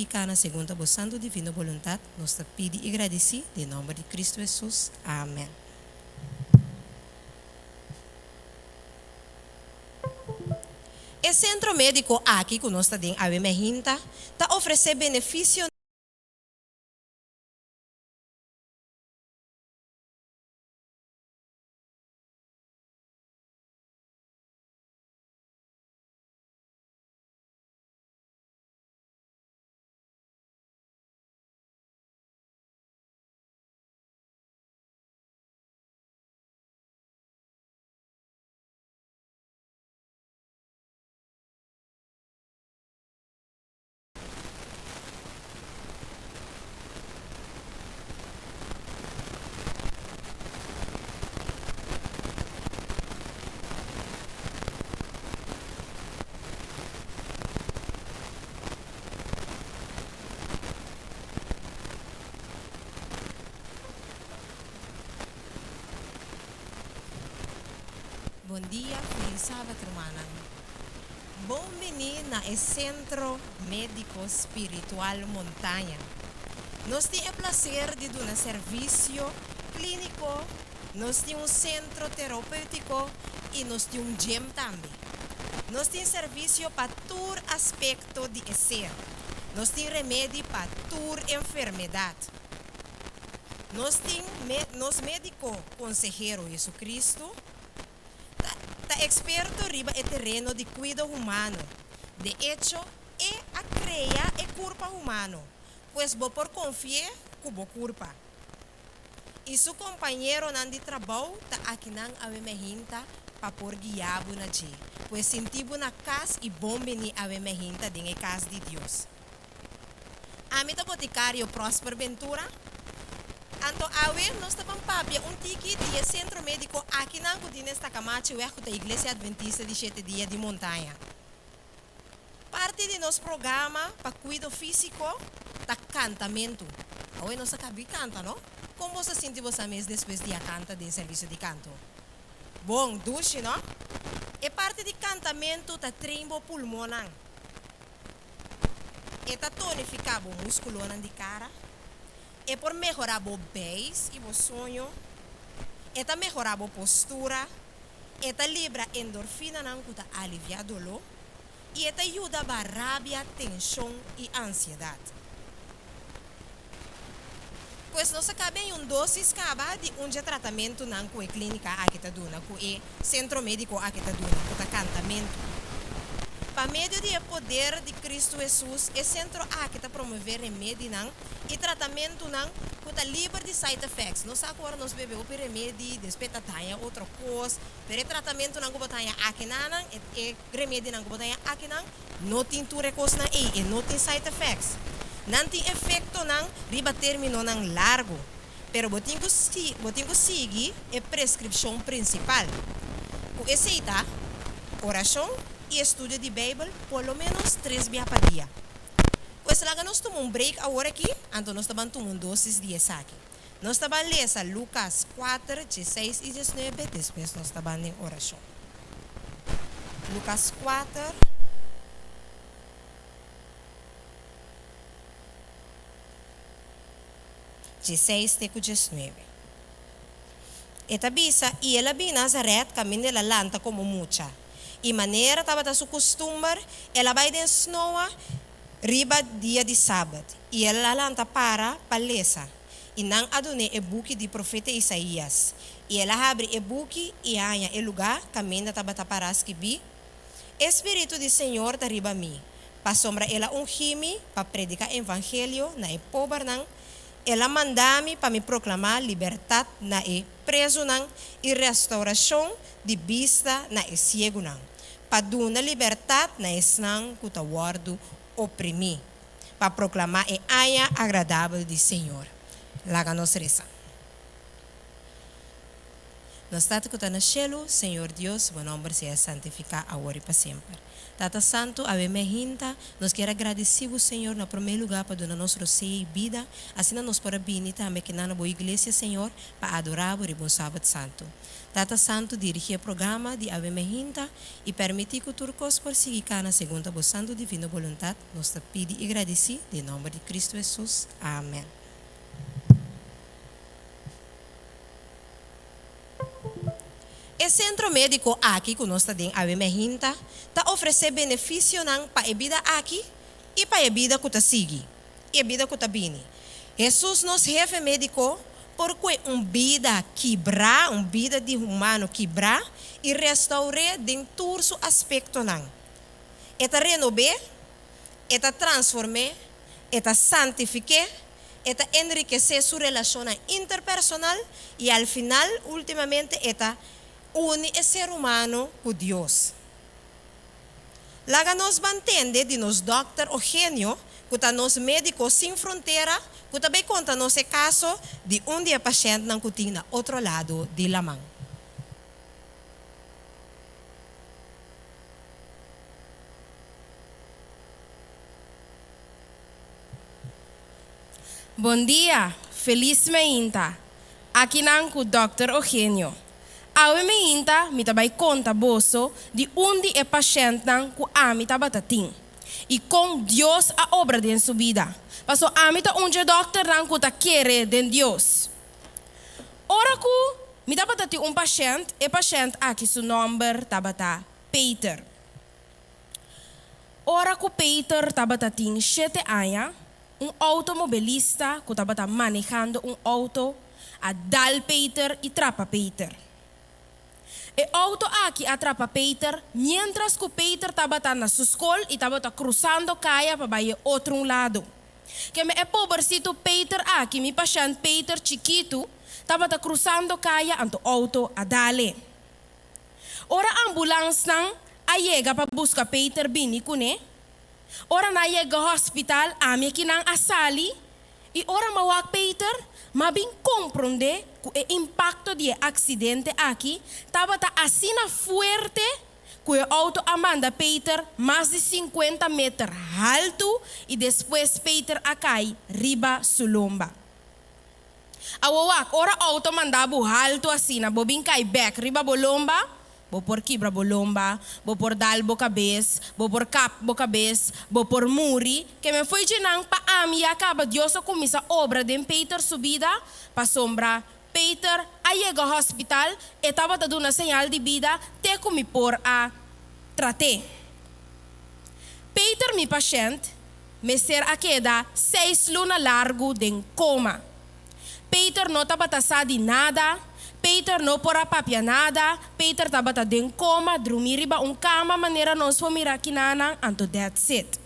pratica na segunda vossa santo divina voluntad, nos te pedi e agradeci, em nome de Cristo Jesus. Amém. O centro médico aqui que nós temos a Mehinta, está oferecendo benefício Bom dia, feliz sábado, irmã. Bom menino na Centro Médico Espiritual Montanha. Nós temos o prazer de dar um serviço clínico, nós temos um centro terapêutico e nós temos um gym também. Nós temos serviço para todo aspecto de ser. Nós temos remédio para toda enfermidade. Nós temos médico consejero Jesus Cristo. Está experto riba o terreno de cuidado humano. De hecho, a criar é corpo humano, pois vou por confiar que vou corpo. E seu companheiro de trabalho está aqui na Mehinta para por guiar na dia, pois sentimos na casa e bom venir a Mehinta em casa de Deus. Amita boticário Próspero Ventura. Então, nós estamos papia tiki de centro médico aqui na Nesta Camacho, da Igreja Adventista de 7 dias de montanha. Parte de nosso programa para cuidado físico é cantamento. Hoje nós acabamos de cantar, não? Como você sente você mesmo depois de cantar de serviço de canto? Bom, duche, não? E parte de cantamento é treino pulmonar. E tonificar o músculo de cara. É por melhorar o base e o sonho, é melhorar a postura, é livrar endorfina que alivia a dor, e é ajuda a rabia, tensão e ansiedade. Pois nós acabamos em dosis de um tratamento na clínica aqui está dando, que é centro médico aqui está dando, que é cantamento. Para meio do poder de Cristo Jesus, o centro aqui está promover remédio e tratamento que está livre de side effects. Nós agora nós bebemos o remédio, depois está outra coisa, pero tratamento que está aqui e remédio que está aqui não tem tudo coisa e não tem side effects. Não tem efeito riba termino largo, pero você tem que seguir a prescrição principal. O receita, oração e estudo de Bíblia pelo menos 3 vezes por dia. Pois lá nós tomamos break agora aqui, então nós estamos tomando dosis de aqui. Nós estamos lendo Lucas 4, 16 e 19, depois nós estamos em oração. Lucas 4, 16 e 19. Eta bisa, e ela vi Nazaret, caminha ela lanta como mucha. E maneira estava da sua costume, ela vai de snowa riba dia de sábado. E ela lanta para palesa. E não adone o buque de profeta Isaías. E ela abre o buque e anha o lugar, caminha estava para as que vi. Espírito do Senhor está riba mim. Para sombra ela ungime para predicar o evangelho na e pobre não. Ela manda-me para me proclamar liberdade na e preso não e restauração de vista na e cego não. Para dar liberdade na e não que está guardo oprimi. Para proclamar e anha agradável do Senhor. Lá nos reza. No stato que está no cielo, Señor Dios, su nombre sea santificado ahora y para siempre. Tata Santo, ave me hinta, nos quer agradecido, Senhor, no primeiro lugar para donar nosso roceio e vida, assim nos para bem também que na boa igreja, Senhor, para adorar o bom sábado santo. Tata Santo, dirige o programa de ave me hinta e permitir que o turcos por seguir na segunda boa santo divina vontade, nos pede e agradeci, em nome de Cristo Jesus. Amém. O centro médico aqui que nós temos a Bemehinta está oferecendo benefício para a vida aqui e para a vida que está seguindo, e a vida que está vindo. Jesus, nosso chefe médico, porque vida quebrar, vida de humano quebrar e restaurar em todos os aspectos. Eta renovar, eta transformar, eta santificar, eta enriquecer sua relação interpersonal e al final, ultimamente, eta une o ser humano com Deus. Laga nos mantende de nos doctor Eugenio, que está nos médicos sem fronteira, que também conta nos caso de dia paciente não que na outro lado de la mão. Bom dia, feliz meinta. Aqui não com o Dr. Eugenio. Awe meinta, mi tabai conta boso de onde é paciente não com a mi tabatatim. E com Deus a obra de sua vida. Passo a mi ta onde doctor não com ta querer de Deus. Ora ku mi tabatati paciente, e paciente aqui seu nome tabata Peter. Ora ku Peter tabatatim 7 anos. Automobilista que estava manejando auto, a dal Peter e trapa Peter. E auto aqui atrapa Peter, mientras que Peter estava na sua escola e estava cruzando caia para ir outro lado. Que me é pobrecito Peter aqui, mi paciente Peter chiquito, estava cruzando caia anto auto a dale. Ora ambulância não a chega para buscar Peter bini kune. Ora na chega hospital, a minha que não a sali, e ora mawak Peter, mas bem compreender que o impacto do acidente aqui estava assim forte que o auto amanda Peter mais de 50 metros alto e depois Peter a cai riba sulomba. Awawak, ora auto mandava alto assim, na bobin cai back riba bolomba. Vou por quebra bolomba, vou por dal boca cabeça, vou por cap boca cabeça, vou por muri, que me foi de nang pa ami acaba Deus começa a obra de Peter subida para sombra. Peter a chega ao hospital e estava dando uma señal de vida te comi por a tratar. Peter mi paciente me ser a queda 6 lunas largo de coma. Peter não estava tassado de nada. Peter não pora papia nada, Peter estava em coma, dormir riba cama, maneira nós vamos mirar aqui na anto that's it.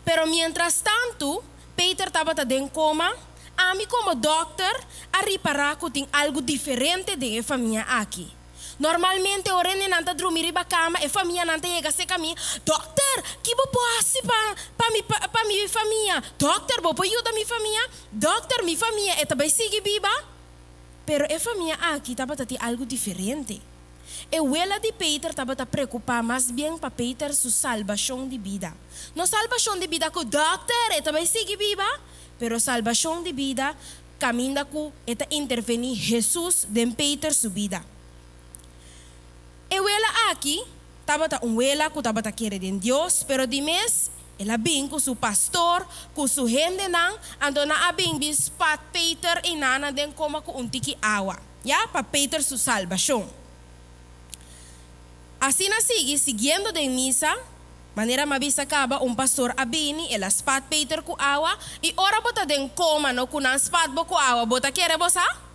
Pero mientras tanto, Peter estava em coma, a mim como doctor, a reparar que tem algo diferente de a família aqui. Normalmente, o rene nanta dormir riba cama, e família nanta chega a caminho, doctor, que vou assim para minha família? Doctor, vou ajudar minha família? Doctor, minha família é também sigue viva? Pero a família aqui estava tendo algo diferente. A abuela de Peter estava preocupada mais bem para Peter sua salvação de vida. Não salvação de vida que o doctor é também sigue viva, pero salvação de vida caminha com eta intervenir Jesus de Peter sua vida. A abuela aqui estava abuela que estava querendo em Deus, pero de mês ela bem com seu pastor, com sua gente não, ando na bem bis pat Peter e nana den coma com tiki água, já para Peter sua salvação. Assim na seguindo de missa, maneira mabisa acaba pastor abini, ela spat Peter com água e ora bota den coma no com nan spat bo com água, bota quer bosa?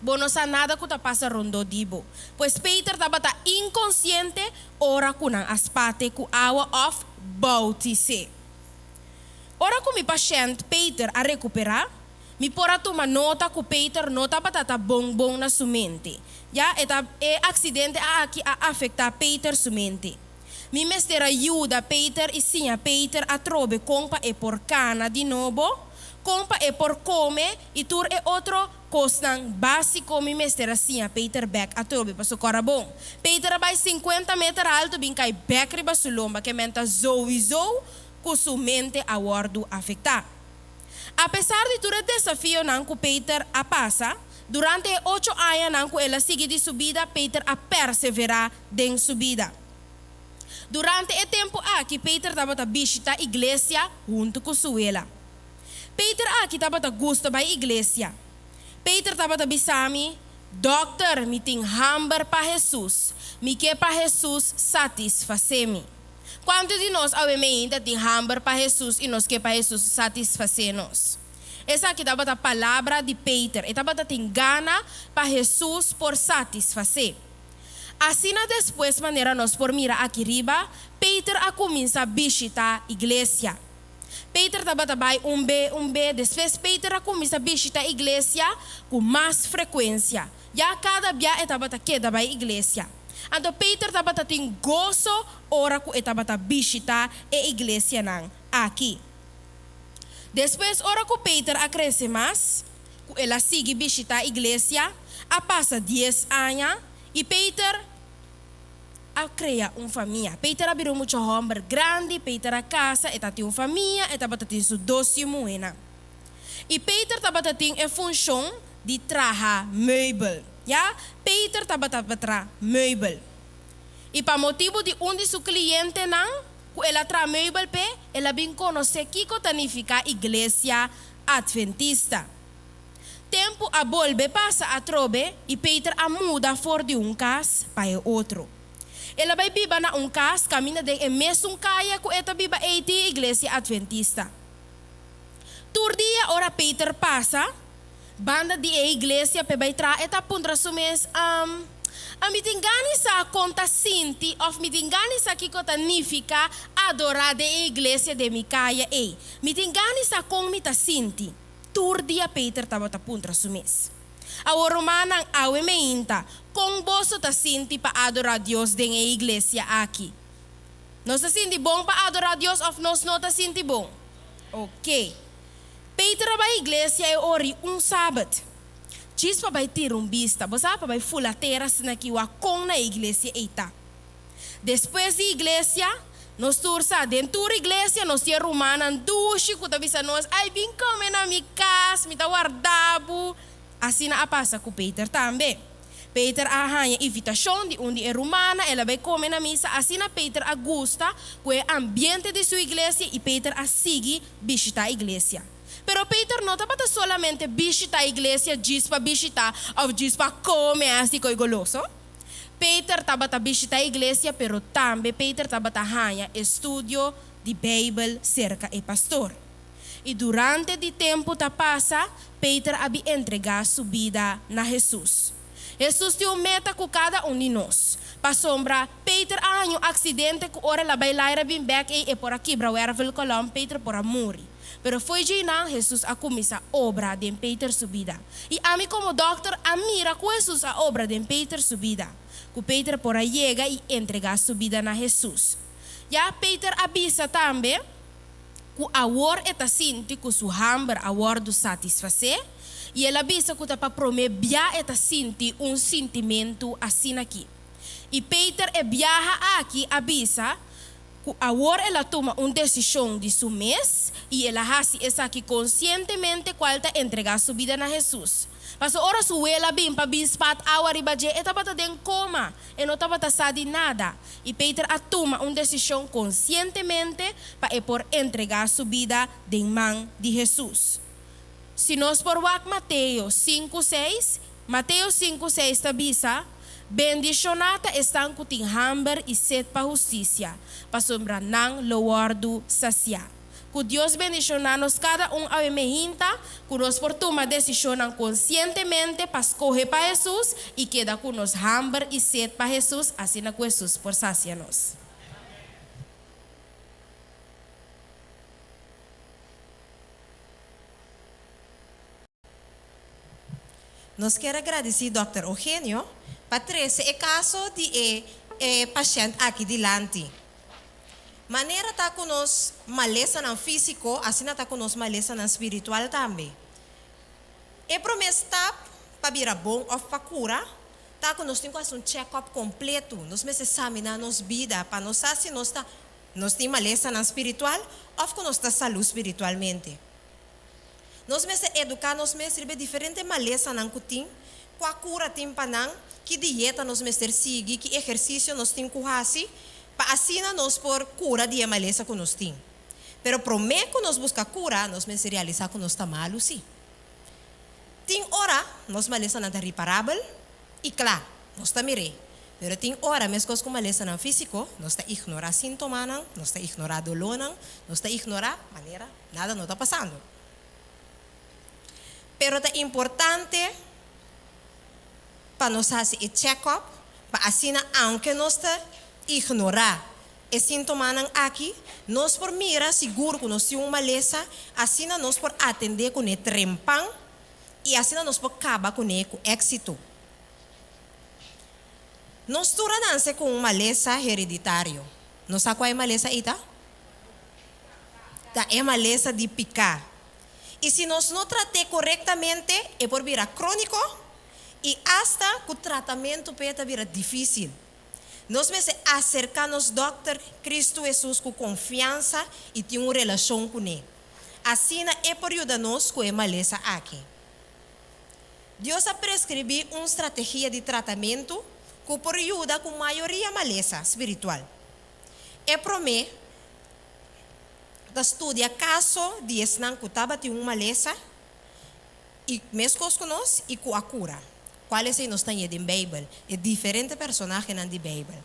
Bono sa nada que ta passa rondo dibo. Pois Peter estava inconsciente, ora com nan aspate com água of bautize. Ora com mi paciente Peter a recuperar, mi pora tomar nota que Peter não estava bom na sua mente. Já é acidente aqui a afetar Peter sua mente. Mi mestre ajuda Peter e sim a Peter a trobe compa e por cana de novo, compa e por come e tur e outro Kostang básico mi mester assim a Peter Beck a turbi pa so corabong. Peter abay 50 meter alto bin kay Beck riba sulomba que menta sowieso kusumente a wardu afectar. Apesar de todo desafio nang ku Peter a passa, durante 8 anos nang ku ela sigue de subida, Peter a perseverar den subida. Durante o tempo aqui, Peter estava a visitar a igreja junto com sua ela. Peter aqui estava a gostar da igreja. Peter estava a bisami, Doctor, me tem hamber para Jesus. Me quer para Jesus satisfazer-me. Quantos de nós ainda tem hamber para Jesus e nós quer para Jesus satisfazer-nos? Essa aqui estava a palavra de Peter. E estava a ter gana para Jesus por satisfazer. Assim, depois, maneira nós por mirar aqui riba, Peter a começa a visitar a igreja. Peter estava a um B, depois Peter a começa a visitar a igreja com mais frequência. Já cada dia estava a quedar na igreja. Então Peter estava a ter gozo hora que estava a visitar a igreja aqui. Depois, hora que Peter a crescer mais, ela sigue visitar a igreja, a passa 10 anos, e Peter a criar uma família. Peter abriu muito homem grande, Peter a casa, e tem uma família, e estava a ter sua doce moena. E Peter estava a ter a função de trazer meubel. Ja? Peter estava a trazer meubel. E para motivo de de seus clientes, ela traz meubel, ela vem conhecer que significa igreja adventista. Tempo a volve passa a trobe e Peter a muda fora de casa para outro. Ela vai viver na casa, caminha de mesmo caia que ela vive a igreja adventista. Tur dia ora Peter passa, banda de igreja pe vai tra eta pundra sumes a mitingani sa conta sinti of mitingani sa que significa adorar de igreja de Micaia mitingani sa com mita sinti. Tur dia Peter estava a puntra sumes. A romana awe meinta com boso ta sinti pa adorar Deus den a igreja aqui. Nós ta sinti bom pa adorar Deus of nós não ta sinti bom. Ok. Peter vai igreja e ori sábado. Chispa vai ter vista, você vai fulla terras na que wa com na igreja eita. Depois da igreja, nós tursa dentro da igreja, nós ia romana duche, que avisa nós, ai vim comer na minha casa, me tá guardado. Assim na passa com Peter também. Peter arranha invitação de onde é romana, ela vai comer na missa, assim na Peter a gosta com o ambiente de sua igreja e Peter a sigue visitar a igreja. Pero Peter não estava solamente visitar a igreja, diz para visitar, ou diz para comer assim com goloso. Peter estava a visitar a igreja, pero também Peter estava a arranhar estudo de Bíblia cerca do pastor. E durante o tempo que passa, Peter havia entregado sua vida na Jesus. Jesus tem uma meta com cada de nós. Para sombra, Peter arranhou um acidente que ora la bailar bem back e por aqui brauera vel colom Peter por morrer. Pero foi de não Jesus a começar a obra de Peter sua vida. E a mim como doctor a mira com Jesus a obra de Peter sua vida. Que Peter por aí chega e entrega sua vida na Jesus. Já Peter avisa também que a war eta sinti que sua hamber a war do satisfazer. E ela avisa que para prometer eta sinti sentimento assim aqui. E Peter viaja aqui avisa agora ela toma uma decisão de seu mês e ela faz isso aqui conscientemente qual está entregar sua vida na Jesus. Mas ora sua ela bem para bispat awa ribaje estava em coma e não estava a nada. E Peter a toma uma decisão conscientemente para por entregar sua vida de mão de Jesus. Se nós por Mateus 5:6, Mateus 5:6 está bisa. Bendicionata estão com ting hamber e sede para justiça, para sombra nang lowardo sacia. Que Deus bendicionar-nos cada a mehinta, que nós por tomar decisão conscientemente para escolher para Jesus e queda com nos hamber e sede para Jesus, assim na Jesus por sacia-nos. Nós queremos agradecer Dr. Eugenio. Patrícia, é caso de paciente aqui delante. Maneira tá com nós maleza no físico, assim tá com nós maleza no espiritual também. E promessa para vir bom ou para cura, tá que nós temos um check-up completo, nós me examinar nos vida, para nós saber se nós temos maleza na espiritual ou que nós está saúde espiritualmente. Nós me educar, nós me receber diferente maleza na cutim, qual cura tem para não, que dieta nós me seguir, que exercício nós temos que fazer, para assim nós por cura de maleza que nós temos. Pero prometo que nós busca cura, nós me realizar que nós está malo, sim. Tem hora, nós maleza não está reparável, e claro, nós está mirei. Pero tem hora, mesmo com maleza não físico, nós está ignorar sintomas, nós está ignorar dolor, nós está ignorar maneira, nada não está passando. Pero é importante para nós fazer o check-up, para assim, aunque nós está ignorar os sintomas aqui, nós por mira seguro que nós temos uma maleza, assim nós por atender com o trempão, e assim nós podemos acabar com êxito. Nós tornamos com uma maleza hereditária. Não sabe qual é a maleza, Ita? É a maleza de picar. E se nós não tratamos corretamente, é por virar crônico, e hasta que o tratamento pode virar difícil. Nós me acercamos ao Dr. Cristo Jesus com confiança e ter uma relação com Ele. Assim é por ajudar-nos com a maleza aqui. Deus ha prescrevido uma estratégia de tratamento que por ajuda com a maioria maleza espiritual. É promete da estudia caso de esnan que estava tendo uma maleza e mesmo com nós e com a cura. Quais nós temos na Bíblia? É diferente personagem na Bíblia.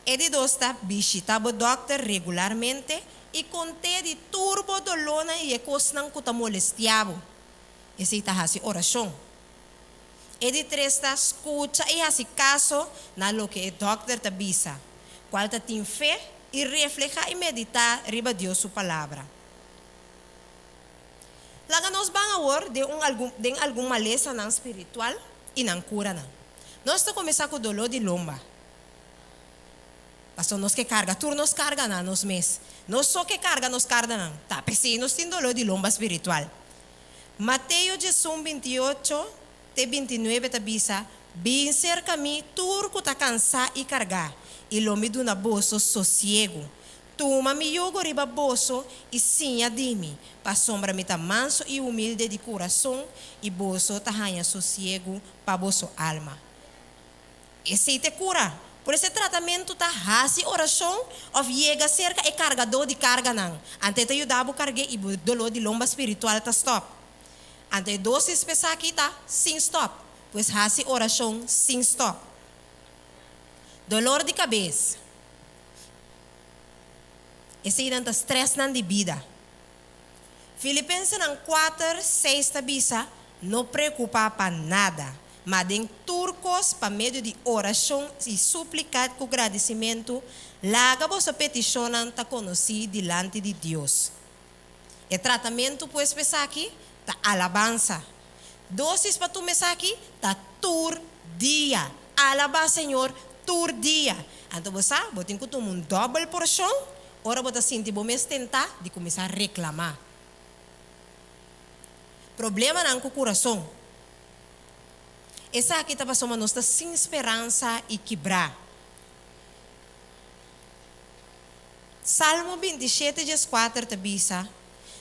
É de nós visitava o doctor regularmente e contém de turbo dolor e coisas que está molestando. Esse está fazendo oração. E de três está escuta e faz caso na lo que o doctor te avisa. Qual tem fé e refleja e meditar riba Deus sua palavra. Laga nós vamos agora de alguma maleza não espiritual e não cura não. Nós estamos começando com dolor de lomba. Pastor, nós que carga, tu nos carga não nos mês. Nós só que carga nos carga não. Tá, pensei, nós temos dolor de lomba espiritual. Mateus 28, 29 te avisa, vem cerca mim, turco tá cansado e cargar, e lo me duna bolso sossego. Toma mi yogo riba bolso e sinha de mim, pa sombra me tá manso e humilde de coração, e bolso tá ranha sossego pa bolso alma. Esse te cura. Por esse tratamento tá hasi oração, ou chega cerca e cargador de carga não. Ante te ajudar a carregar e dolor de lomba espiritual tá stop. Ante dosis pesar aqui tá sem stop. Pois hasi oração sem stop. Dolor de cabeça. Esse não tá stress não de vida. Filipenses 4, 6 tá bisa, não preocupa para nada. Mas em turcos, para meio de oração e suplicar com agradecimento, laga vossa petição está conhecida diante de Deus. O tratamento, pois, pensar aqui, está alabança. Dosis para tu pensar aqui, está tur dia. Alaba, Senhor, tur dia. Então, você tem que tomar double porção, ora você sentir bom tentar de começar a reclamar. Problema não com o coração. Essa aqui está passando nós sem esperança e quebrar. Salmo 27, 4 te bisa,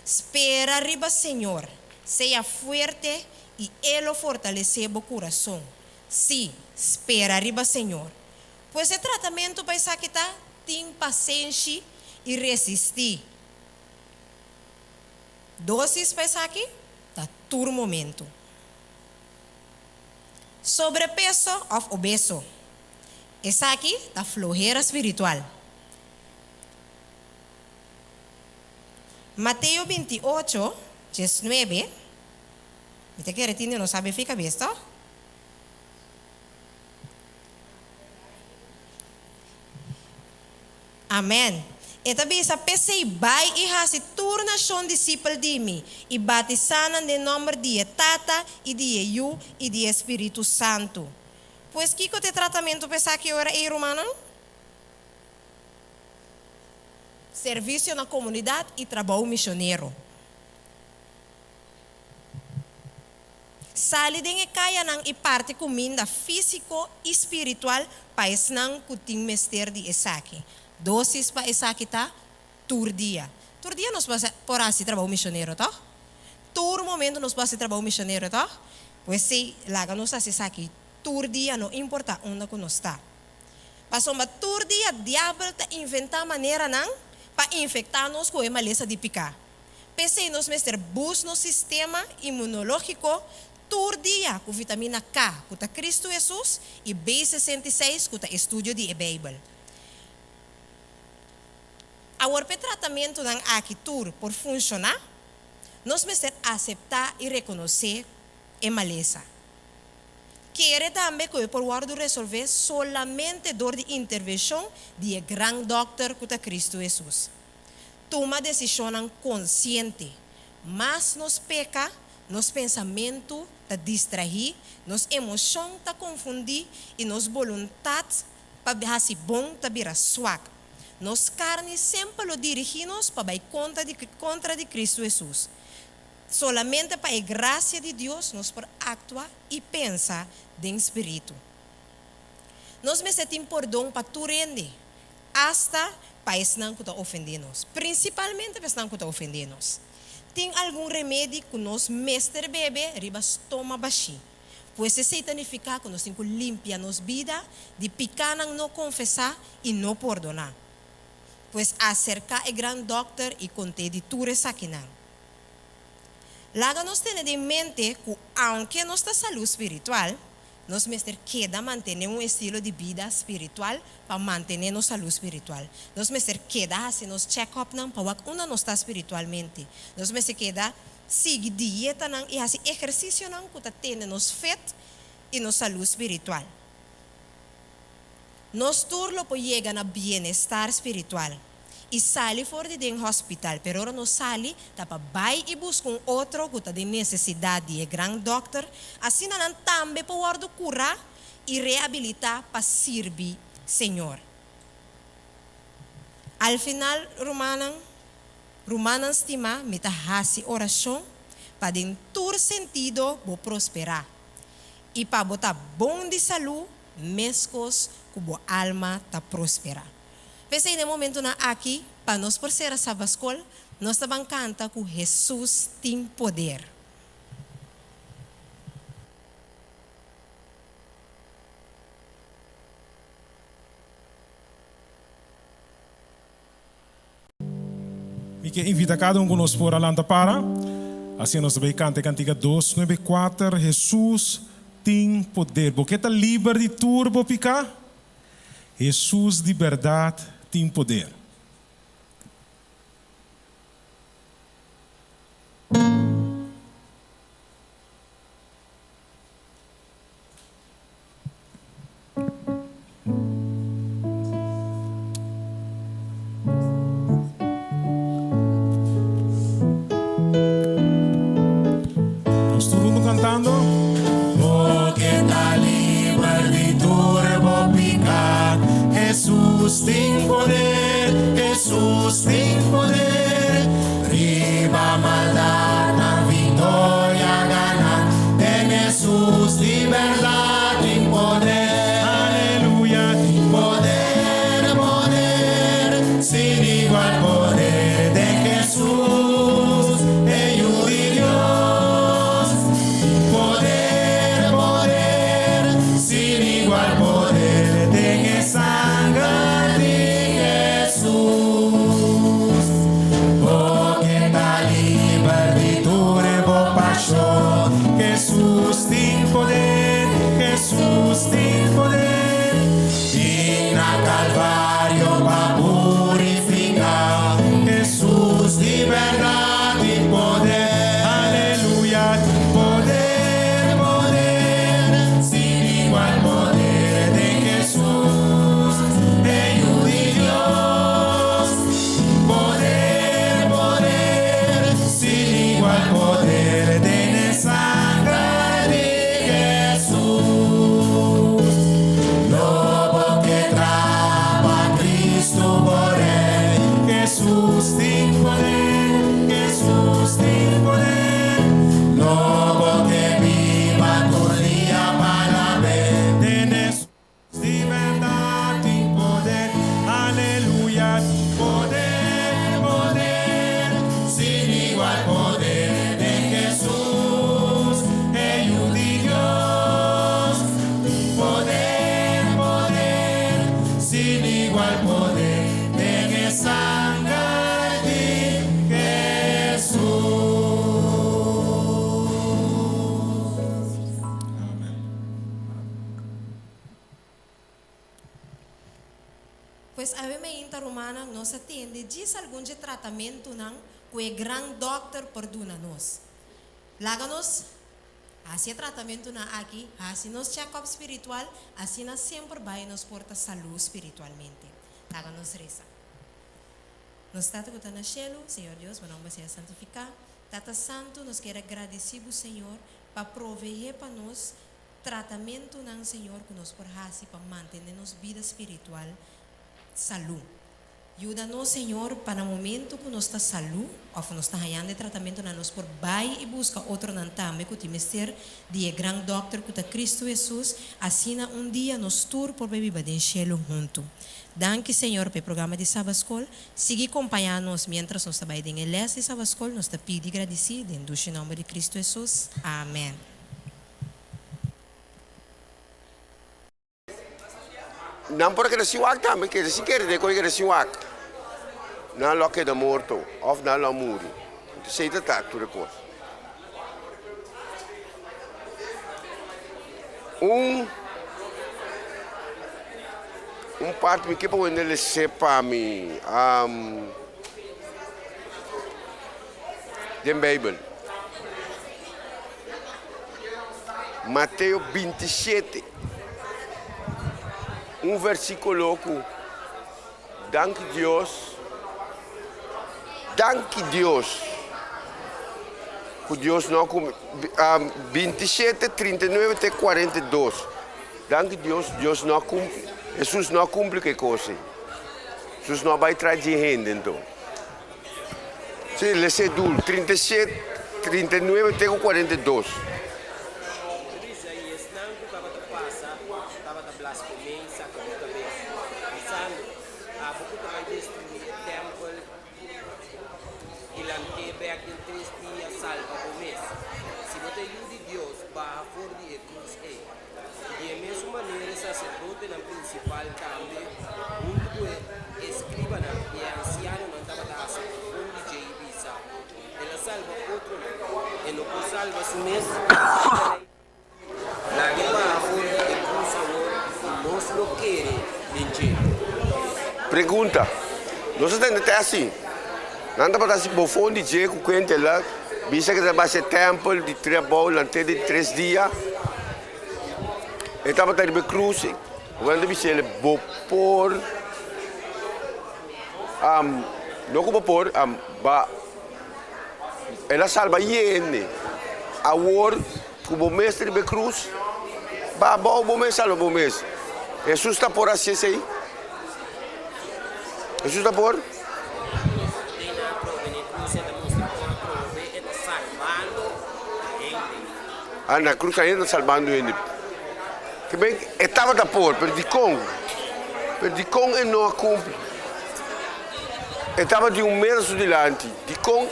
espera arriba, Senhor, seja forte e Ele fortalecer o coração. Sim, espera arriba, Senhor. Pois o tratamento para essa aqui está, tem paciência e resistir. Dosis para essa aqui, está todo momento. Sobrepeso ou obeso. Essa aqui está flojera espiritual. Mateus 28, 19. Mita que retine não sabe fica visto? Amém. Eta bisa pesei vai e hasi turna son discípulo de mim e batizana no nome de Tata e de Iu e de Espírito Santo. Pois que te tratamento pensar que ora é romano? Serviço na comunidade e trabalho missionário. Sali din kaya ng iparte kuminda físico e espiritual pais ng kuting mester di esaki. Dosis pa esaki ta, tur dia. Tur dia nos pasa por así trabajo misionero to? Tur momento nos pasa trabajo misionero to? Pues sí, laga nos hace esaki. Tur dia no importa onde que nos está. Pasó ma tur dia diabo ta inventa maneira nang pa infectar nos com a maleza de picar. Pensei nos mester bus no sistema imunológico tur dia com vitamina K, com Cristo Jesus e B66 com estudo de Bíblia. Agora, para tratamento ng aqui tur por funcionar, nós mester aceitar e reconhecer a maleza. Quer também que eu possa resolver solamente dor de intervenção de grande doctor com Cristo Jesus. Toma decisão consciente, mas nos peca, nos pensamento ta distrair, nos emoção ta confundir e nos vontade para ser bom ta vira swak. Nos carne sempre lo dirigimos para ir contra de Cristo Jesus. Solamente para a graça de Deus nos por actuar e pensar em espírito. Nós me sentimos perdão para tu rende, hasta para não que ofendemos, principalmente para não que ofendemos. Tem algum remédio que nós mestre bebê ribas toma baixi, pois se significa que nós temos que limpar nossa vida de picar não confessar e não perdonar. Pois acercar o grande doctor e conter de tudo isso aqui não. Laga nós temos em mente que, aunque nossa saúde espiritual, nós mestre queda manter um estilo de vida espiritual para manter nossa saúde espiritual. Nós mestre queda assim nos check-up não para que uma não está espiritualmente. Nós mestre queda seguir dieta não e assim exercício não que está tendo nos feito e nossa saúde espiritual. Nós turlo para chegar na bem-estar espiritual. E sali fora de um hospital, pero ora não sali, para vai e busca outro que tem necessidade de grande doctor, assim não também para curar e reabilitar para servir Senhor. Al final, Romanos estima, meta hasi oração, para em todo sentido, vou prosperar. E para botar bom de saúde, mescos que a alma está prosperar. Pensei no momento na aqui, para nós por ser a Sabascol, nós também canta que Jesus tem poder. E que invita cada conosco por alanta para. Assim nós vamos cantar cantiga 294, Jesus tem poder. Porque está livre de turbo picar. Jesus de verdade tem poder. Nós todo mundo cantando. Porque está livre de turbo picar. Jesus tem poder, Entonces, a ver, me romana nos atende, diz algum de tratamento não, que o grande doctor por nos. Láganos, assim tratamento na aqui, assim nos check-up espiritual, assim nós sempre vai nos porta saúde espiritualmente. Láganos reza. Nos tata que está na cielo, Senhor Deus, meu nome seja santificado. Tata Santo, nos quer agradecer ao Senhor para prover para nós tratamento não, Senhor, que nos porrasse para manter nos vida espiritual, saúde. Ajuda-nos, Senhor, para o momento que nós está saúde, ou nós está ganhando de tratamento, nós por vai e busca outro também, que o ser de grande doctor, que é Cristo Jesus, assim dia nos tour por beber de cielo junto. Danke, Senhor, pelo programa de Sabascol. Siga acompanhando-nos mientras nós estamos em Elias de Sabascol, nós te pedimos agradecido, em nome de Cristo Jesus. Amém. Não porque ele se wak também, que se quer de coisa que se wak. Não lo que da morto, ou não lo muri. Sei de tá tudo coisa. Parte me que para onde ele sepa me da Bíblia. Mateus 27. Versículo que danke Deus, que Deus não 27, 39 até 42. Danke Deus, Deus não cumpre, Jesus não cumpre que coisa. Jesus não vai trazer gente então. Se ele se dul 37, 39 até 42. Pergunta, nós estamos até assim. Não dá para assim, bom de dia, com quem lá, bisa que vai ser templo de trabalho, até de 3 dias. Estava até de cruz, quando bisa ele por, não como por, ela salva iene, a war, como mestre de cruz, bom mês salva bom mês. Jesus está por assim aí. Jesus está por? Na cruz ainda salvando ele. Que bem, estava da por, perdi com e não cumpre. Estava de mês adiante, de com.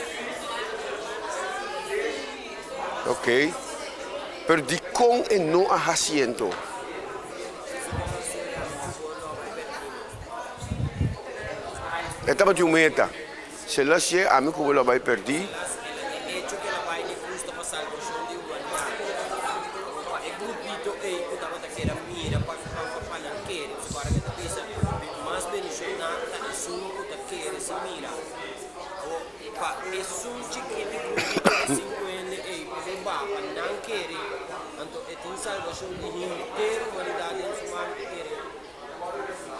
Ok. Perdi com e não haciendo. Estava de meta. Se ela se a mim como ela vai perder.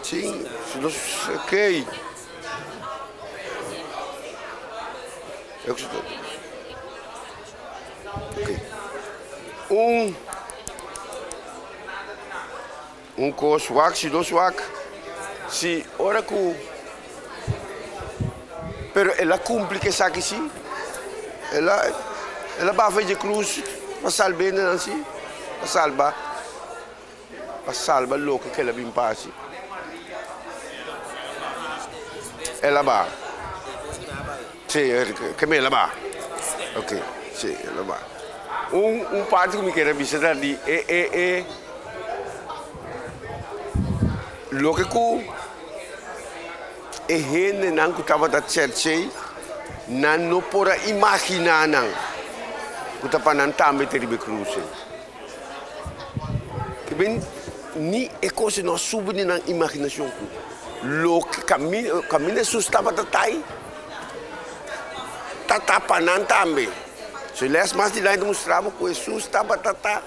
Sim, ok. Coisa wak, se dois wak, se ora que, pero ela cumpre que sabe sim, ela vai fazer cruz, para salvar não assim, para salvar louco que ela vem passe, ela vai, sim, que me ela vai, ok, sim, ela vai. Parte que me quer visitar ali é lo que é gente não que estava da church não pode imaginar não que estava não também ter cruz que bem nem é coisa não sube na imaginação lo que caminha Jesus estava tatai, tatapanan também. Se les mais de lá demonstrava que Jesus estava tata,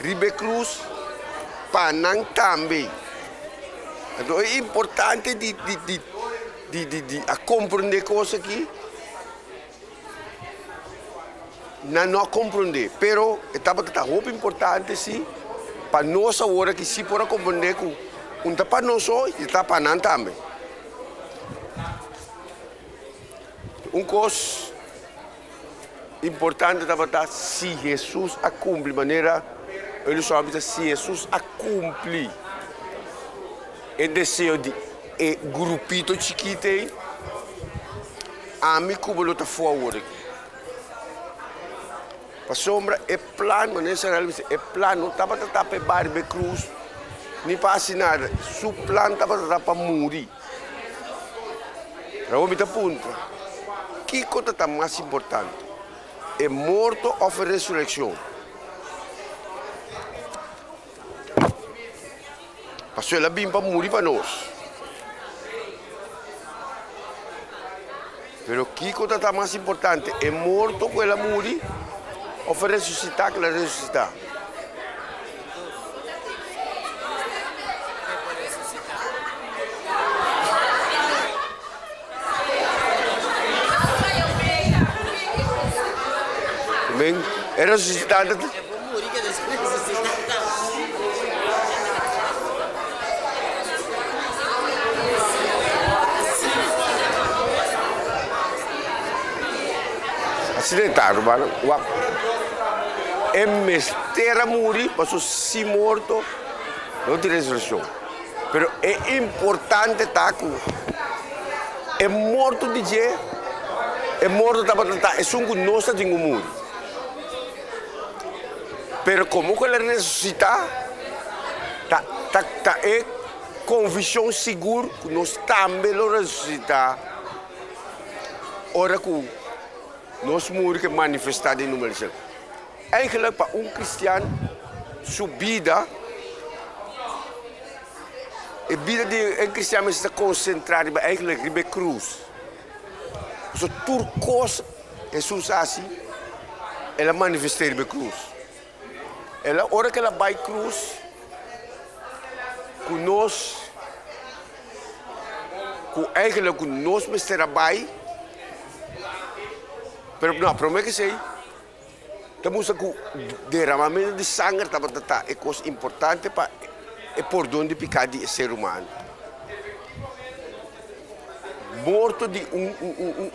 Ribe Cruz, panan também. Então é importante de compreender coisas aqui. Não compreender, pero estava muito importante sim, para nós agora que se pode compreender que um tapa não só e tapa não também. Coisa importante estava se Jesus a cumprir maneira, ele só diz se Jesus a cumprir o desejo de grupito chiquito, a mim como ele está fora. A sombra é plano, mas necessariamente é plano, não estava para Barbe Cruz, nem para assinar. Seu plano estava para morrer. Para o ponto, que coisa está mais importante? É morto ou ressurreição? Passou ela bem para morrer para nós. Mas que coisa está mais importante? É morto ou ela morrer? Ou foi ressuscitar que ela ressuscitar? Amém? É ressuscitada. Acidentado, mano. É mestre a morrer, passou se morto, não tem ressurreição. Mas é importante estar com. É morto de dia, é morto da batata, é só que nós temos que morrer. Mas como que ele ressuscitar, é convicção segura que nós também vamos ressuscitar. Ora que nós morremos que manifestado em número de eigenlijk para cristiano, sua vida, a vida de cristiano está concentrada eigenlijk Ribe Cruz. So turcos, Jesus assim, ela manifesta Ribe Cruz. Ela, hora que ela vai cruz, conosco, eigenlijk conosco, mas será vai, pero não, promete que sei. Temos que derramamento de sangue é coisa importante para o perdão de pecado do ser humano. Morto de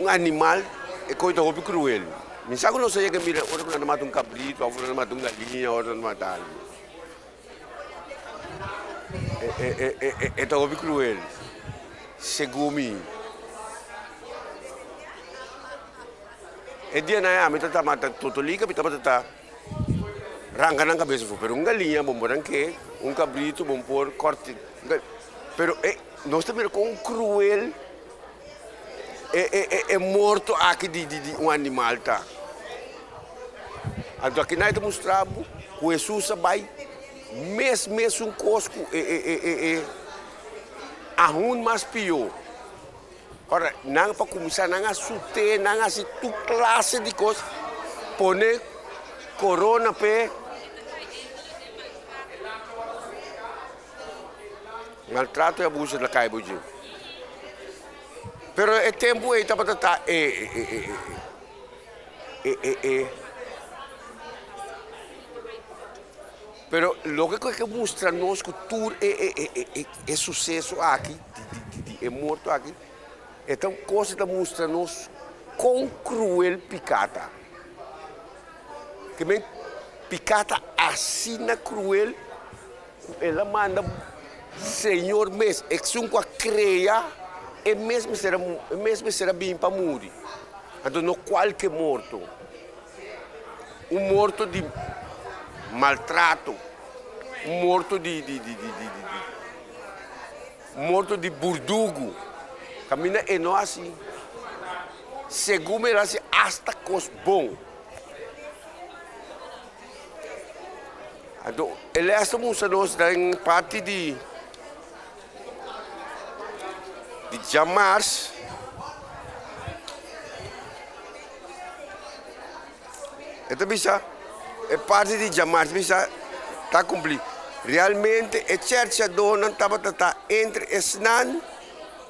animal é coisa muito cruel. Mas sabe que não sei que mira, ora não mata cabrito, ora não mata galinha, ora não mata algo. É muito cruel. Segundo mim. E dia na minha tata mata totolica, minha tata arranca na cabeça, pero galinha, bom branque, cabrito, bom por corte, pero nós também com cruel, é morto aqui de animal tá. Então aqui nós demonstramos que Jesus vai mesmo cosco aún mais pior. Ora, não para começar, não a sute, não a se tu classe de coisa, pone corona pe, maltrato e abuso da caibo de. Pero é tempo aí tá para tá Pero lo que mostra nos que tudo é sucesso aqui, é morto aqui. Então, coisa que mostra-nos com cruel picata. Que bem, picata assina cruel, ela manda, Senhor, mesmo, é que se um creia, é mesmo será bem para morrer. Então, não qualquer morto. Morto de maltrato, morto morto de burdugo. Camina e não assim. Segundo ele assim, hasta cos bom. Então, ele esta música nós em parte de de Jamars. Então, bisa, é parte de Jamars, bisa, está cumprido. Realmente, a church dona estava entre esnan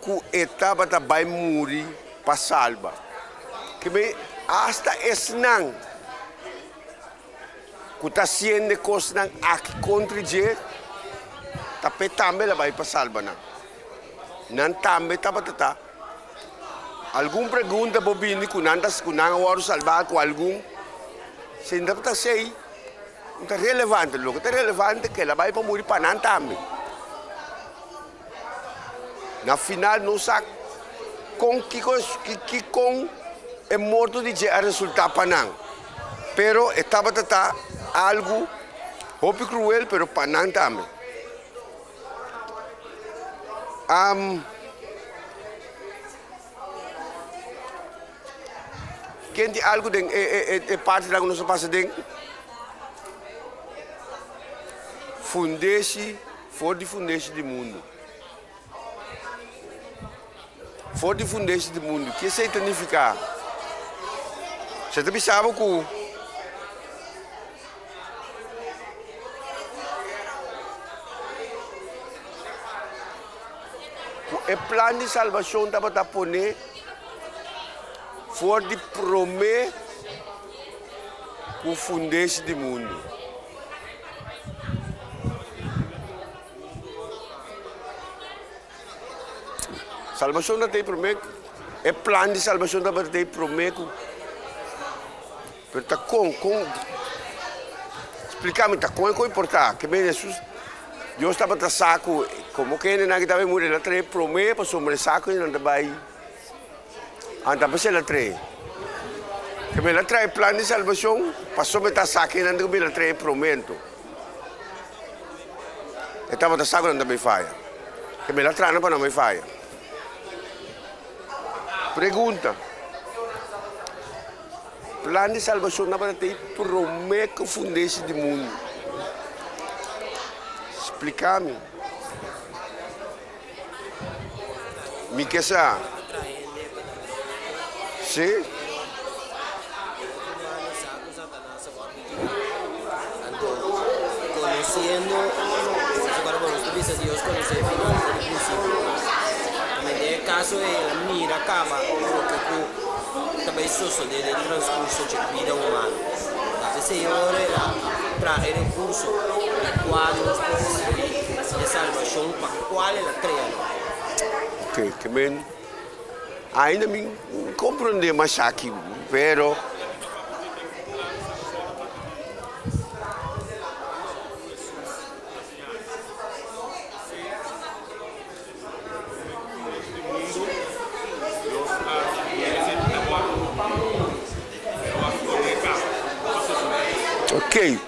que estava vai morrer para salva. Que me hasta esnan que está sendo coisa aqui contra je, tapi também lá vai para salva não. Não também estava algum pergunta bobini que não hora salvar com algum, se ainda está sei. Não é relevante, logo é relevante que ela vai para morrer para não também. Na final não sabe com que com é morto de je a resultar para não. Pero estava algo hope cruel, pero para não também. Quem tem algo de parte da nossa passa de fundação, for de fundação do mundo. For de fundação do mundo, que significa? Você também sabe que o plano de salvação estava a poner for de prometer o fundação do mundo. Salvação não tem prometer, é plano de salvação estava a ter prometer, mas tá com explicar-me tá com é que importa, que bem Jesus, Deus estava a saco, como que ele não estava morrer, ele traz prometer para sobre saco e não vai, anda para ser ele traz. Que bem ele traz plano de salvação, para sobre tá saco e não vai ele traz prometo. Estava a saco não vai falha, que bem ele traz não vai falha. Pergunta. Plano de salvação não vai ter prometer que fundação do mundo. Explica-me. Me quer saber? Sim? Conociendo, agora vamos utilizar Deus conhecer o princípio. Mas no caso é mira acaba porque também sucede no transcurso de vida humana. O Senhor traz recurso adequados de salvação para qual ela cria. Ok, que bem. Ainda me compreender mais aqui, pero ok.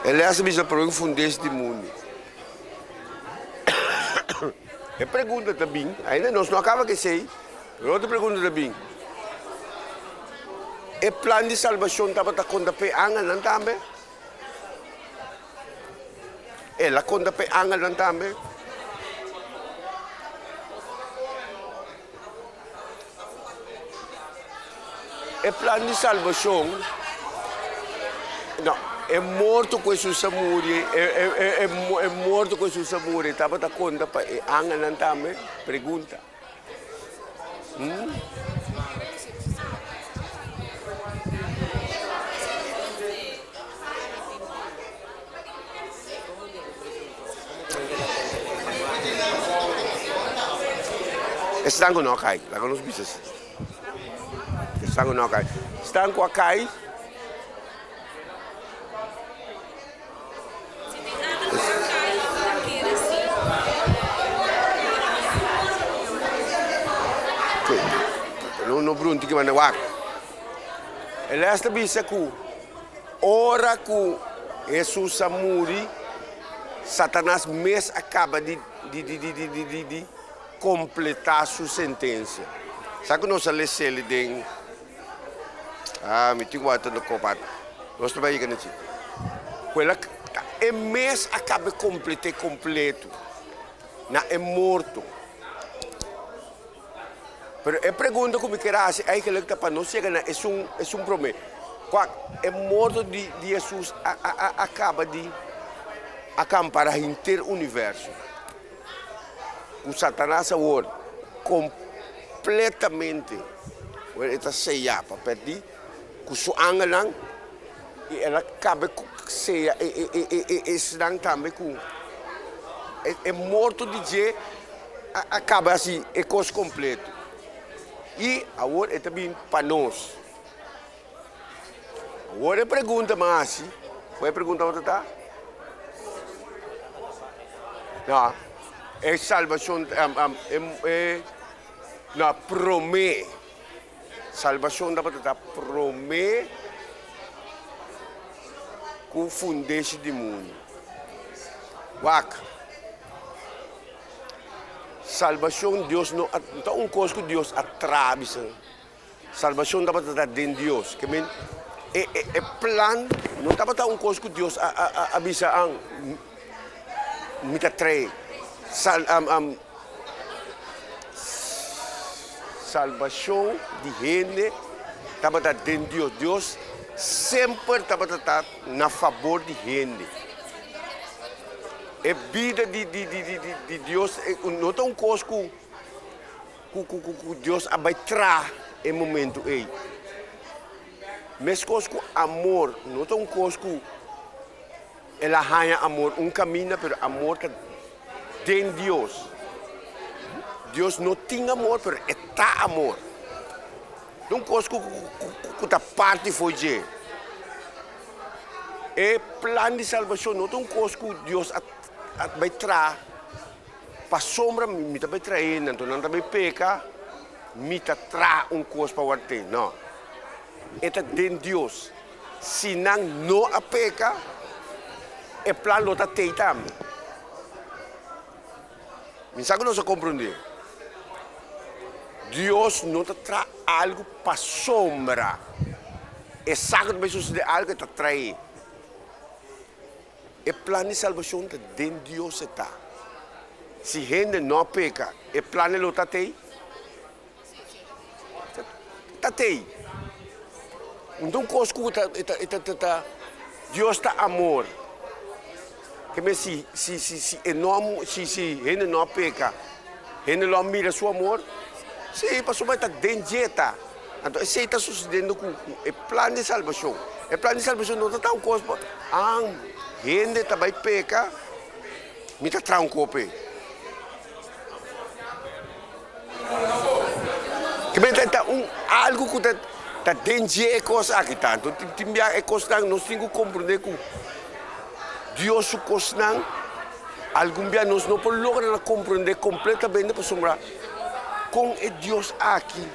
Ele é a mesma profundeza do mundo. E pergunta também, ainda não acaba que sei, outra pergunta também. O plano de salvação estava a contar para Angel não também? Ela conta para Angel não também? O plano de salvação, não, é morto com Jesus a morrer, é morto com Jesus a morrer, estava a conta para Angel não também? Pergunta. Estão com nós aí, lá com os bichos. Estão com nós aí. Estão com a cai. Não brunti que manda wak. Ele esta bisa ku ora ku Jesus amuri Satanás mes acaba de completar sua sentença. Sabe que nós lemos ele den me tinha guardado no copat. Nós trabalhamos aqui. Quella E mês acaba completo. Na é morto. Pero eu pergunto como que era, aí que ele está para não chegar, é um problema. Quando é morto de Jesus, acaba de acampar o inteiro universo. O Satanás agora completamente está ceia para perder, com o anjo e ela acaba com ceia e estão também com é morto de dia, acaba assim, é coisa completa. E agora é também para nós. Agora pergunta mais, foi pergunta onde está? Não, é salvação, na promê. Salvação da batata promê com fundeixe de mundo. Waka. Salvação Deus não é um coisa que Deus atravessa. Salvação da batata dentro de Deus. Que é plano, não está um coisa que Deus avisa a mita três. Salvação de gente estava dentro de Deus. Deus sempre estava na favor de gente. A vida de Deus não é um coisa que Deus vai trazer em momento aí. Mas coisa com amor, não é um coisa que ela arranha amor, caminho, mas amor está dentro de Deus. Deus não tem amor, mas está amor. Não é coisa que a parte foi de. E plano de salvação não é uma coisa que Deus vai trazer para a sombra, me vai trazer, não vai pecar, me traz uma coisa para o arte. Não. É dentro de Deus. Se não a peca, é plano está teitando. Me sabe que não se compreende? Deus não traz algo para a sombra. É saco de suceder algo que está traz. O plano de salvação está dentro de Deus. Se gente não peca, o plano não está aí? Está aí. Então, coisa que Deus está amor. Que se gente não peca, gente não mira seu amor, sim, para vai estar dentro de Então, isso está sucedendo com o plano de salvação. O plano de salvação não está um coisa gente também peca, me está traz um copo. Que está algo que está dentro de coisa aqui tanto. É coisa nós temos que compreender que Deus coisa algum dia nós não podemos lograr compreender completamente para sombra com Deus aqui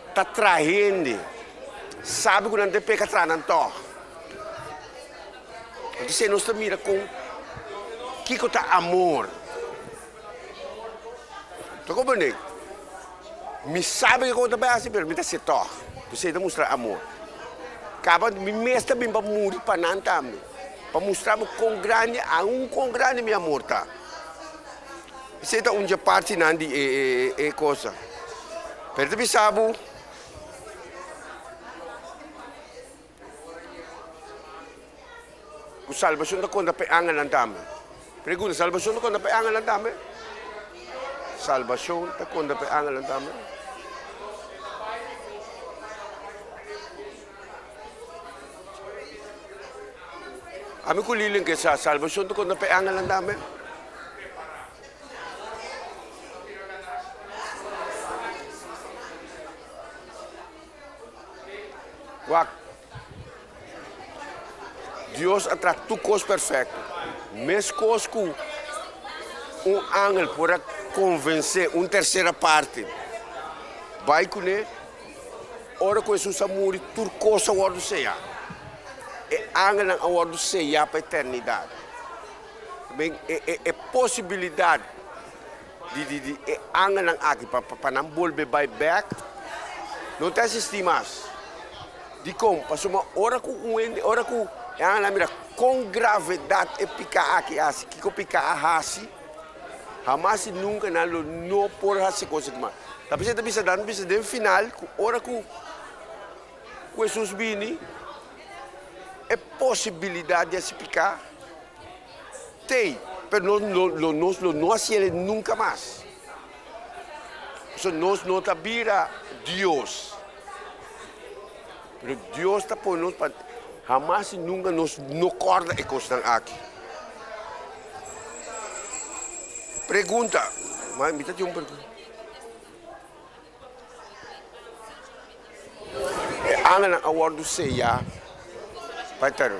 está trazendo, sabe que não tem peca trazendo então. Então nós estamos mira com que está amor. Está compreendendo? Me sabe que quando vai assim, mas me dá se toca. Você mostrar amor. Acaba me mestre bem para morrer para não também. Para mostrar com grande, com grande meu amor tá. Você está onde parte não de coisa. Percebe sabe? O salvação da conta pe angan lang também. Pergunta, salvação da conta pe angan lang também? Salvação da conta pe angan lang também? Kami kuliling ke sa salvation to kung napayangan lang namin. Wak. Deus atrai tu coisas perfeitas. Mas coisas que ángel para convencer uma terceira parte. Vai com ele. Ora com Jesus amor, tudo coisa o ordo seja. É ángel a ordo seja para a eternidade. Bem, é possibilidade de ángel aqui para não voltar back. Não tem sistema. De como? Passou uma hora com ángel mira com gravidade e picar aqui, assim, que picar a hasi, Hamas nunca não por hasi coisa que mais. Tapi saya bisa dan bisa de final, ora ku Jesus bini, é possibilidade de se picar. Tem, mas nós não hacemos nunca mais. So, nós não tabira Deus. Mas Deus está por nós para Hamas nunca nos não corda e costan aqui. Pergunta, mas me tem uma pergunta. Angana award seya, paiter.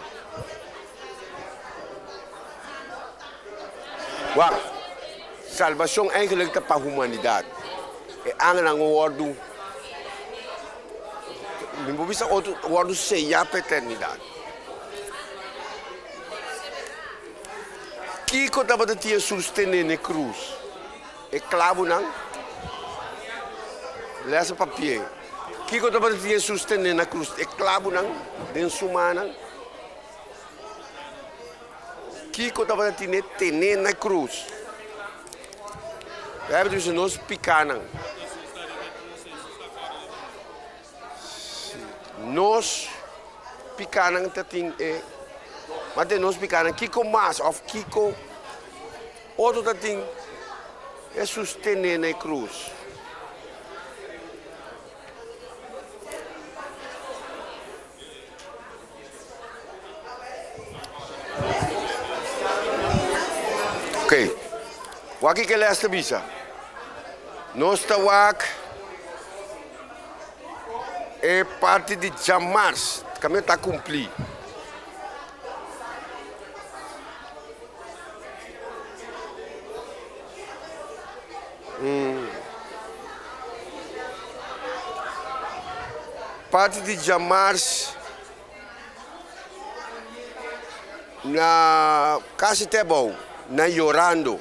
Wag, salvação eigenlijk para a humanidade. Angana award Não bisa outro award seya para a eternidade. Kiko estava de tia sustentar na cruz. É clavo não? Lesa papel. Kiko estava de tia sustentar na cruz. É clavo não? Densumana. Kiko estava de tia tener na cruz. É por isso nós picanam. Nós picanam tating é. Mas de nós picanam Kiko mais of Kiko outro tating é sustentar na cruz. Ok. Waki que lesta bisa. Nós tawak é parte de Jamars. Kami está cumprir. Parte de Jamars na Casa Tebão, na Llorando.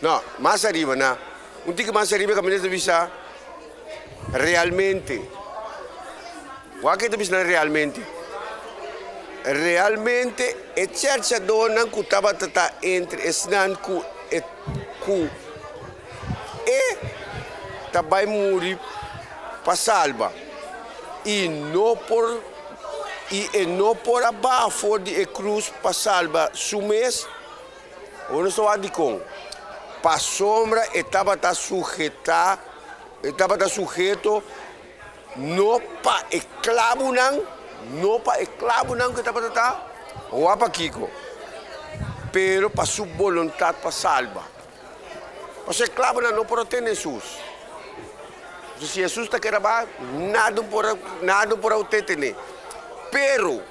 Não, mais arriba, né? Um tique mais arriba que a menina bisa realmente. O que tu bisa realmente? Realmente é certa dona que estava tata entre esnan ku e ku e tabai muri para salva e não por abaixo de cruz para salva sumes ou não só com para sombra estava sujeito não para escravo não que estava ou para Kiko pero para sua vontade para salva para ser escravo não por ter Jesus se Jesus está querendo nada por ter pero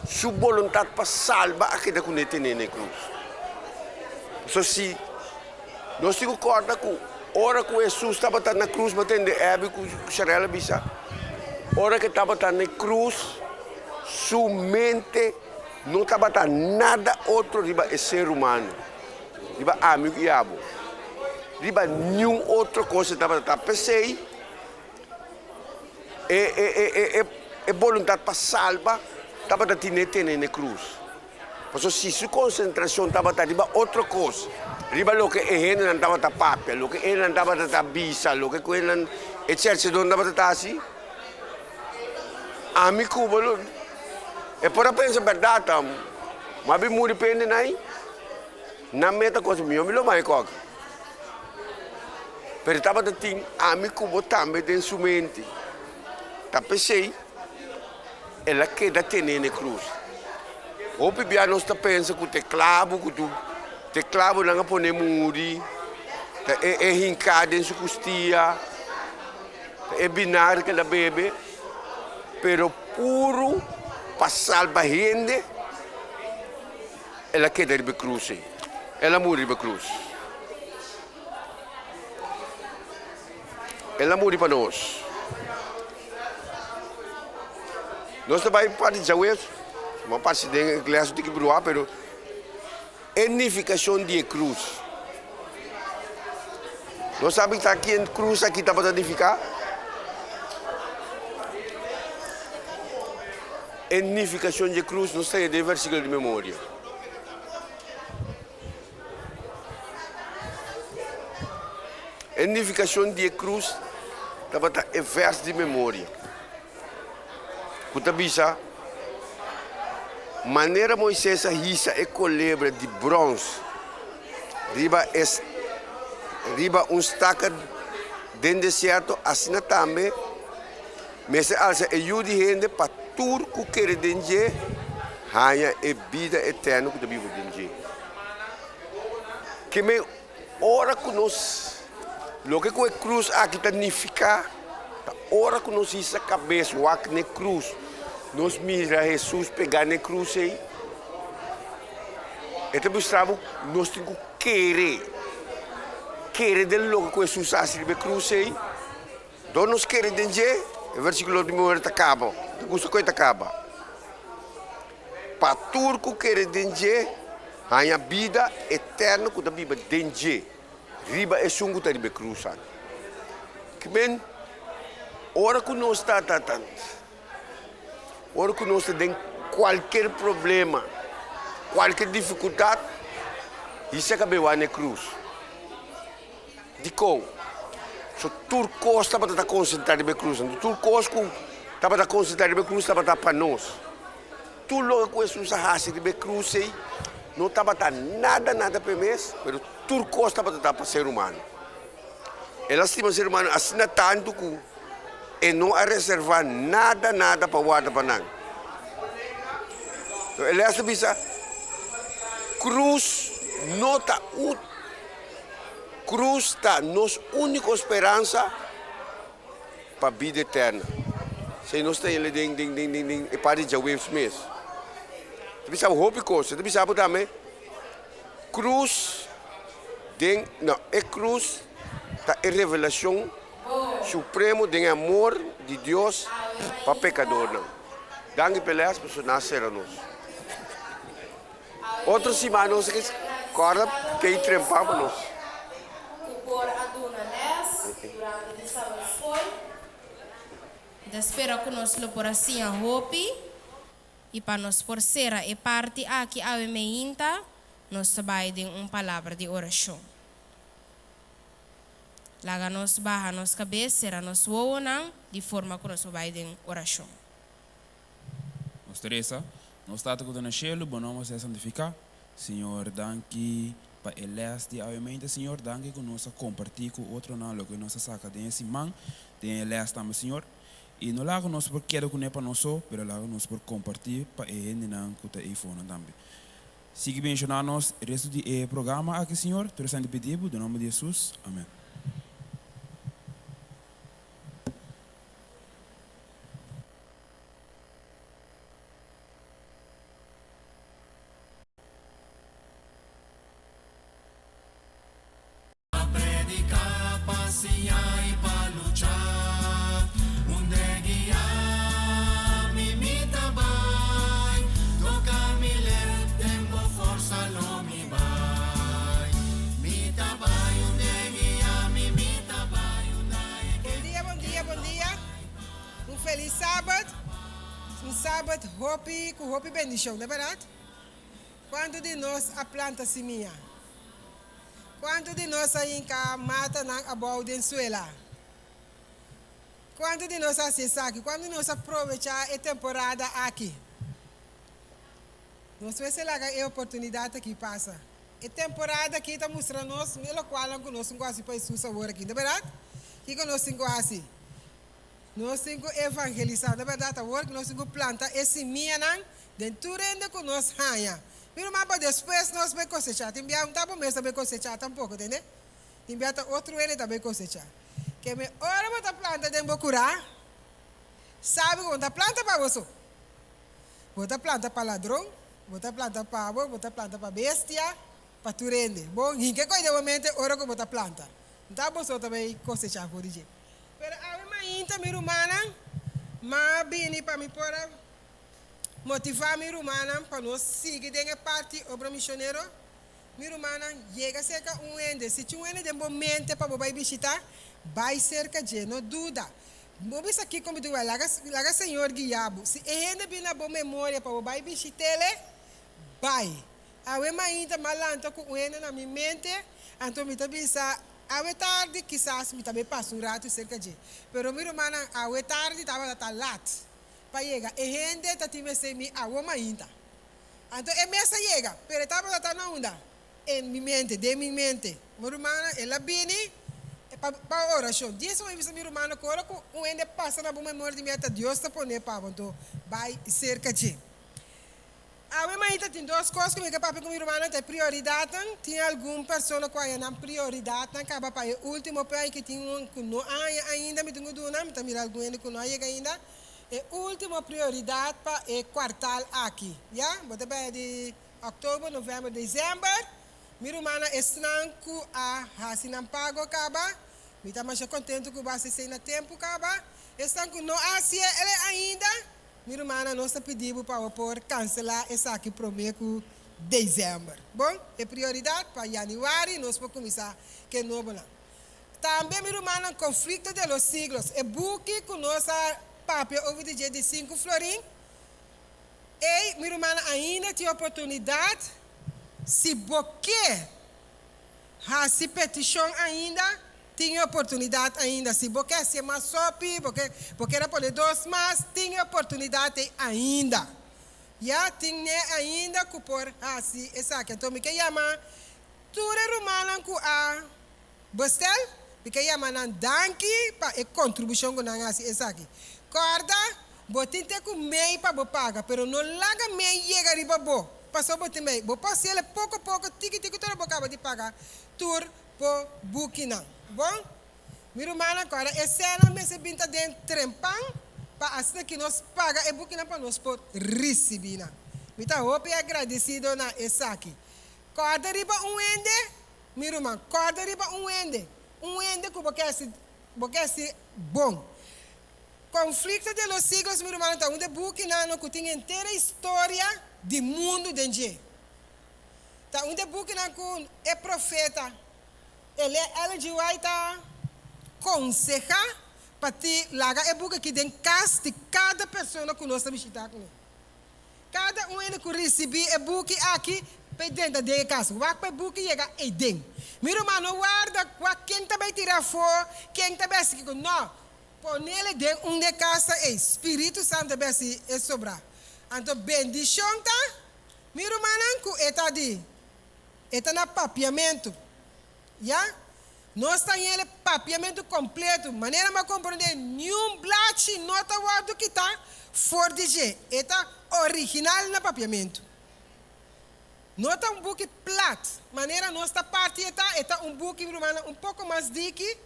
sua vontade para salva aquele que não tem na cruz so se nós se concorda com hora que Jesus estava na cruz batendo é que Xarela bisa hora que estava na cruz sua mente não estava nada outro riba é ser humano riba amigo e abo riba nenhum outra coisa estava pensei é vontade para salvar estava na cruz porque se sua concentração estava riba outra coisa riba lo que ele não estava papel lo que ele não estava bisa lo que ele etc não estava assim amigo bolo é para pensar verdade mas bem muito pende nai na meta coisa meu me lo mai coca pero estava de ting amigo botambe de sua mente tá pensei ela queda tendo na cruz o bibia nós está pensa que o teclado não pode muri é hincado em sua costia é binar que ela bebe pero puro para salvar gente ela queda na cruz ela morre na cruz ela morre para nós também parte de Jaués uma parte da igreja de Quibruá pero edificação de cruz Não sabe que está aqui em cruz, aqui está para edificar? Edificação de cruz, não sei, de versículo de memória. Edificação de cruz, está para é verso de memória. Kuta bisa, maneira Moisés hisa e colebra de bronze, riba estaca dentro do deserto, assim também, mas alça e yudi gente para turco que dentro, hanya e vida eterna que Bíblia dentro. Que me ora conosco, lo que a cruz aqui significa, ora conosco essa cabeça, o aqui na cruz, nós mira Jesus pegar na cruz aí, então mostramos nós temos que querer de logo que Jesus assim na cruz aí, então nós queremos dentro, o versículo de memória está acaba, o curso que está acaba, para turco querer dentro, a vida eterna que a Bíblia dentro, riba é sungo tá riba cruz, que bem, ora que nós está ora que nós tem qualquer problema, qualquer dificuldade, isso é que vai na cruz. Dico, so turcos está para concentrar na cruz, turcos está para concentrar na cruz, está para nós. Tu logo com Jesus a na cruz aí, não está para nada para nós, mas turcos está para ser humano. Ela estima ser humano assim tanto que e não a reservar nada para guardar para nada. Então, ele acha bisa cruz não está cruz está nossa única esperança para a vida eterna. Se nós temos ele e para de James mesmo. Você sabe o hope coisa, você sabe também cruz é cruz tá é revelação supremo de amor de Deus para pecador não. Dangue pelas pessoas nasceram nós. Outros irmãos que corda que trempava nós. Por aduna nes durante o sábado foi. Espero que nós lo por assim a hopi e para nós por ser e parte aqui a meinta nós vai de palavra de oração. Laga nos barra nos cabeça, será nos woonang, de forma que nós vai de oração. Nós Teresa, nós estamos com o cielo, bom nome é santificar. Senhor, danke para elas de aumento, Senhor, danke que nós compartilhamos com outro não, que nós saca de esse man, de elas também, Senhor. E não lago nós por querer com para nós, mas lago nós por compartilhar para ele não que está aí fora também. Siga mencionando o resto do programa aqui, Senhor. Teresa de pedido, do nome de Jesus. Amém. Feliz sábado, sábado hopi bendição, não é verdade? Quando de nós a planta semeia, quando de nós a mata na abau de suela, quando de nós acessar aqui, quando nós aproveitar a temporada aqui, nós vamos lá a oportunidade que passa. A temporada aqui está mostrando nós, o qual nós não quase para Jesus agora aqui, não é verdade? Que nós não quase. Nós temos que evangelizar, na verdade, agora que nós temos que plantar esse minha dentro de que nós ganhamos. Mas depois nós vamos cosechar. Tem um tabo mesmo também cosechar tampouco, entende? Tem outro ele também cosechar. Que me ora para planta de curar. Sabe quando a planta para você? Bota planta para ladrão, bota planta para pavo, bota planta para bestia, para turende. Bom, em que coisa de momento ora que bota planta. Então você também cosechar por dizer. Pero ainda mi rumana, mas bem para me pôr motivar mi rumana para nós seguir dentro parte obra missionário, meu irmão, chega cerca ende, se tinha ende de momento para vai visitar, vai cerca de, não dúvida. Vamos aqui como tu vai, laga senhor guiabo, se ende bem na boa memória para vai visitar ele, vai. A we ainda malanta com ende na minha mente, então me tabisa, a we tarde quizás me também passa rato cerca de, pero meu irmão, a we tarde estava tá lat, para chegar, ende tá time se me a we ainda. Então é messa chega, pero estava tá na onda. En mi mente, de mi mente. Meu irmão, ela bini para oração. Diz uma vez meu irmão, agora o ende passa na boa memória de meta, Deus está pondo para então vai cerca de. A minha mãe tem duas coisas que meu papai com meu irmão tem prioridade. Tem alguma pessoa que tem prioridade, acaba para o último pai que tem um que não ainda me tenho dúvida, me também algum ende que não chega ainda. E última prioridade para o quartal aqui, já? Bota bem de outubro, novembro, dezembro. Meu irmão está com a Hassinam Pago acaba. Me está mais contente que vai ser no tempo acaba. Está com não Ásia ele ainda. Meu irmão não está pedindo para por cancelar essa aqui prometo dezembro. Bom, é prioridade para janeiro nós vamos começar que novo lá. Também meu irmão conflito de los siglos. É buque com nossa papel over de 5 florim. E meu irmão ainda tem oportunidade. Se você faz petição ainda, tem oportunidade ainda. Se você se mais sope, porque era por 2 mais, tem oportunidade ainda. Já tem ainda que por assim, exato. Então, me que chama, tudo romano com a Bostel, me que chama na danke para a contribuição com a assim, exato. Corda, botinte com meio para pagar, pero não larga meio chega riba bo. Passou por também, vou passar ele pouco a pouco, tique toda a boca de pagar, tour por Bukina. Bom? Meu irmão, agora, essa cena me se binta dentro trempang, para assim que nós paga e Bukina para nós por receber. Me está hope agradecido na essa aqui. Corda riba ende, meu irmão, corda riba ende que porque é bom. Conflito de los siglos, meu irmão, está onde Bukina não que tem inteira história do mundo dentro. Tá onde Bukina com é profeta. Ela de vai tá consejar para ti laga é buca que den casa de cada pessoa que nós visitar com. Cada ele que receber é buca aqui para dentro da casa. Vai para buca chega e den. Meu irmão, não guarda quem também tirar fora, quem também se que não. Por nele dentro de casa é Espírito Santo também se é sobrar. Então, bendição tá? Meu irmão, está na papiamento. Já? Nós temos ele papiamento completo. Maneira de compreender, nenhum blate nota guardo que está fora de G. Está original na papiamento. Nota book plat. Maneira nossa parte está book, meu irmão, pouco mais de que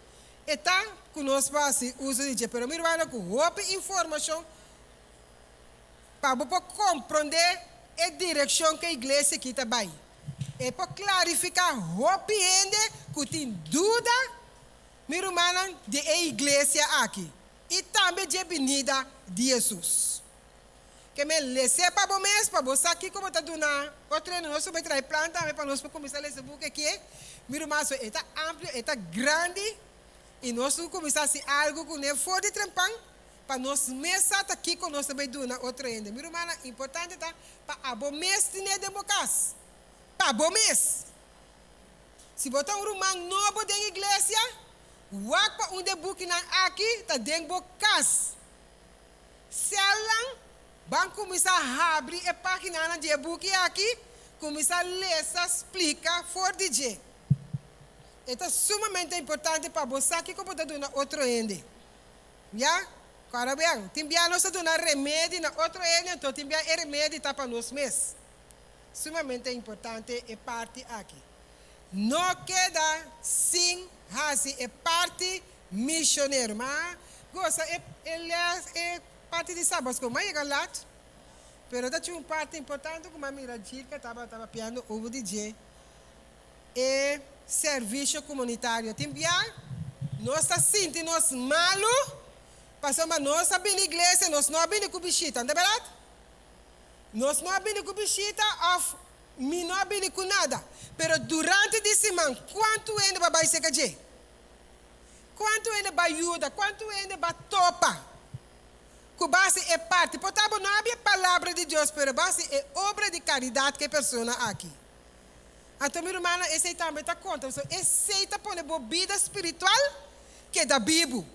está conosco assim uso de G. Pero meu irmão, com roupa informação para você compreender a direção que a igreja aqui está bem. E para clarificar o que tem dúvida, meu irmão, de a igreja aqui. E também de venida de Jesus. Que me lesse para você, para você aqui, como está dando outra nós vamos trazer planta, para nós começar a ler esse book aqui. Meu irmão, está amplo, está grande, e nós vamos começar a ser algo que não for de trampão, para nós mesmo aqui com nós também dando outra ainda. Meu irmão, importante tá para abomês de democracia. Para abomês. Se botar romano novo dentro da igreja, waka onde book na aqui está dentro da casa. Se ela vai começar a abrir a página de book aqui, começar a ler, explica for DJ. É sumamente importante para você que como está dando outro ende. Já? Agora bem, tem bem nós dando remédio na outro ende, então tem bem remédio tá para nós mesmos. Sumamente importante é parte aqui. Não queda sem raça, é parte missionário. Mas, gosta, é parte de sábado, como é que lá? Pero tinha uma parte importante, como a minha dica, estava piando o DJ. É serviço comunitário. Tem bem, nós está sentindo nós malo, passamos nós a bem na igreja, nós não abrimos com bichita, não é verdade? Nós não abrimos com bichita, mi não abili com nada. Pero durante a semana, quanto ainda vai ser que quanto ainda vai ajuda, quanto ainda vai topa. Que base é parte. Portanto, não é palavra de Deus, pero base é obra de caridade que a pessoa aqui. Então, minha irmã, esse também está contra. Esse está pondo bebida espiritual que é da Bíblia.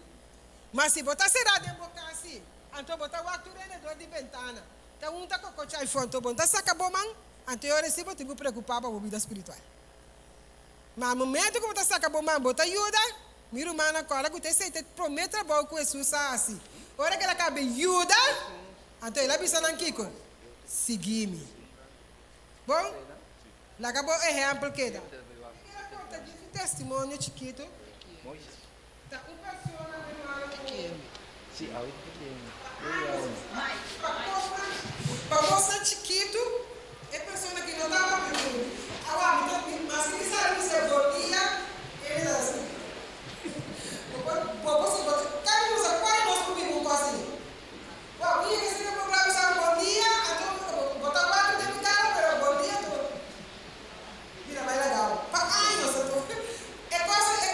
Mas se botar será de boca assim, então botar o ator de ventana. Então, está com o coche iPhone, então botar saca bom man. Então, eu recebo, tenho que preocupar com a bebida espiritual. Mas no momento que botar saca bom man, botar ajuda, minha irmã, agora que você promete trabalho com Jesus assim. Ora que ela cabe ajuda, então ela precisa não Kiko. Seguir-me. Bom? Lá acabou o exemplo que dá. Ela conta de um testemunho chiquito. Tá uma pessoa para mostrar chiquito, é pessoa que não estava pedindo. Mas que sabe que você botia, ele dá assim. Cada usa qual nós comemos quase. Bom, ia que se não problema sabe bom dia, então botar quatro de cara, pero bom dia todo. Mira, mais legal. Ai, nossa, é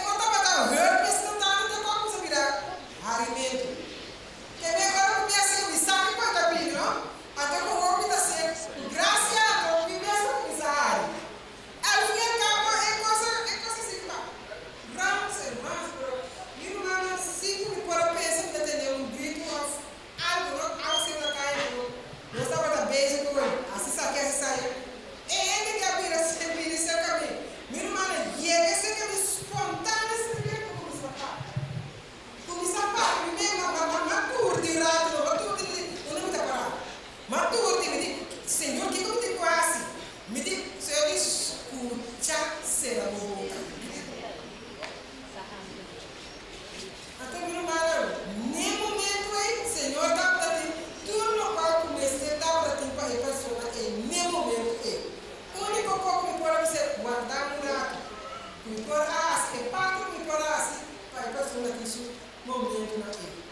conta para dar herb, se não tá, não tem como você virar alimento. Quer ver agora comer assim, sabe quanto é pedido, não? Até com o homem está sempre. Graças a Deus, me mesmo com essa área. Ao fim e ao cabo, é coisa assim, ramos e ramos, pero minha irmã, se me for a pensar que tem um grito, algo assim na caia, não estava da beijo com ele, assim sabe que sai. É ele que abre esse caminho. Minha irmã, chega esse caminho espontâneo, esse caminho como sapato. Como sapato, primeiro, matur de rato, matur de não me parar. Matur de me diz, Senhor, que eu te quase? Me diz, Senhor, escuta, será boca. Então, minha irmã, nem momento aí, Senhor, dá para ti, tudo no qual comecei, dá para ti para a pessoa, nem momento aí. O único pouco me pode ser guardar um rato, me pode assim, parte me pode assim, para a pessoa que isso momento naquele.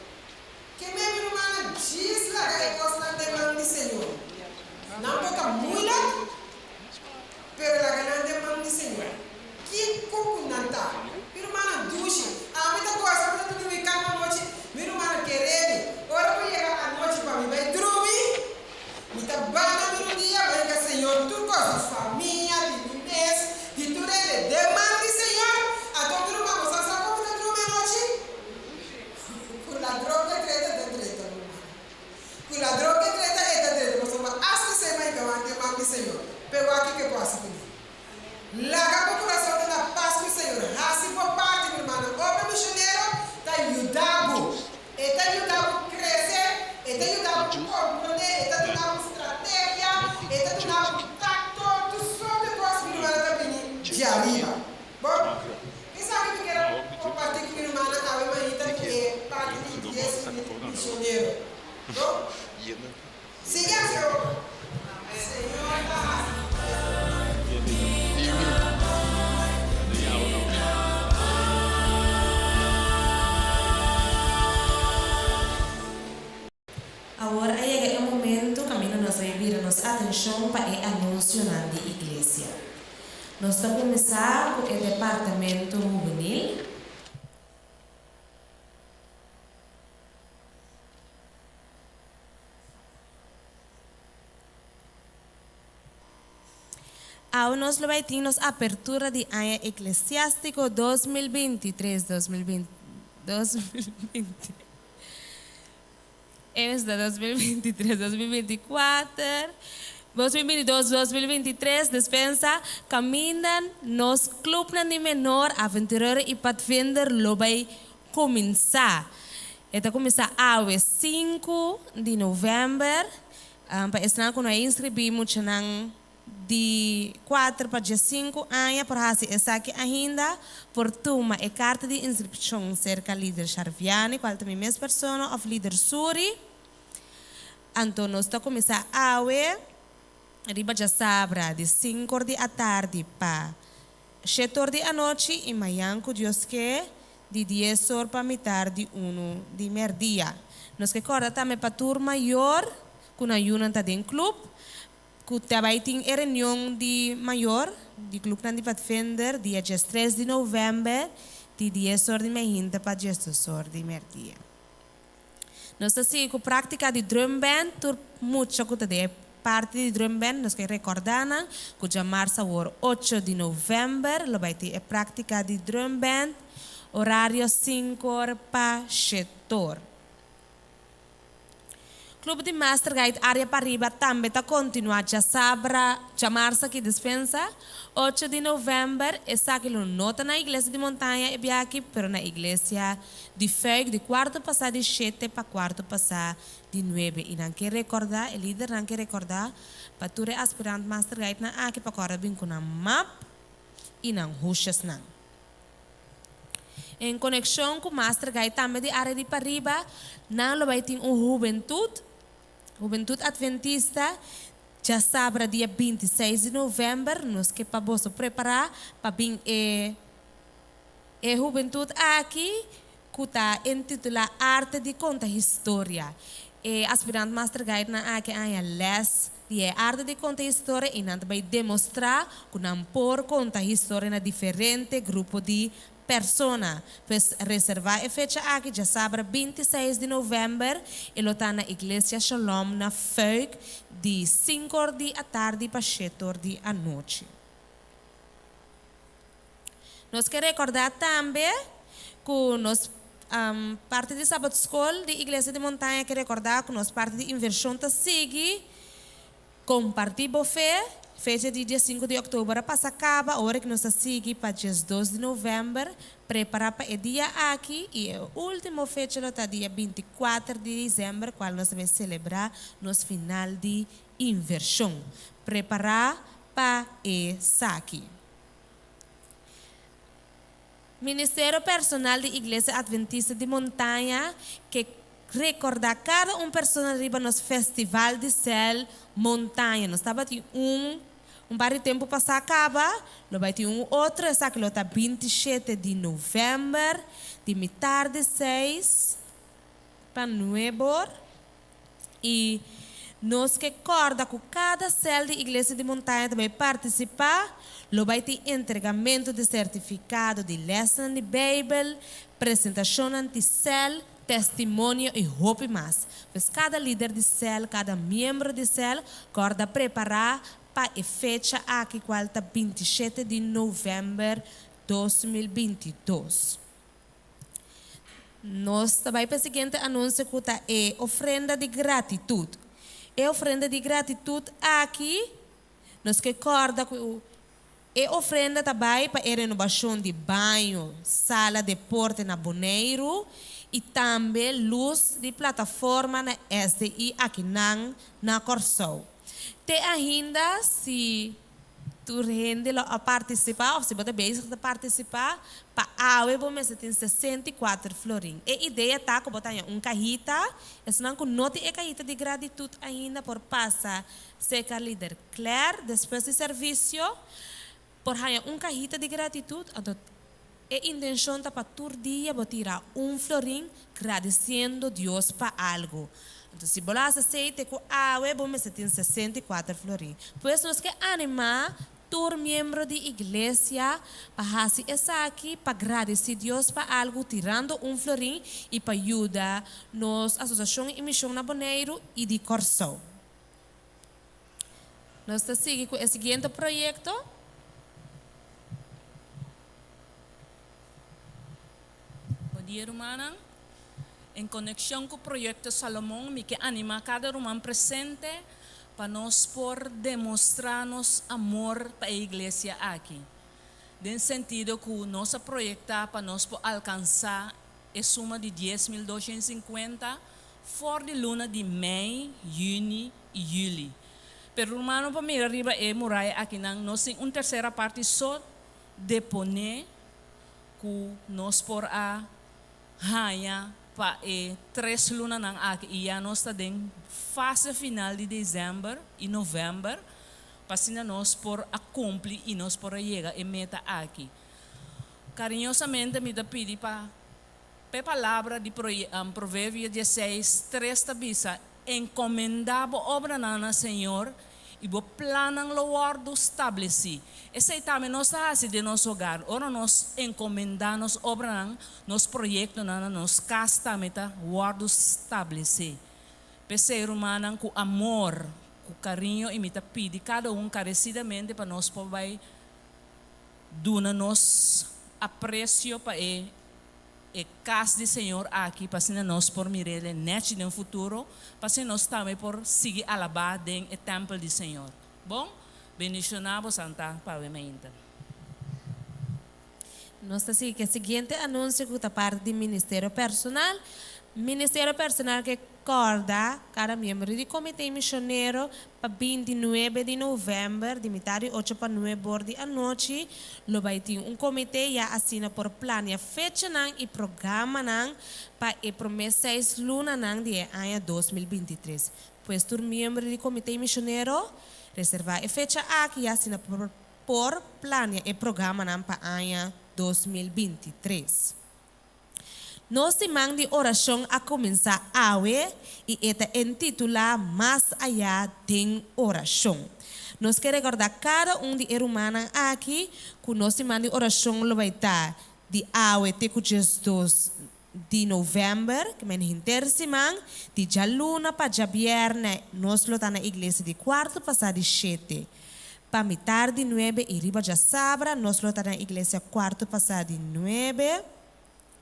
Que minha irmã diz lá que é coisa na demanda do Senhor. Não toca muito, pero la grande demanda do Senhor. Que como não está? Minha irmã ducha, a muita coisa, quando tu me cai na noite, minha irmã querer, ora para chegar à noite para mim, vai dormir, me tá bana no dia, vai que Senhor, tu coisa de família, de mês, de tudo ele, demanda do Senhor, a tua minha irmã, você sabe como tu dorme à noite? Com a droga treta, com a droga treta, você vai, acho que você vai demanda do Senhor, pegou aqui que posso pedir. Larga o coração da paz com o Senhor. Assim por parte, meu irmão. Obra missionária está ajudando. Está ajudando a crescer. Está ajudando a compreender. Está ajudando a estratégia. Está ajudando a tacto. Tu só depois, meu irmão, está vindo de arriba. Bom, e sabe que quero compartilhar com meu irmão a irmã que é parte desse missionário. Bom, siga, Senhor. Senhor, paz. Agora é o momento que nós vamos nossa atenção para o anúncio da igreja. Nós vamos começar com o departamento juvenil. Agora nós vamos ter a abertura de ano eclesiástico 2023-2020. Eles da 2023, 2024, 2022, 2023, dispensa, caminham nos clubes de menor aventureiro e pathfinder lo vai começar. Está começar a 5 de novembro, para estar com a inscrevimos de 4 para dia 5 anos, por assim essa aqui ainda, por turma e carta de inscrição cerca líder Charviani, qual também mesma pessoa, ou líder Suri. Então, nós estamos começando a ver, riba já sabra, de 5 da tarde para 7 da noite, e amanhã, com Deus que, de 10 horas para metade de 1 de meio-dia. Nós que corta também para turma maior, com a Yuna está dentro do clube, que também tem a reunião de maior, de clube de Pathfinder, dia 3 de novembro, de dia sordi me hinta para Jesus sordi merdia. Nós assim com prática de drum band, tur muito que de parte de drum band, nós que recordar que já março o 8 de novembro, lo vai ter a prática de drum band, horário 5 horas para 7 horas. Clube de Master Guide área para riba também está continuando já sabra já março que dispensa 8 de novembro essa que não nota na igreja de montanha e aqui pero na igreja de Feig de quarto passar de 7 para quarto passar de 9 e não quer recordar o líder não quer recordar para tu aspirante Master Guide na aqui para correr bem com a map e não rushas não. Em conexão com o Master Guide também de área de Pariba, não vai ter Juventude Adventista, já sabe, dia 26 de novembro, nós que para você preparar para vir a Juventude aqui, que está intitulada Arte de Contar História. Aspirante Master Guide na aqui a les de arte de contar história e não vai demonstrar que não por contar história na diferente grupo de persona. Pues reservar a fecha aqui, já sabe, 26 de novembro, e lo está na Igreja Shalom, na Feig, de 5 horas da tarde para 7 horas da noite. Nós queremos recordar também que nós parte de Sábado School de Igreja de Montanha, quer recordar que nós parte de inversão está seguir, compartilhar buffet, fecha de dia 5 de outubro para acaba, hora que nós seguimos para dia 12 de novembro, preparar para o dia aqui e a última fecha está dia 24 de dezembro, qual nós vamos celebrar nosso final de inversão. Preparar para o saque. Ministério Personal de Igreja Adventista de Montanha, que recordar cada pessoa riba nos Festival de Céu Montanha. Nós estava um par de tempo para acaba, nós vai ter outro, essa que está 27 de novembro, de metade de 6 para 9 horas. E nós que recorda que cada célula de Igreja de Montanha também participar, vai ter entregamento de certificado de lesson de Bíblia, apresentação anti-célula, testemunho e roupa mais. Pois cada líder de célula, cada membro de célula, acorda preparar para a fecha aqui, qual está 27 de novembro de 2022. Nós também para o seguinte anúncio que está é oferenda de gratitude. É oferenda de gratitude aqui, nós que acorda com e oferenda também para a renovação de banho, sala de porta na Boneiro e também luz de plataforma na SDI aqui na Corsol. Te ainda, se tu rende a participar, ou se você bem participar, para a web você tem 64 florim. A ideia está que botar cajita, senão que não tem cajita de gratitude ainda por passar ser líder Claire, depois do serviço, por ganhar cajita de gratitude, a intenção está para todo dia tirar florim, agradecendo Deus para algo. Então, se você aceita que a web você tem 64 florim. Pois nós que animar todo membro de igreja para fazer essa aqui, para agradecer Deus para algo, tirando florim e para ajudar nos associação e missão na Boneiro e de Corsol. Nós estamos seguindo com o seguinte projeto. Bom dia, irmã. Em conexão com o projeto Salomão, me que anima cada irmão presente para nós por demonstrar nosso amor para a igreja aqui. No sentido que o nosso projeto para nós alcançar a suma de 10.250 fora de luna de maio, junho e julho. Pero irmão, para mim, arriba é muralha aqui, nós temos uma terceira parte só de poner que nós por a raia para 3 lunas nang aqui e já nós está em fase final de dezembro e novembro para nós por a cumprir e nós por a chegar a meta aqui. Carinhosamente me da pedir para a palavra de Provérbio 16, 3 tabisa encomendava obra na Senhor e o plano lo guardo estabeleci. Esse também nós fazemos de nosso hogar. Ora nós encomendamos obra, nos projetos, nos casas também tá guardo estabeleci. Ser humano com amor, com carinho e me pede cada carecidamente para nós poder dar nos aprecio para e casa do Senhor aqui para que nós por mirar net no futuro, para que nós também por seguir alabar den o templo do Senhor. Bom, bendicionamos Santa Pavimenta. Nós temos que o seguinte anúncio que está parte do Ministério Personal. Ministério Personal que acorda cada membro do Comitê Missionário para 29 de novembro, de metade 8 para 9 da noite. Lo vai ter comitê já assina por plano fecha e programa para a promessa 6 luna de ano 2023. Pois os membros do Comitê Missionário reservar a fecha aqui e assina por plano e programa para o ano 2023. Nós semana de oração a começar hoje e esta intitula Mais Allá de Oração. Nós queremos recordar cada de irmãos aqui que nós semana de oração vai estar de hoje até o dia 2 de novembro, que é a intersemana, de dia luna para dia viernes, nós estamos na igreja de quarto passado de 7. Para metade de 9 e riba já sábado, nós estamos na igreja quarto passado de 9.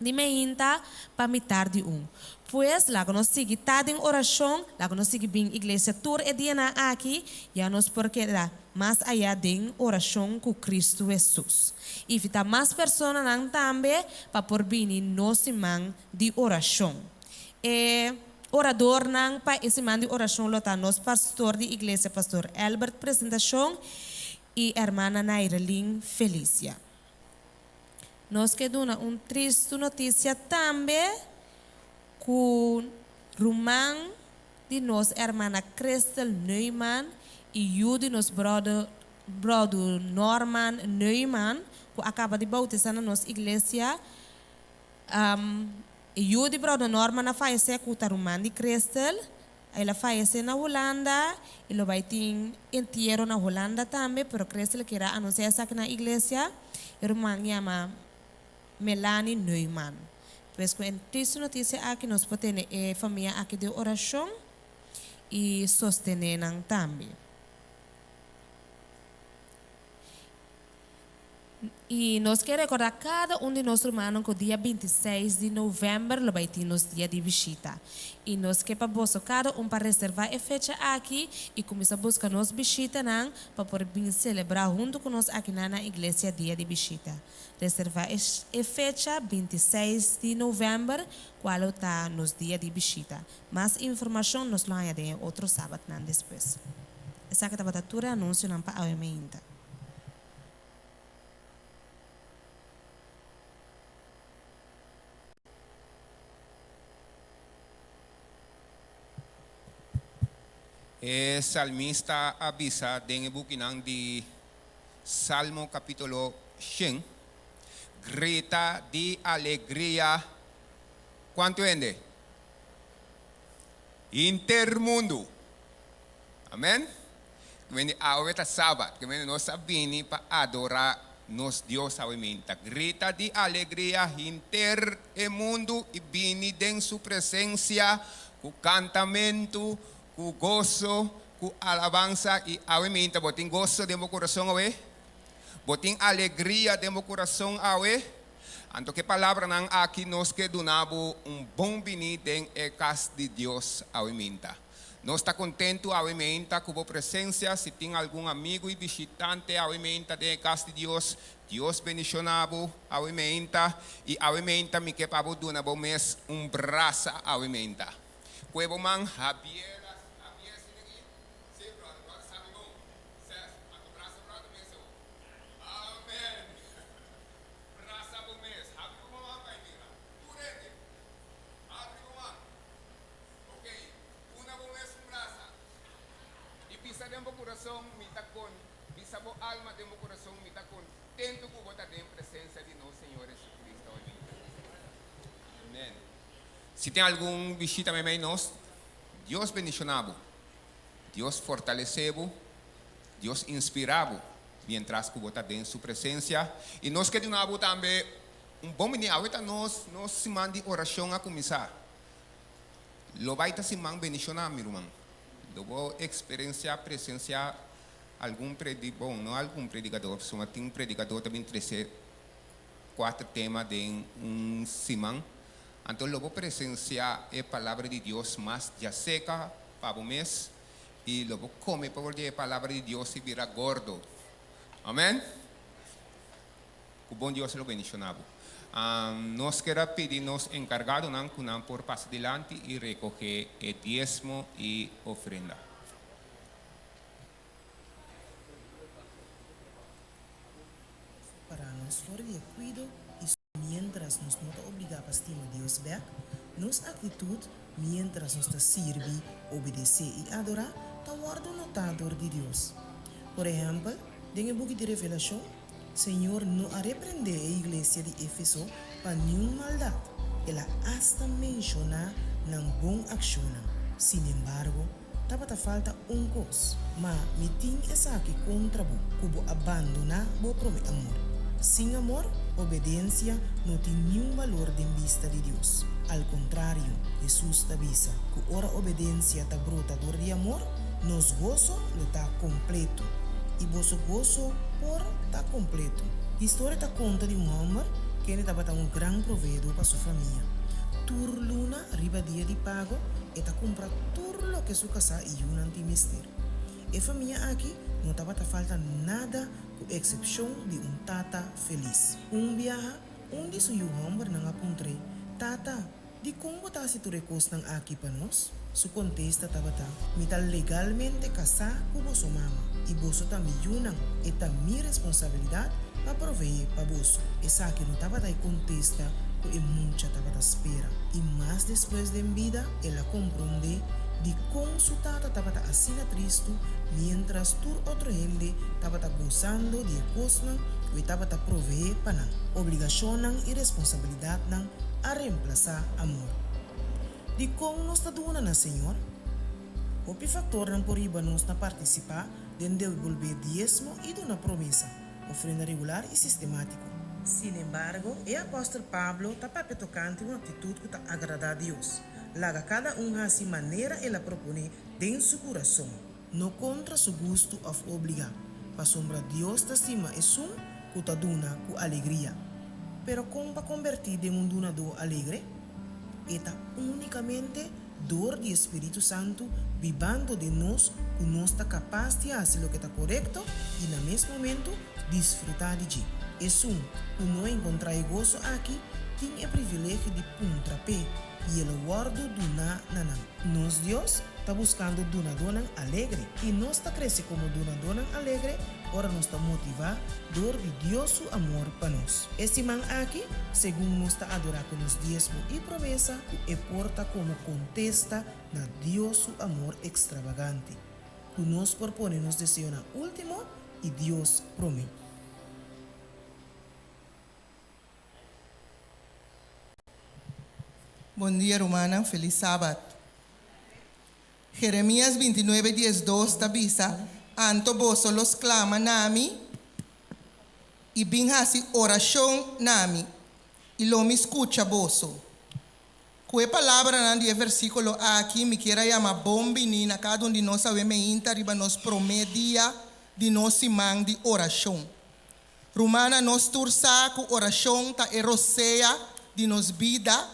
De meia para metade de 1. Pois, lá que nós seguimos em oração, lá que nós seguimos bem a igreja tour e dia aqui, já nós porque lá, mais allá de oração com Cristo Jesus. E fica mais pessoas também para por bem nossa semana de oração. E orador para esse semana de oração, lá está nosso pastor de igreja, pastor Albert Presentação e a irmã Nairelin Felícia. Nós queremos uma triste notícia também com Roman de nossa irmã Crystal Neumann e o de nosso brother Norman Neumann, que acaba de bautizar na nossa igreja. E o de brother Norman faleceu com o Roman de Crystal. Ela faleceu na Holanda, ele vai ter enterro na Holanda também, mas Crystal quer anunciar isso aqui na igreja. O Roman chama Melanie Neumann. Pois com essa notícia aqui nós podemos ter a família aqui de oração e sostener também. E nós queremos recordar cada de nossos irmãos que o dia 26 de novembro vai ter nosso dia de visita. E nós queremos cada para reservar a fecha aqui e começar a buscar nossa visita para poder celebrar junto com nós aqui na igreja dia de visita. Reservar a fecha 26 de novembro, qual está nos dia de visita. Mais informação nós vamos em outro sábado depois. Essa que estava tudo anúncio para a emenda. El salmista avisa en el buquinán de Salmo capítulo 100, grita de alegría. ¿Cuánto ende? Intermundo. Amén. Que ahora sábado, que nos viene para adorar nos Dios aumenta. Grita de alegría inter el mundo y viene en su presencia con cantamento, con gozo, con alabanza y aumenta. Botín gozo de mi corazón, ¿oye? Botín alegría de mi corazón, ¿oye? Anto que palabra nan aquí nos que donamos bom venir en el casa de Dios aumenta. Não está contento, aumenta com a presença. Se tem algum amigo e visitante, aumenta de casa de Deus. Deus bendicionado, aumenta. E aumenta, me que para dar bom mês braço, aumenta. Puevo man, Javier, coração me está com, visa bo alma de meu coração me está contento com botar em presença de nosso Senhor Jesus Cristo. Amém. Se tem algum visita também nós, Deus bendicionado, Deus fortalecebo Dios inspirado mientras que vota en su presencia. Y nos queda una también un bom menino, ahorita nos se manda oración a comenzar. Lo va a se man bendición a mi hermano. Lo voy a experiencia presencia algún predicador, no algún predicador, sino un predicador también 4 temas de un simán. Entonces, luego presencia la palabra de Dios más ya seca para un mes y luego come por la palabra de Dios y vira gordo. Amén. Que bom Dios lo bendicionado. Nos queda pedirnos encargado por pasar adelante y recoger el diezmo y ofrenda. Para nos for de cuido y mientras nos nota obligar a estimar Dios back, nos actitud mientras nos sirve, obedecer y adorar, ta guardo notador de Dios. Por ejemplo, en el book de Revelación, Señor no ha reprende a iglesia de Éfeso para ninguna maldad. Él hasta menciona una buena acción. Sin embargo, tabata falta un cosa, mas mi ting es aquí contra vos, cubo abandona vos promete amor. Sin amor, obediencia no tiene ningún valor de vista de Dios. Al contrario, Jesús te avisa que ora obediencia ta brotador de amor, nos gozo lo está completo. Y vos gozo por está completo. La historia te cuenta de un hombre que estaba un gran proveedor para su familia. Tur luna arriba día de pago y te compra todo lo que su casa y un antimister. La familia aquí no estaba falta nada con excepción de un tata feliz. Un viaje, un de su hombre no apuntre, tata, ¿de cómo está si tu recostan aquí para nos? Su contesta estaba mita legalmente casada con su mamá y vos también yunan, esta mi responsabilidad para proveer para vos. Esa que no estaba de contesta que mucha estaba de espera y más después de en vida ella comprende de cómo su tata estaba así triste mientras tu otro gente estaba gozando de cosas que estaba proveer para obligación y responsabilidad a reemplazar amor. De como nos está dando na Senhor, o factor não por riba nos na participar de devolver diezmo e de uma promessa, ofrenda regular e sistemático. Sin embargo, o apóstolo Pablo está tocante uma atitude que está agradar a Deus. Laga cada a si maneira ela propõe dentro seu coração, no contra seu gosto ou obrigar. Para sombra Deus está acima é um que está dando com alegria. Pero como para convertir de um donador alegre? Eta unicamente dor de Espíritu Santo vivando de nós que nós está capaz de fazer o que está correto e no mesmo momento desfrutar de ti. É que não encontrar gozo aqui tem o privilégio de puntrapé e ele guarda donar nanam. Nós Deus está buscando donador alegre e nós está crescendo como donador alegre. Ora nos está motivar dor de Deus su amor para nós. Este man aqui, segundo nos está adorar com os diezmo e promessa, e porta como contesta na Deus su amor extravagante. Que nos propõe nos desejo na último e Deus promete. Bom dia, hermana. Feliz sábado. Jeremías 29:12 avisa, anto boso los clama nami, y bin hasi oración nami, y lo me escucha boso. Qué palabra en el versículo aquí me quiera llamar bombi ni na cada uno de nós sabemos inta riba nos promedia de nos simán de oración. Romana nos tursa ku oración ta erosea de nos vida,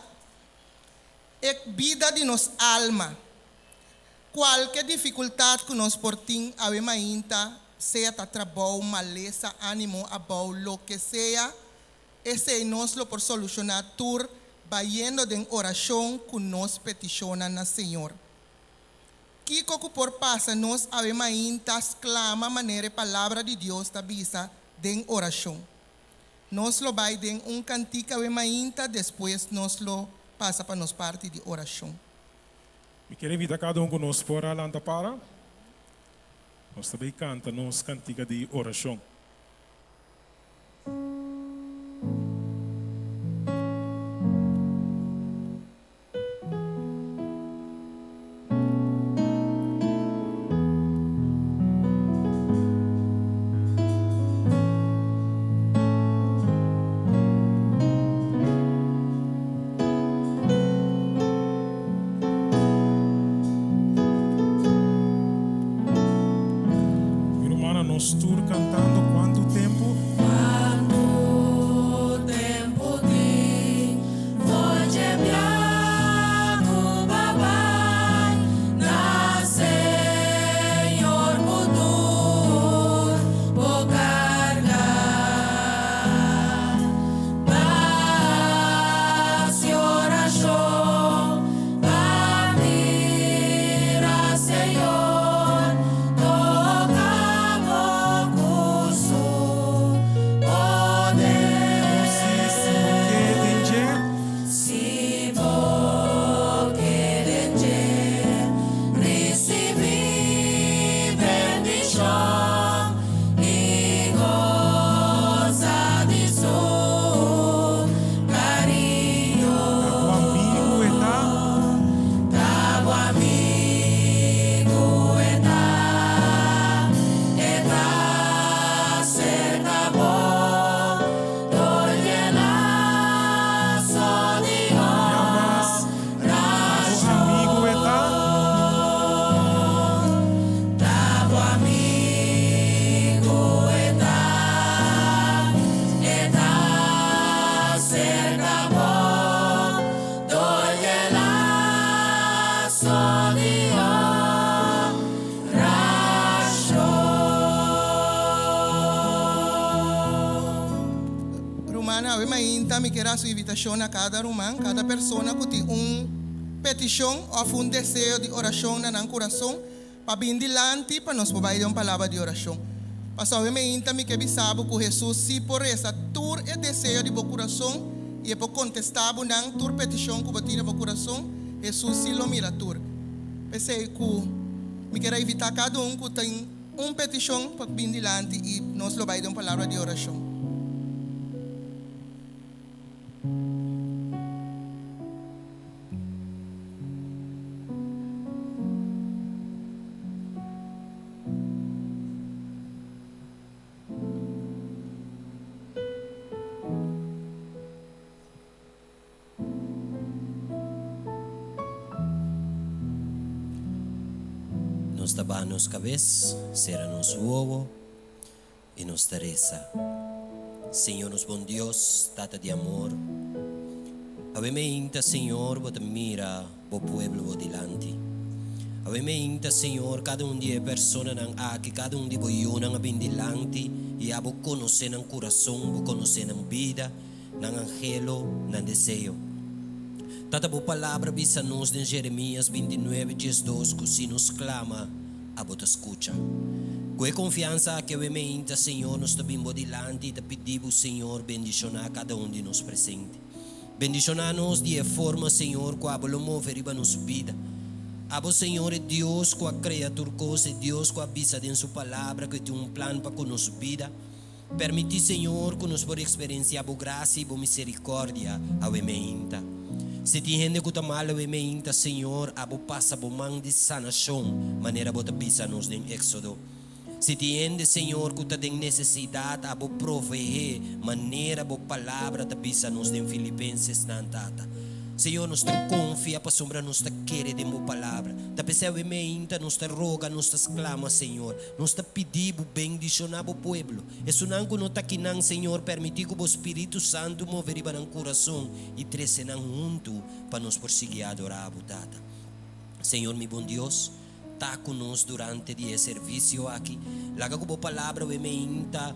vida de nos alma. Qualquer dificuldade que nós portim havemos ainda, seja trabalho, maleza, ânimo, abau, lo que seja, esse nós lo por solucionar tur, vayendo de oração que nós peticiona na Senhor. Kiko que por passa nós havemos ainda clama maneira palavra de Deus da bisa de oração. Nós lo vai de cantico havemos ainda, depois nós lo passa para nos parte de oração. Me quero invitar cada um conosco para a para. Nós também canta nos cantiga de oração. nos tour cantando quanto tempo? Quanto tempo tem, voce piano babai, na Senhor mudur, vou cargar, paz e oração, bandeira, Senhor, toca curso, poder, se vou querer receber bendição e goza de seu carinho. Amigo eta, Tabo amigo eta cerca bom, tolhe laço de amigo eta, Tabo amigo eta cerca bom, tolhe laço de Romana, ave mainta, mi quera su invitación a cada román, cada persona que tiene petición o un deseo de oración en el corazón, para bien delante, para nos proveer una palabra de oración. Pastor, ave mainta, mi que bisabo que Jesús, si por esa tur el deseo de tu corazón, y por contestar una tur petición que tiene en tu corazón, Jesús sí lo mira tur. Pensei que me quero invitar cada que tem petição para vir delante e nós lo vai dar uma palavra de oração. Nos tabanos cabeça, será nos uovo e nos teresa. Senhor, nos bom Deus, tata de amor. Avementa, Senhor, bota mira, bo pueblo bo dilante. Avementa, Senhor, cada dia persona nang aqui, cada de boyo nang abin dilante, e abo conhecer nang coração, bo conhecer nang vida, nang angelo, nang desejo. Tata bo palavra bisa nos de Jeremias 29:12, que se nos clama, abo te escucha. Com confiança que we meinta, Senhor, nos tabimbo dilante e te pedimos, Senhor, bendicionar cada de nós presente. Bendicionar-nos de forma, Senhor, que abo lo mover riba nos vida. Abo, Senhor, é Deus que a criatura coisa, é Deus que avisa em sua palavra, que tem plano para conosco vida. Permitir, Senhor, que nos por experienciar a graça e a misericórdia, a we meinta. Se tem gente que está mal, we meinta, Senhor, abo passa a mão de sanação, maneira bota pisa nos em Éxodo. Se tem, Senhor, que tem necessidade, abo proveer, maneira, abo palavra, da bisa nos em Filipenses, nantata. Senhor, nos te confia, para sombra, nos te querer de boa palavra. Da pessoa meinta, nos te roga, nos te exclama, Senhor. Nos te pedir, bendicionar o povo. Isso não que não está aqui, não, Senhor, permitir que o Espírito Santo mover no coração e trece não junto, para nos prosseguir a adorar a Tata. Senhor, meu bom Deus, está conosco durante o serviço aqui. Laga com a palavra, o meinta,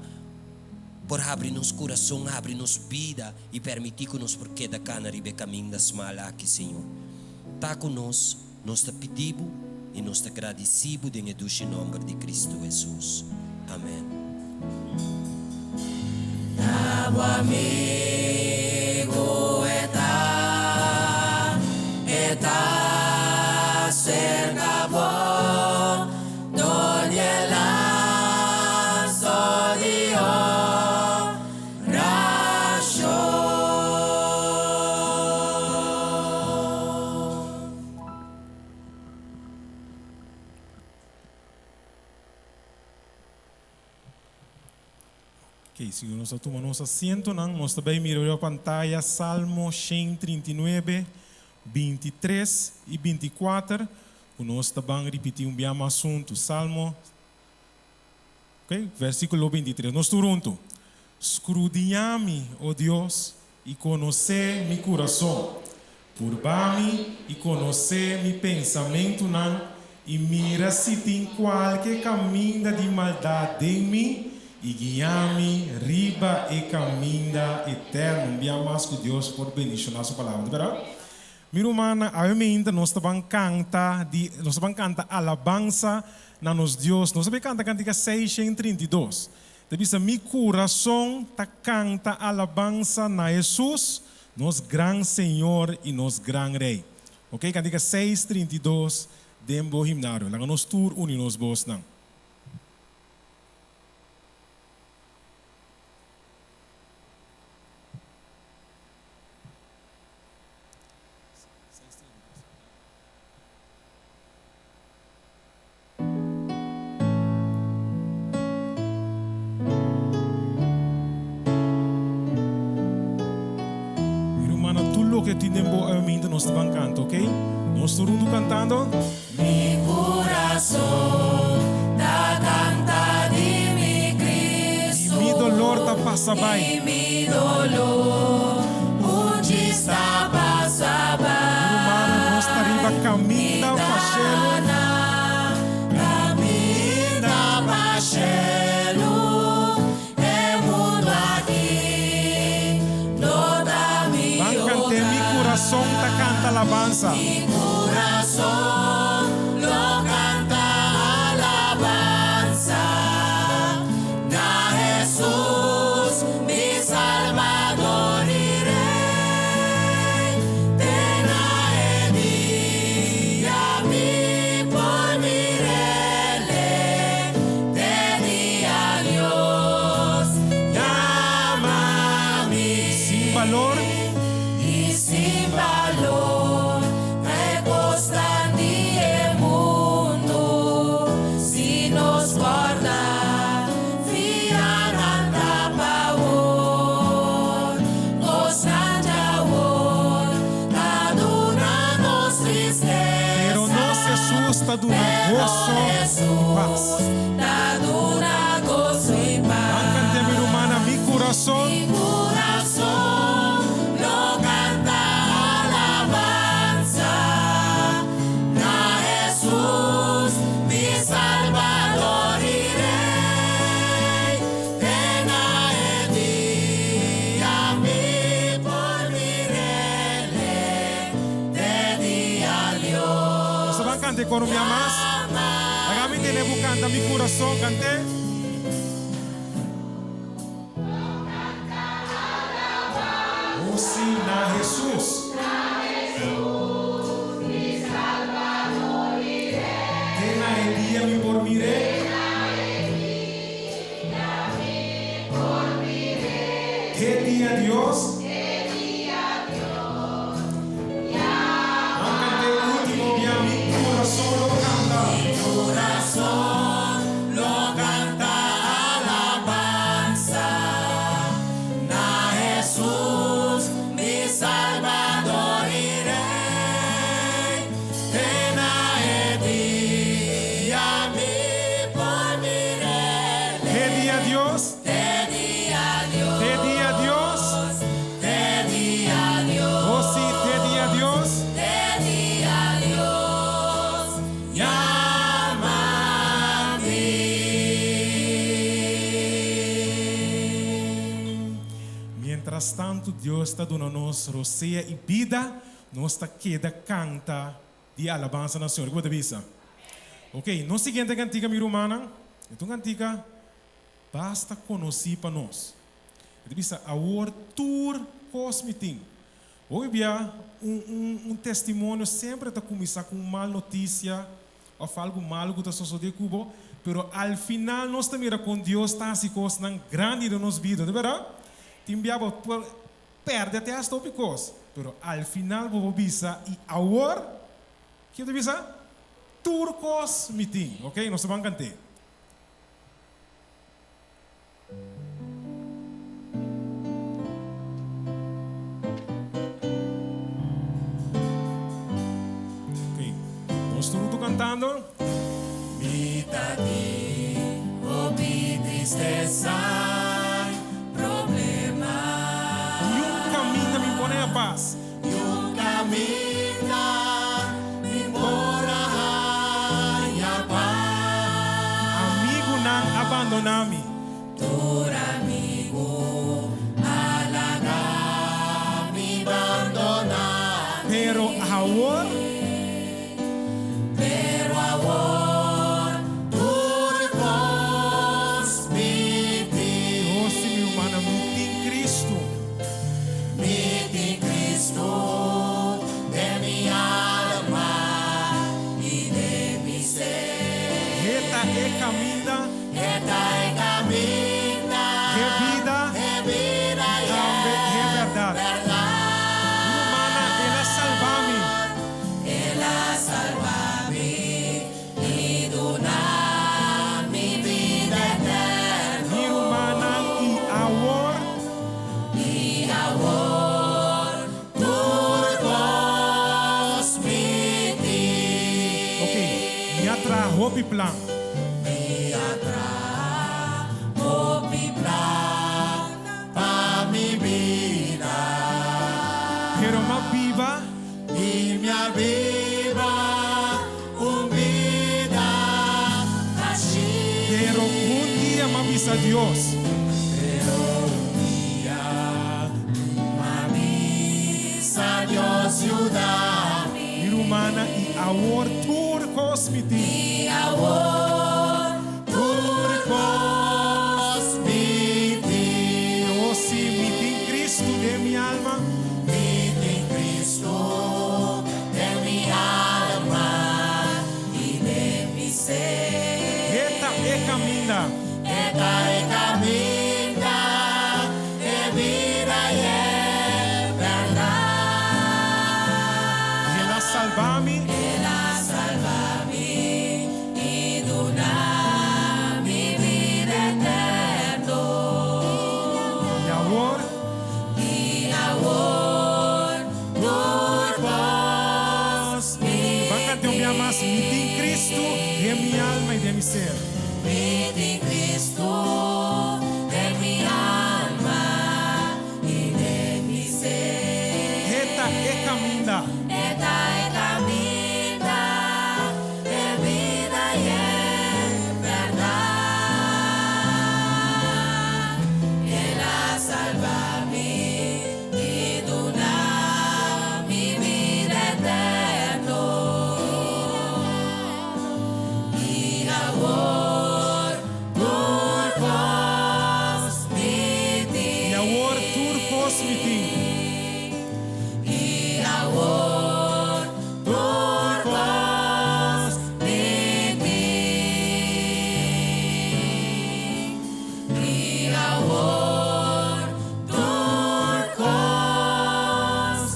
por abrir-nos coração, abrir-nos vida e permitir que nos porque da cana ribe caminho das malas aqui, Senhor. Está conosco, nós te pedimos e nós te agradecemos em o nome de Cristo Jesus. Amém. Tabo amigo eta cerca bom, tolhe laço de Ok, Senhor, nós tomamos nosso assento, nós também miramos a pantalla Salmo 139, 23 e 24. Nós também repetimos um assunto. Salmo Ok? Versículo 23. Nós turunto. Escudriña-me, ó Deus, e conhecer mi coração. Turba-me e conhecer mi pensamento não, e mira se tem qualquer caminho de maldade em mim, e guia-me riba e caminho eterno. Enviamos que Deus por bendicionar a sua palavra, verdade? Minha irmã, obviamente nós vamos cantar alabança na nos Deus. Nós vamos cantar cantiga 632. Devisa mi coração ta canta alabança na Jesus, nos gran Senhor e nos gran Rei. Ok? Cantiga 632 dembo himnário. Lá nos tour uni nos bos não. Que tindembo ainda nós estamos cantando, ok? Nós estamos cantando. Mi coração da canta de mi Cristo. E mi dolor ta passa bem. E mi dolor onde está passa bem. Humano nós está riba caminho para céu. Caminho para céu. Coração ta canta alabança. Mi coração lo canta alabanza. Na Jesus, mi Salvador y Rey. Tena e dia mi por mi rele. Te di a Dios. Llama-me sin valor. Sin valor, te costandi el mundo, si nos guarda, fiarán da pavor, nos canjawor, ta duna nos tristeza, pero no se asusta duna gozo y paz. Ta duna gozo y paz. Ancante mi humana, mi corazón. Mi corazón. Cante con mi amas. Agami te canta mi corazón, cante. Oh sí, na Jesús. Mi Salvador y Rey. Tena el día mi por mi Rey. ¿Qué día Dios? Corazón lo canta alabanza. Na Jesús, mi Salvador y Rey. Tena e dia mi por mi rey. ¿Qué día Dios? Te di a Dios. ¿Te di a Dios? Te di a Dios. Oh sí, te di a Dios. Te di a Dios. Mientras tanto, Deus está dando nos roceia e vida, nós está queda canta de alabança na Senhor. Como avisa? Ok, no seguinte cantiga, minha irmã, então cantiga basta conhecer para nós. Avisa, our tour cosmiting. Hoje há testemunho sempre está começar com uma notícia ou algo mal que está sucedendo com Cuba, pero al final nós também com Deus está assim coisas grande de nos vida, não é verdade? Timbiaba perde até as tópicos, pero al final vou bisa e agora que tu bisa turcos meeting, ok? Nós vamos cantar. Ok, nós estamos cantando. Mita di obediência. paz. Yung camina, embora hanya paz. Amigo nang abandonami. Tur amigo, alagami abandonami. Pero ahora, tur cosmiti. Dios mi humana meeting Cristo. Meeting Cristo de mi alma y de mi ser. Esta es camina, Esta es camina, es vida, es vida y también es verdad. verdad. Mi humana, ela salva-me. Ela salva-me y dona mi vida eterna. Mi humana y ahora, Tur cosmiti. ok, me atrajo pi plan. Hopi plan pa mi vida. Pero más viva, Y me aviva un vida así. pero un día más visa Dios. Misa Dios ciudad. Mi humana y ahora tur cosmiti. Y ahora tur cosmiti. Dios si meeting Cristo de mi alma. Meeting Cristo de mi alma y de mi ser. Esta es camina. Esta es camina, es vida y es verdad. Ela salva-me. Ela salva-me y dona mi vida eterna. Y ahora, Y ahora, por vos, van a cantar me amas. Meeting Cristo de mi alma y de mi ser. meeting Cristo de mi alma y de mi ser. Esta es camina. Esta es camina, es vida y es verdad. Ela salva-me y dona mi vida eterna. Y ahora, por vos, Y ahora tur cosmiti. y ahora, por vos, y ahora, por vos,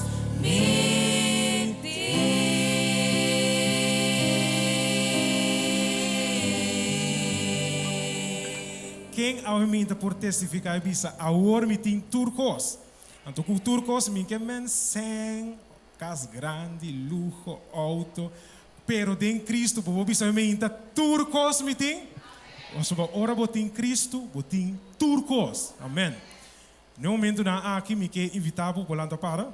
Quem aumenta por testificar bisa ahora meeting turcos. Anto com turcos min que men sem casa grande, luxo, auto, pero den Cristo por bisa aumenta turcos meeting. Ons ora botin Cristo, botin turcos. Amen. No momento na aqui me que invitado por lá para.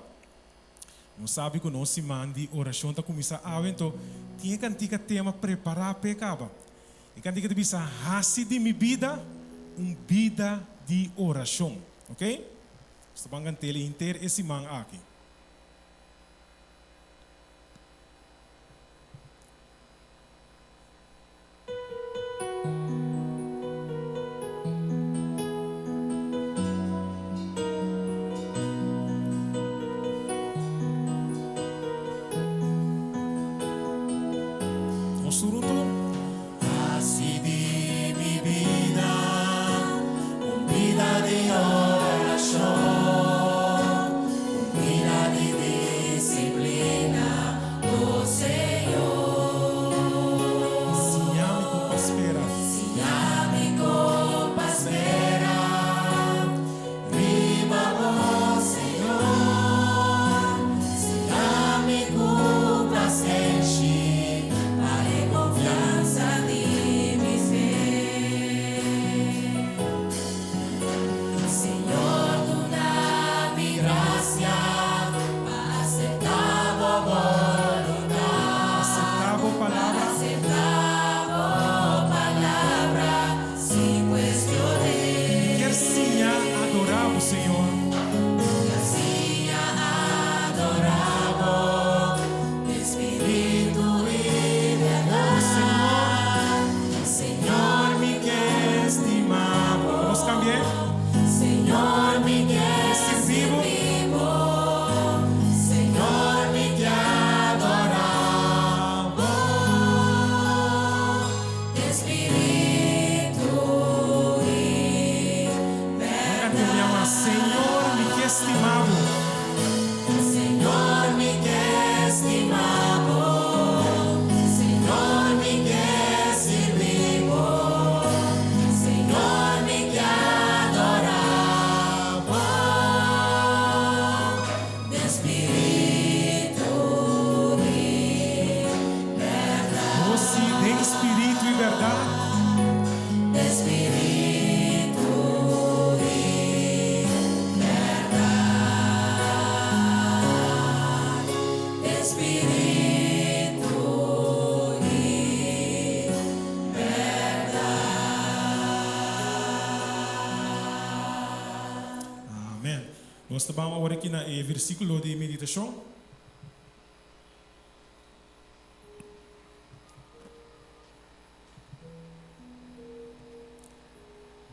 Não sabe que nós se mande oração tá começar a então tinha cantiga tema preparar pecaba. E cantiga de bisa hasi de mi vida, vida de oração, ok? Estamos cantando inteiro esse man aqui. así di mi vida, un vida de oración, un vida Amém. Nós estamos agora aqui na versículo de meditação.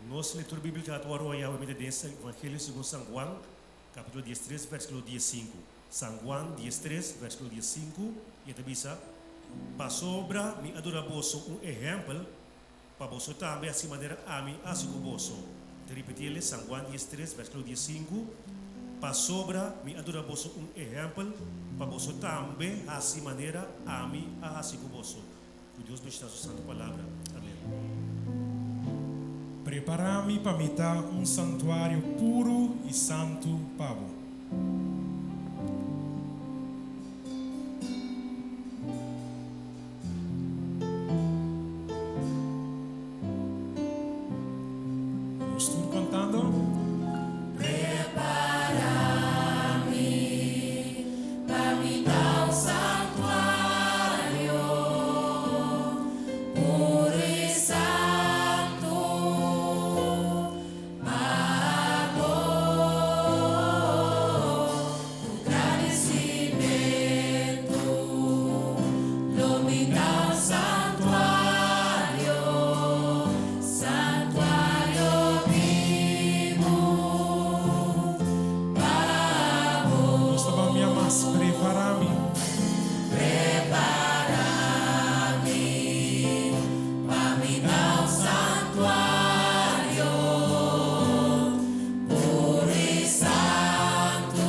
Nossa leitura bíblica atual é o Evangelho segundo São Juan, capítulo 13, versículo 15. São Juan 13, versículo 15, e também diz: para sobra me adoraboso exemplo, para você também assim maneira a mim assim como você. Te repetir, São Juan 13, versículo 15, para sobra me adoraboso exemplo, para você também assim maneira a mim assim como você. Que Deus nos está sua santa palavra. Amém. Prepara-me para me dar santuário puro e santo pavo. Estou cantando. Prepara-me para me dar santuário puro e santo, agradecimento. Lo me dá santuário, santuário vivo. Nós estamos me amas. Prepara-me. Prepara-me para me dar santuário puro e santo,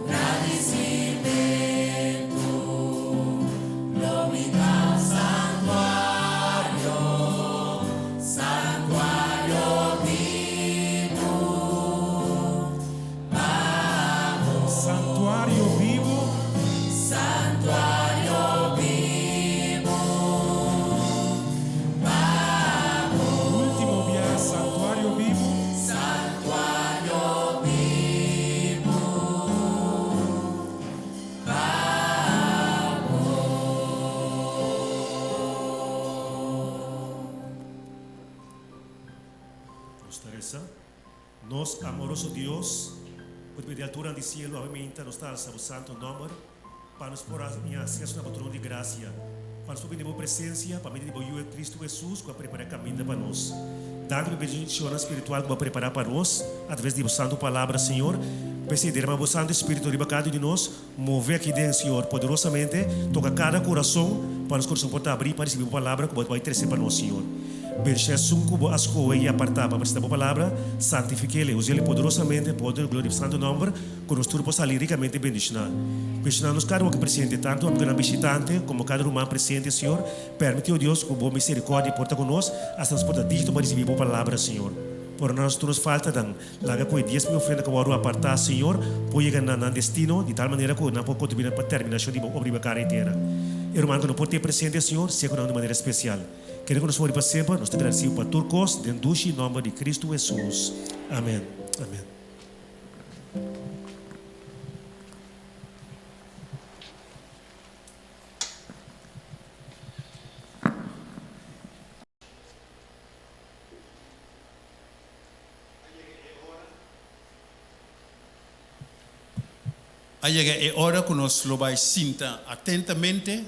agradecimento. Lo me dá santuário, santuário vivo. Santuário vivo. Santuário vivo. Último dia, santuário vivo. Santuário vivo. Nos amoroso Dios, por medio de altura del cielo, obviamente nos está su santo nombre, para nos por acesso a patrón de gracia, para nos pedir presencia, para medir de Cristo Jesús, que va a preparar camino para nós. Dando bendição espiritual que vai preparar para nós, através de Santo Palavra, Senhor. Pedir a Santo Espírito de cada de nós, mover aqui dentro, Senhor, poderosamente, toca cada coração, para nos coração poder abrir para receber a palavra que vai trazer para nós, Senhor. Bendição sunco as coisas e apartar para receber a palavra, santifique-le, use-le poderosamente, poder glória do Santo Nome, que nós tudo possa liricamente bendicionar. Bendicionar-nos cada um que presente, tanto a pequena visitante como cada irmão presente, Senhor. Permite, Deus, que a boa misericórdia porta conosco, hasta nos porta dito para receber a palavra, Senhor. Por nós tu nos falta dan laga coi 10 mil ofrenda que vou apartar, Senhor, poi chegar na destino de tal maneira que não pode contribuir para a terminação de obra cara inteira. Irmão, que não pode ter presente, Senhor, seja de maneira especial. Queremos que nos for para sempre, nós te agradecemos para turcos, dentro do nome de Cristo Jesus. Amém. Amém. Aí é hora que nós lo vai sinta atentamente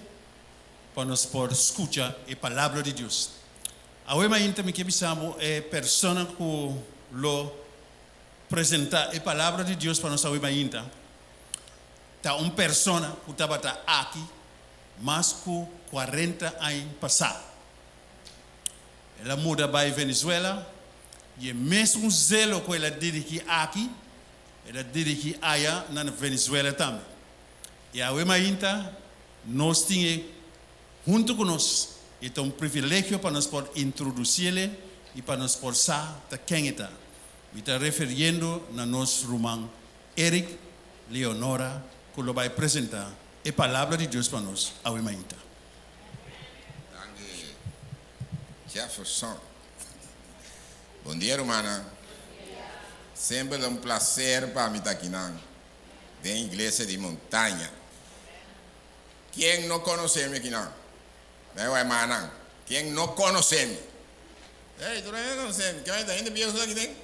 para nós por escutar a palavra de Deus. A hoje ainda me quebisamo é persona que lo apresentar a palavra de Deus para nós hoje ainda. Tá persona que estava aqui mais que 40 anos passado. Ela muda para a Venezuela e é mesmo zelo que ela dirige aqui. Ela dirige allá na Venezuela também. E a ainda nós tínhamos junto conosco, então um privilégio para nós poder introduzir-lhe e para nós poder saber quem está. E está referindo a nosso irmão Eric Leonora, que ele vai apresentar a palavra de Deus para nós, a ainda. Jefferson. Bom dia, irmã. Sempre é prazer para mim estar aqui na igreja de montanha. Quem não conhece aqui não? Meu irmão, Quem não conhece-me. Ei, tu não conhece-me. Quem ainda viu isso aqui?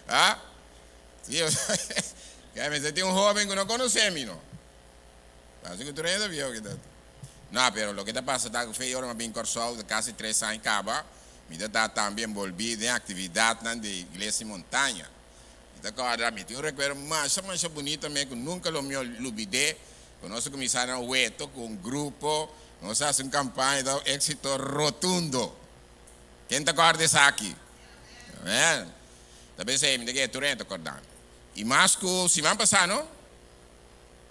Ah? Você tem jovem que não conhece-me, não? Así que tú ainda viu aqui. Não, pero lo que está pasando é que foi agora bem corso de quase 3 anos acaba. Me está também envolvido em atividade na igreja em montanha. Então, agora, me tenho recuerdo mais bonita mesmo, que nunca lo me olvidé. Nós começamos a Hueto com um grupo, nós fazemos uma campanha de êxito rotundo. Quem está acordando isso aqui? Amém? Talvez você me diga, tu não está acordando. E mais que, se vão passar, não?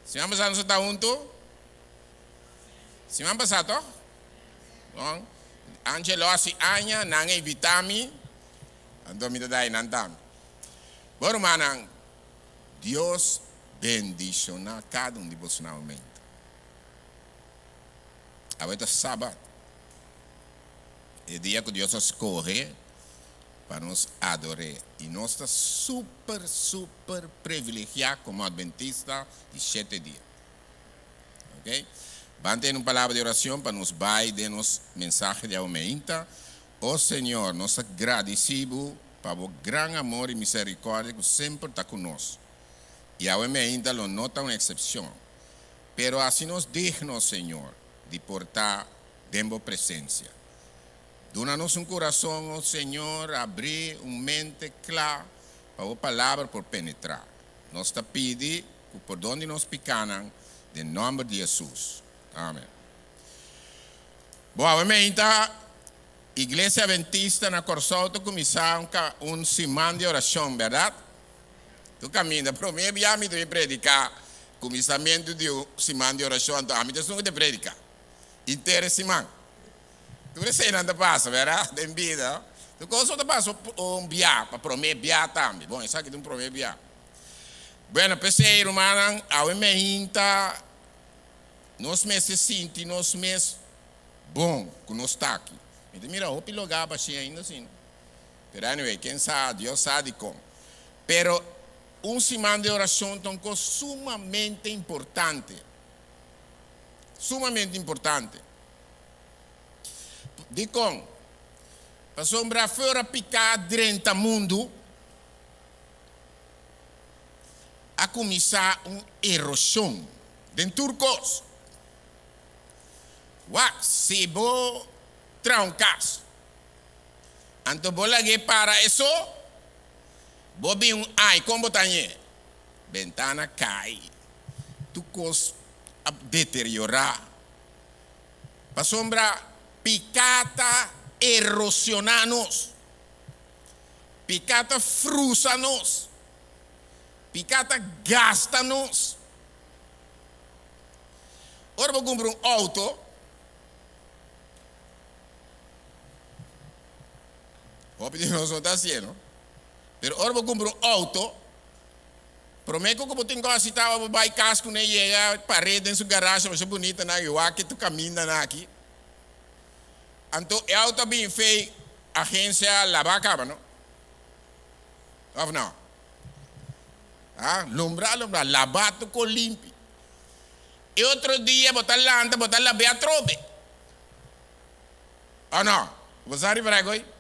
Se vão passar, não está junto? Se vão passar, toh? Bom, Angelo, se anha, não é vitami, então me dá aí, não está. Bom, manang, Deus bendiciona cada um de vocês na momento. Agora é sábado. É dia que Deus escolhe para nos adorar. E nós estamos super privilegiados como adventistas de 7 dias. Ok? Vamos ter uma palavra de oração para nos vai de nos mensagem de aumenta. Oh Senhor, nós agradecemos para o grande amor e misericórdia que sempre está conosco. E a ainda não nota uma exceção. Pero assim nos dignos, Senhor, de portar dentro presença. Dona-nos um coração, oh Senhor, abrir uma mente clara para a palavra por penetrar. Nós te pedimos que por onde nos picanam, em nome de Jesus. Amém. Bom, a Igreja Adventista na Corsoto começou semana de oração, verdade? Tu caminha, para mim, eu me devo predicar começamento de semana de oração, então, a mim, eu não predicar. Inteira semana. Tu não sei nada passa, verdade? Tem vida. Tu gosta de passar biá, para prometer biá também. Bom, isso aqui é prometer biá. Bueno, pensei, irmã, a mim, nós meses sinti, nós meses bom, que nós está aqui. Então, mira, o lugar para si ainda assim. Pero anyway, quem sabe, Deus sabe como. Pero, semana de oração é uma coisa sumamente importante. Sumamente importante. Dico, para sombra fora picar dentro do mundo, a começar uma erosão dentro do curso. Se vou trancar, então vou lá para isso, vou vir ai como tanhe, ventana cai, tu cos a deteriorar, para sombra picata erosionanos, picata frusanos, picata gasta-nos. Ora vou comprar um auto. Hope que não está assim, pero ora vou comprar um auto. Prometo que eu tenho que citar o bai casco nem chega parede em sua garagem, mas é bonita na eu aqui tu caminha na aqui. Então o auto bem feito agência lavar cama, não? Ou não? Ah, lombrar, lavar tu com limpo. E outro dia botar lá bem a trobe. Ou não? Você arriva agora?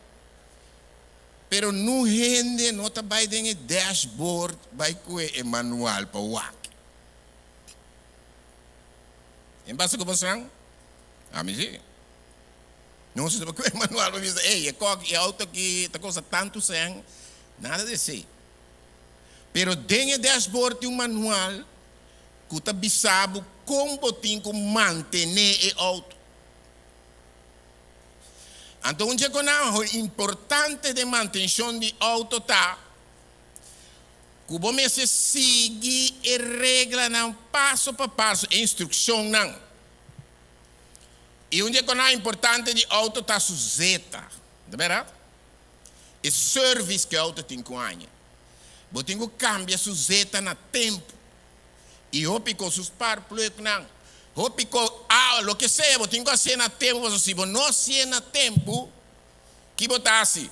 Pero não rende, não está bem dentro do dashboard, vai com o manual para o WAC. Em base com você? Ah, mas sim. Não se sabe com o manual, vai dizer, ei, é auto que está coisa tanto sem, nada de si. Pero dentro do dashboard tem manual que está bisabo como tem que manter o auto. Então, o importante de manutenção de auto está que você siga a regra não passo por passo, instrução não. E onde é importante de auto está sujeita, de verdade? É serviço que o auto tem com anos. Você tem que cambiar sujeita no tempo. E eu pico sus par plug não. Eu pico lo que seja, você tem que fazer no tempo, se você não fazer no tempo, que você assim?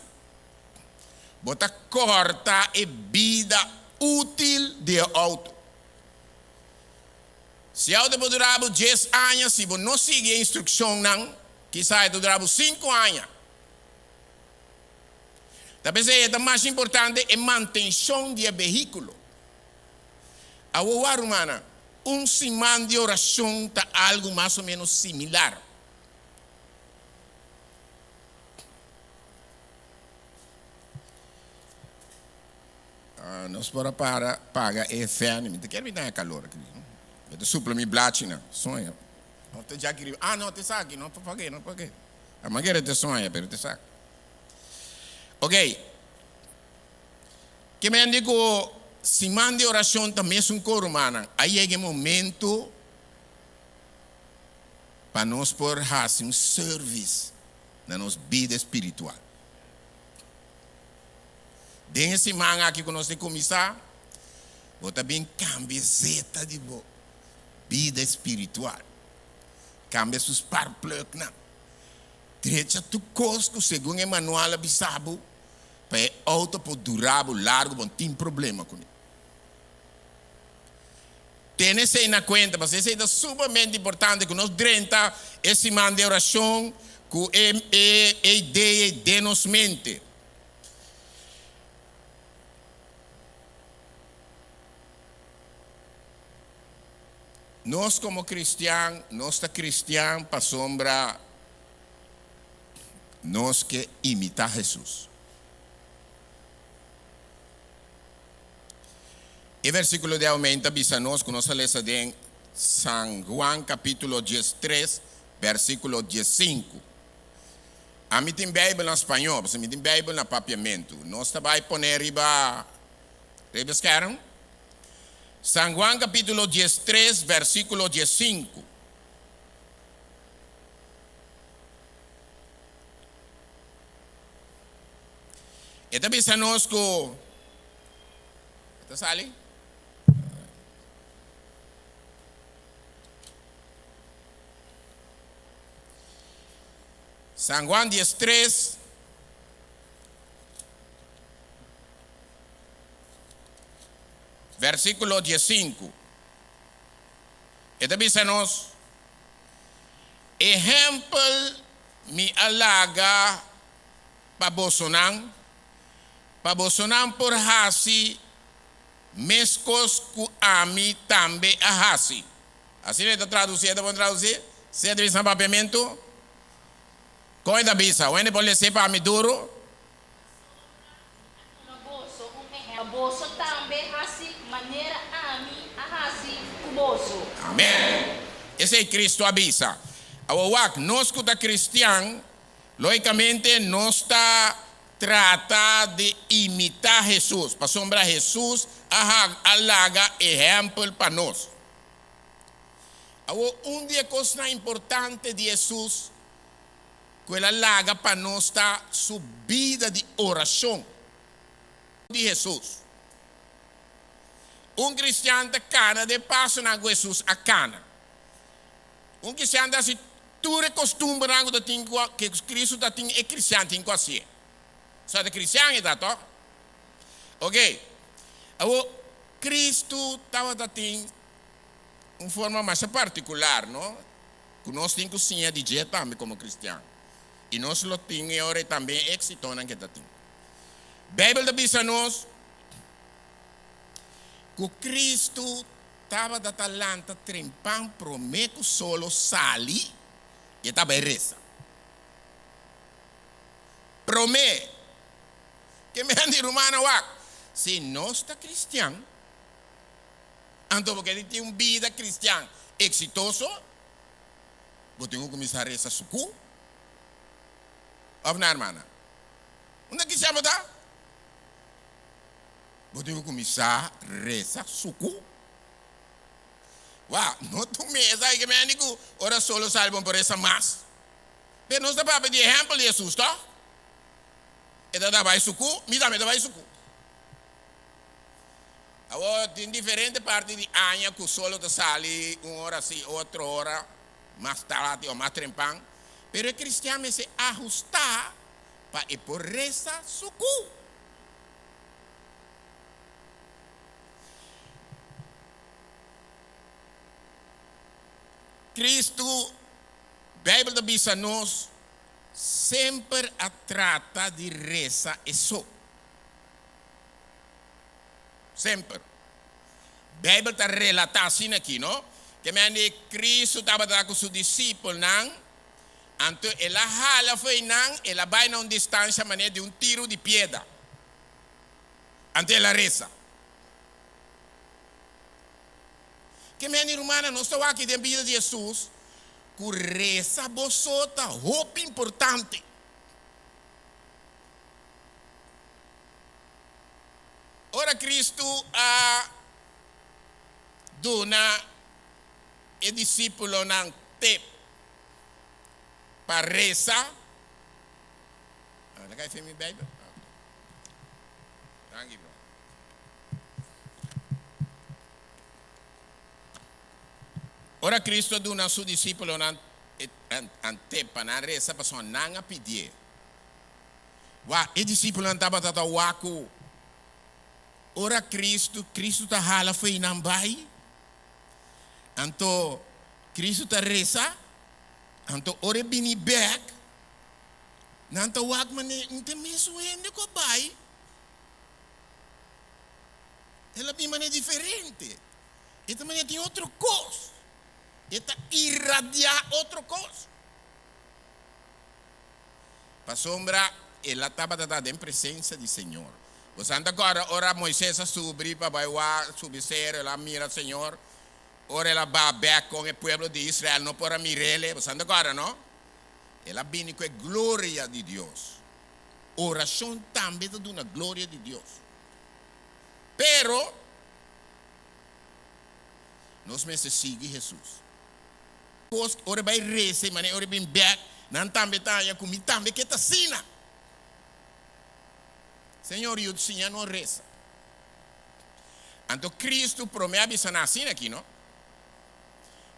Você corta a vida útil do auto. Se o auto durar 10 anos, se você não seguir a instrução, não, quizá tu durava 5 anos. Talvez é mais importante é manutenção do veículo. A humana, semana de oração está algo mais ou menos similar. Nós para pagar é fé, não quero me dar calor aqui. Eu suplo me blatina, sonha. Não te já queria. Não te sabe, não paguei, não paguei. A maneira te sonha, pero te sabe. Ok. Que me digo, se mande oração também é coro, humana. Aí é o momento para nós por fazer serviço na nossa vida espiritual. Dentro semana aqui que nós temos que começar, vou também cambiar de vida espiritual. Cambia seus parpluk na. Trecha tu cosco, segundo Emmanuel Bisabo, para auto por durável, largo, não tem problema com ele. Tenha isso na conta, mas isso é sumamente importante que nós drenta esse man de oração com a ideia de nos mente. Nós como cristianos, nós está cristiano para sombra, nós que imitar Jesus. E versículo de aumenta, bisa nós, que nós lemos em San Juan capítulo 13, versículo 15. A mim tem Bíblia em espanhol, mas a mim tem Bíblia no papiamento. Nós vai pôr riba, esquerdo? San Juan capítulo 13, versículo 15. E também se nós que... Está sali? San Juan 13, versículo 15. E também se nós... Ejemplo me alaga para Bolsonaro por hasi, mescos que a mim também a hasi. Assim é traduzido, vou traduzir. Se é de papiamento, coisa bisa, onde pode ser para mim duro? Bolso também hasi, maneira a mim a hasi o bolso. Amém. Esse é Cristo avisa. Nós que somos cristianos, logicamente, nós está trata de imitar Jesus, para sombrar Jesus, alaga exemplo para nós. Dia coisa importante de Jesus, que ele alaga para nós está sua vida de oração de Jesus. Cristiano da cana de passo na Jesus a cana. Cristiano da se tu recostumbra que Cristo da tem é cristiano tem assim. Só de cristiano da to. Ok. Cristo estava da tem uma forma mais particular, não? Que nós temos que ser de jeito também como cristiano. E nós lo temos agora também êxito na que da tem. Bíblia diz a nós que Cristo estava da talanta trempam prometo solo sali e estava reza. Promete que me andi romana wak. Se nós está cristiano, então porque ele tem uma vida cristiana exitoso, vou ter que começar a rezar suku. Ou não, irmã? Onde que chama da? Vou ter que começar a rezar suku. Não tu mesa aí que me anigo, ora solo salvam por essa massa. Mas nós está para de exemplo de Jesus, tá? E da vai suku, me dá vai suku. Agora tem diferente parte de anha que solo te sali uma hora assim, outra hora mais tarde ou mais trempang. Pero o cristiano se ajustar para ir por reza suku. Cristo Bíblia diz a nós sempre a trata de reza e so. Sempre. Bíblia está relata assim aqui, não? Que Cristo estava com seus discípulos, não? Então, ela hala foi não, ela vai na distância maneira de tiro de pedra. Então, ela reza. Que minha irmã, nós estamos aqui dentro da vida de Jesus, que reza bosota, roupa importante. Ora, Cristo dona e discípulo não te para rezar. Lagay sa mi Bible. Thank you, bro. Ora Cristo dona su discípulo ante para reza para son nanga pedir. Wa e discípulo estava tata waku. Ora Cristo ta hala foi nambai. Anto Cristo ta reza. Anto ore bini back. Nanto wak mane inte meso ende ko bai. Ela bi mane differente. Esta mane tem outro cos. Esta irradiar outro cos. Pa sombra ela estava em presença do Senhor. Você anda agora, ora Moisés subir para vai subir, ela mira o Senhor. Ora ela vai back com o povo de Israel, não para mirele. Você anda agora, não? Ela vem com a glória de Deus. Oração também é uma glória de Deus. Pero nós necessitamos Jesus. Ora vai reza, mas ora vem back, não também tá com também que tá sina. Senhor, eu Senhor não reza. Então Cristo promete a assim aqui, não?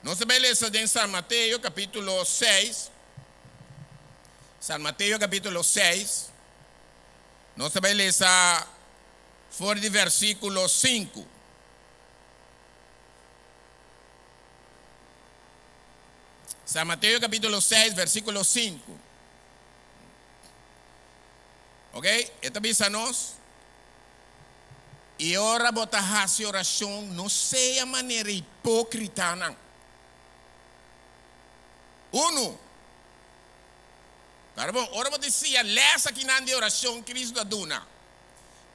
Nós vamos ler em San Mateo capítulo 6. San Mateo capítulo 6. Nós vamos ler fora de versículo 5. San Mateo capítulo 6, versículo 5. Ok? Esta visa nós. E ora botar a oração não seja maneira hipócrita, não. Uno. Tá bom? Ora botar se lesa aqui na oração Cristo aduna.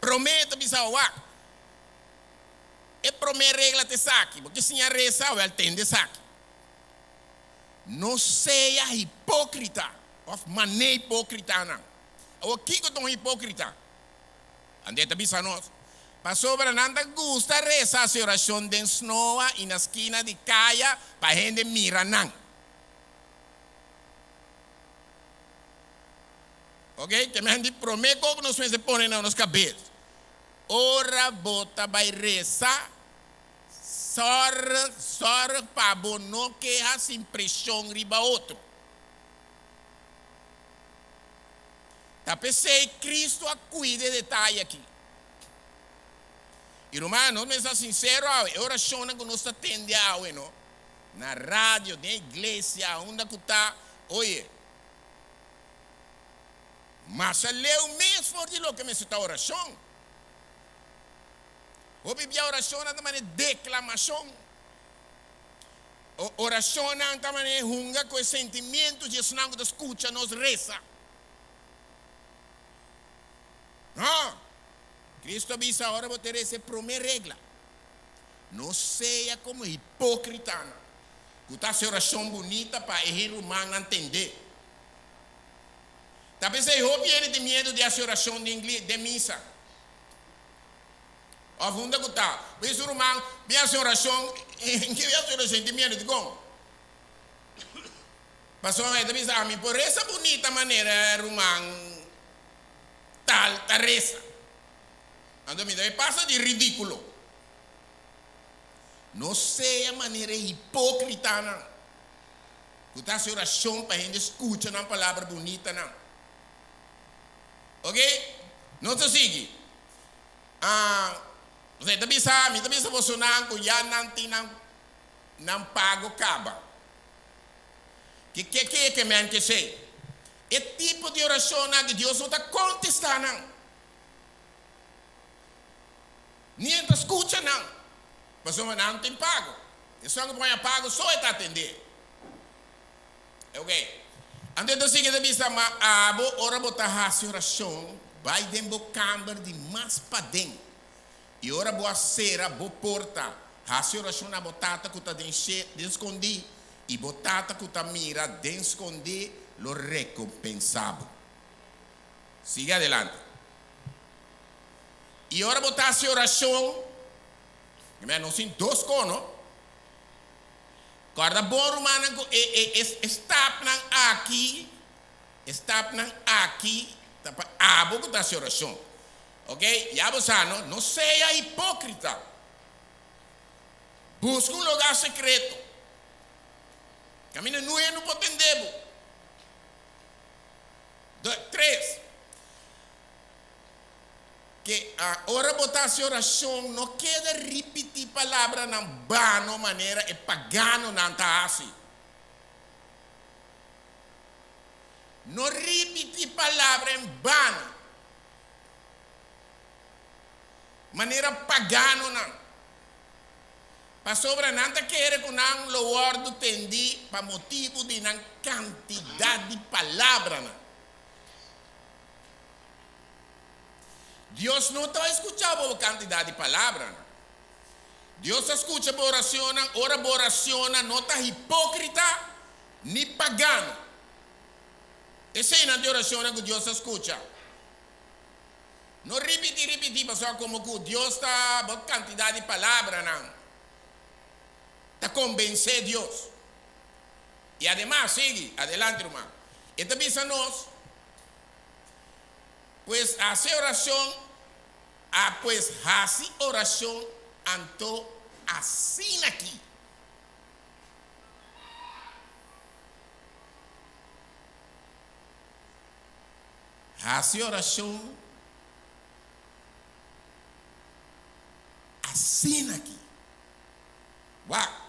Prometa bisa wa. E promete regra te saque, porque se a reza vai atender saque. Não seja hipócrita. Of maneira hipócrita, não. O que é tão hipócrita? Ande te bisa nós. Passou para nada gusta rezar a oração de snoa e na esquina de caia para gente mira não. Ok? Que me gente promete que nós se põe na nossa cabeça. Ora bota vai rezar. Sor para não que a impressão riba outro. Tá pensei Cristo a cuida de detalhe aqui. Irmão, não me está sincero, a oração que nós atende não? Na rádio, na igreja, onde que está, oye. Mas leu mesmo for de lo que me está oração. O biblia oração não é declamação. Oração não é hunga com sentimentos de sonho que escuta nos reza. Não. Cristo avisa agora vou ter essa primeira regra. Não seja como hipócrita. Que está a oração bonita para o humano entender. Talvez eu tenha medo de fazer oração de missa. A funda que está. Mas o humano vem fazer oração. Em que vai fazer oração de medo de como? Passou a talvez a mim por essa bonita maneira o humano tal reza. Então me passa de ridículo. Não seja maneira hipócrita, não. Que está a oração para a gente escutar uma palavra bonita, não. Ok? Não se sigue. Você também sabe você não já não pago caba. Que Que me que sei. É tipo de oração que Deus não está contestando. Nem escuta não. Mas não tem pago. E só que põe pago só é atender. Ok? Antes do seguinte vista, ora botar a oração, vai dentro da câmara de mais para dentro. E ora boa cera, boa porta. A oração na botata que está escondido. E botata que está mira, dentro escondido, lo recompensado. Siga adelante. E ora botar a oração, não tem dois conos. Guarda bom romano está aqui, a boca da oração, ok? E a você não seja hipócrita. Busca um lugar secreto. Camina nu e não pode entender. 3. Que a hora botar a oração não queda repetir palavra na vana maneira e pagano não está assim. Não repetir palavra em vano. Maneira pagano não. Para sobra não está querendo que não lo ordo tendi para motivo de não quantidade de palavra não. Deus não está escutando a quantidade de palavras. Deus escuta a oração, ora a oração não está hipócrita nem pagano. Essa é a oração que Deus escuta. Não repetir, pessoal, como que Deus está com quantidade de palavras, não. Está convencer Deus. E además, sigue, adelante, irmão. E também nós. Pues hace oración, pues hace oración anto así aquí. Hace oración así aquí. Wow.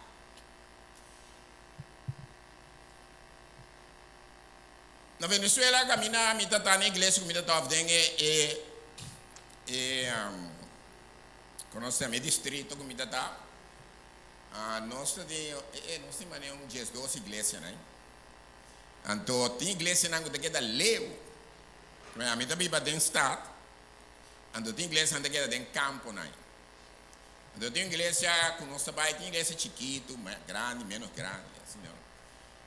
Na Venezuela camina mi tata na igreja mi tata avdenge conosce mi distrito com mi tata nós tem maneira 12 igrejas né então tem igreja na que da leu a mi tata vive dentro estado então tem igreja que da dentro campo né então tem igreja com nossa pai tem igreja chiquito grande menos grande assim não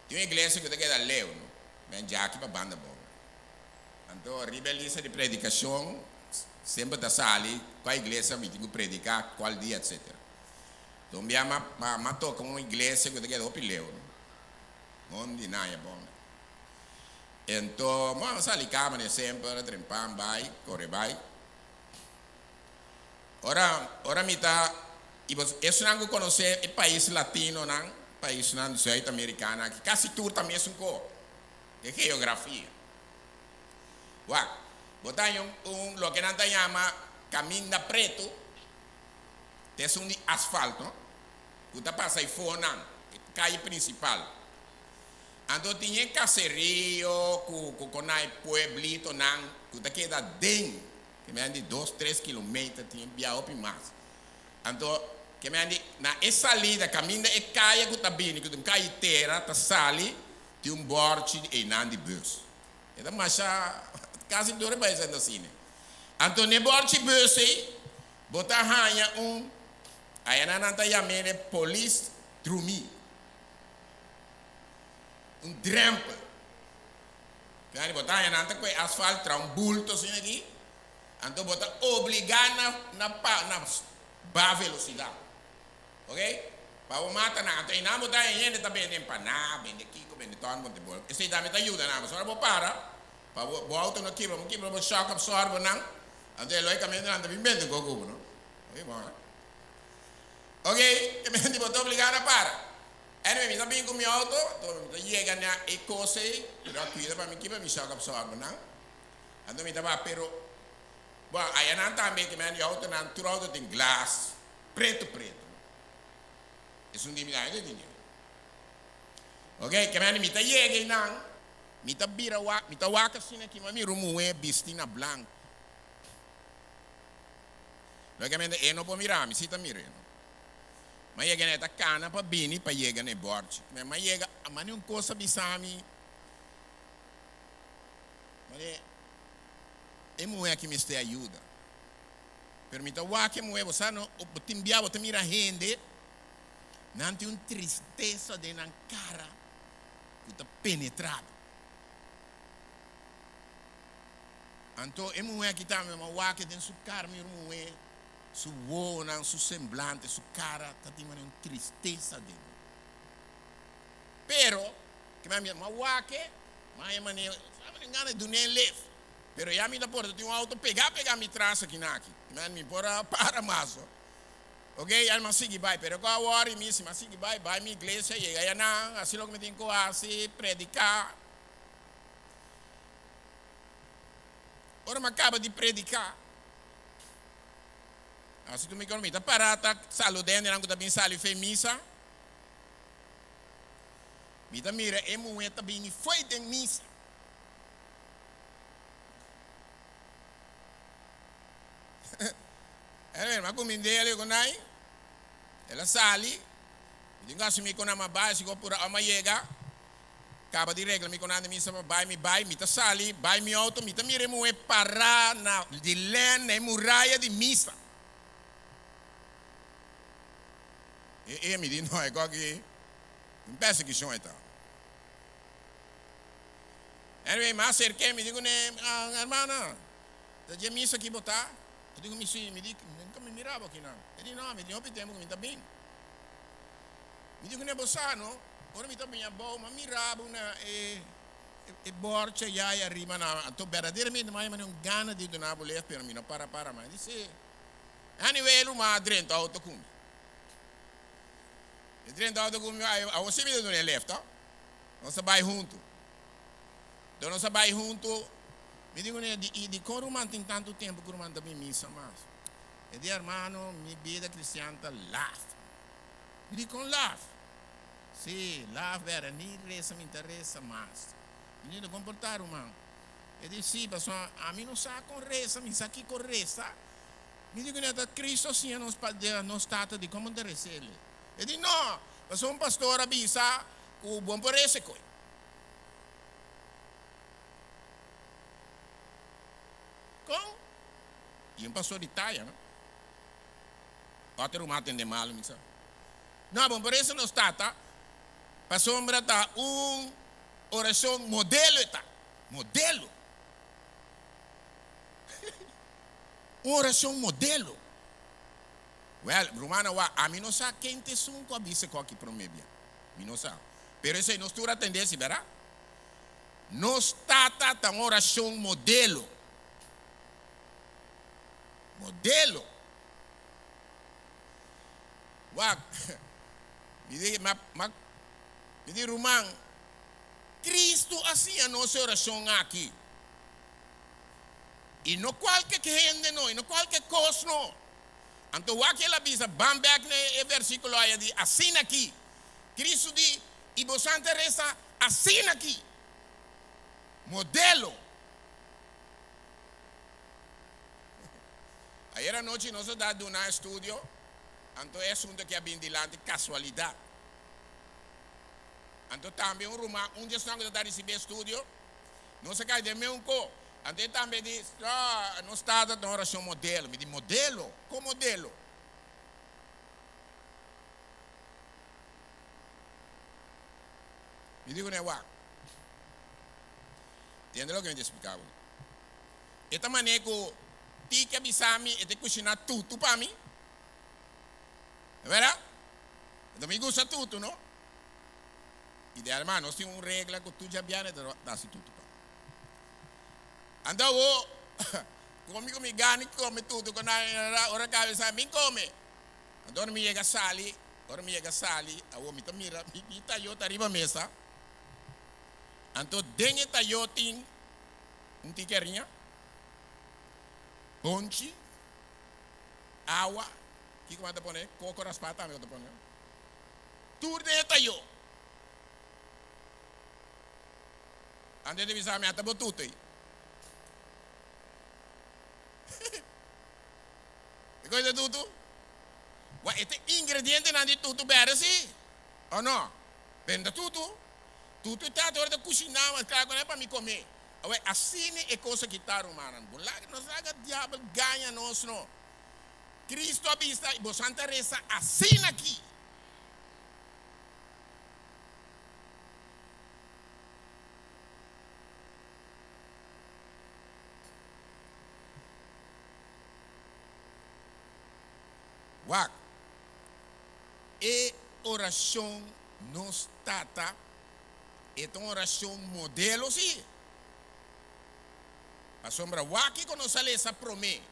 tem igreja que da leu não ben já aqui para banda boa. Então, a rebelião de predicação sempre está ali, qual igreja me digo predicar, qual dia, etc. Então, me toca uma igreja que eu tenho que ler. Onde não é bom. Então, vamos ali, câmera sempre, trempam, vai, corre, vai. Ora, me está, e isso não conhecer o país latino, não, país não, sul-americano, que quase tudo também é um corpo. De geografia. Uau, botar lo que nós chama caminho preto, tem de asfalto, que passa aí fora, calle principal. Então tinha caserio, com pueblito, que queda dentro, que me andi 2-3 quilômetros, tinha via op mais. Então, que me andi na essa salida, caminho é caia que está bem, que tem caia terra, tá sali. Tem borte e não de bus. Então, mas quase dois países assim. Então, ne borte bus aí, botar ranha aí não está chamando polícia drumi. Drampa. Quando botar ranha não está com asfalto, bulto assim aqui. Então, botar obrigar na baixa velocidade. Ok? Para o mata na, então não botar ainda também nem para nada, bem aqui, bem de torno, de bola. Esse também te ajuda não, só vou para o auto não quebra, o choque absorve não. Então ele vai caminhando não, bem bem com o não. Ok, bom. Ok, me digo tô obrigado a para. Ele me está bem com meu auto, tô chega na e coisa, eu cuido para mim que me choque absorve não. Então me estava pero, bom, aí não também que me ande auto não, tu auto tem glass, preto. É um diminutivo de dinheiro. Ok, que me mita llegue nang, mita bira wa, mita waka sine ki mami rumue bistina blanco. Lo que me no può mirare, mi sita mireno. Ma llega neta cana pa bini pa llega ne borci. Ma llega, ma ne un cosa bisami. Ma e mulher que me ste ajuda. Permita wa que mulher você não o timbiabo te mira gente. Não tem tristeza de na cara. Que tá penetrado. Então é mulher que tá me wa que tem sua cara me mulher. Su voz, su semblante, su cara, tá tem uma tristeza de. Pero que ma wa que, mas mané, sabe engana do nem leve. Pero ya me da porta, tem um auto pegar me traz aqui naqui. Man me bora para mais. Ok, alma sigue vai, pero com a hora e missa, mas sigue vai minha igreja e aí não, assim logo me tem que assim predicar. Ora me acaba de predicar. Assim tu me convida para tá saludando, não tá bem sali fez missa. Me dá mira, é muito bem foi de missa. Ma comindele con nai, ela sali, diga se mi con ama bai, se pura ama yega, acaba di regola mi con ande mi sama bai, mi ta sali, bai mi auto, mi ta mi remue para na di len e murraia di missa. E mi di no, è che un pezzo che sono età. Anyway, ma cerché mi dicono, hermana, da missa chi botar? Eu digo, mi dico, nunca me mirava aqui não. Ele diz, não, me diz, tempo que me está bem. Me digo, não é bossano, ora me está bem a boa, mas mirava uma, e borcha, e aí arriba, então verdadeiramente, mas eu não gana de donar boleia para mim, não para, mas disse, anyway, uma drento auto com. E drento auto com, a você me deu no left, tá? Nós vai junto. Então nós vai junto. Me digo, de Coruman tem tanto tempo que Coruman também missa, mas e de hermano, minha vida cristiana laugh. Me digo, com laugh. Sim, laugh era, nem reza me interessa mais. Me digo, comportar, irmão. E digo, sim, mas a mim não sabe com reza, me sabe aqui com reza. Me digo, Cristo sim não está de como de receber. E digo, não, mas um pastor avisa que o bom por esse coisa. E um pastor de Itaia, não? Outro mato de mal, me sabe? Não, bom, por isso não está, tá? Para sombra tá oração modelo, tá? Modelo. Oração modelo. Well, Romana, a mim não sabe quem te sum com a bisa com aqui para o meio. Mim não sabe. Pero isso aí não estou atendendo, se verá? Não está, tá, oração modelo. Modelo. Me diz, Romão, Cristo assim a nossa oração aqui. E não qualquer gente, não, e não qualquer coisa, não. Então, o que ela diz, Bamberg, é versículo aí, diz, assim aqui. Cristo diz, e você interessa assim aqui. Modelo. Ayer anoche nós dado um estudo, então é assunto que é bem dilante, casualidade. Então também um rumano, dia que está recebendo estudo, não se cai de mim co. Então também diz, não está dando oração modelo. Me diz, modelo? Como modelo? Me digo, né, entende o que eu te explicava? Esta maneira que que avisar-me e te cozinhar tudo para mim. É verdade? Então me gusta tudo, não? E de hermano, nós temos uma regra que tu já viene dá-se tudo para. Então, comigo me gane, come tudo. Quando a hora que avisar, me come. Então, me chega a sali, a me mira, me tá eu arriba a mesa. Então, dentro da eu tem tiquerinha. Ponche, água, que como pone, coco raspado também eu pone. Tudo é tayo. Ande de visame ata botute. E coisa tudo? Wa ete ingrediente nan di tudo bere si? O no? Venda tudo. Tudo está de hora de cozinhar, mas cara, não é para me comer. Ué, assim é coisa que está romana. Nós raga diabo ganha nós não. Cristo avista e vos Santa Reza assim aqui. Wak. E oração nos tata é uma oração modelo, sim. A sombra waki quando nós essa promessa,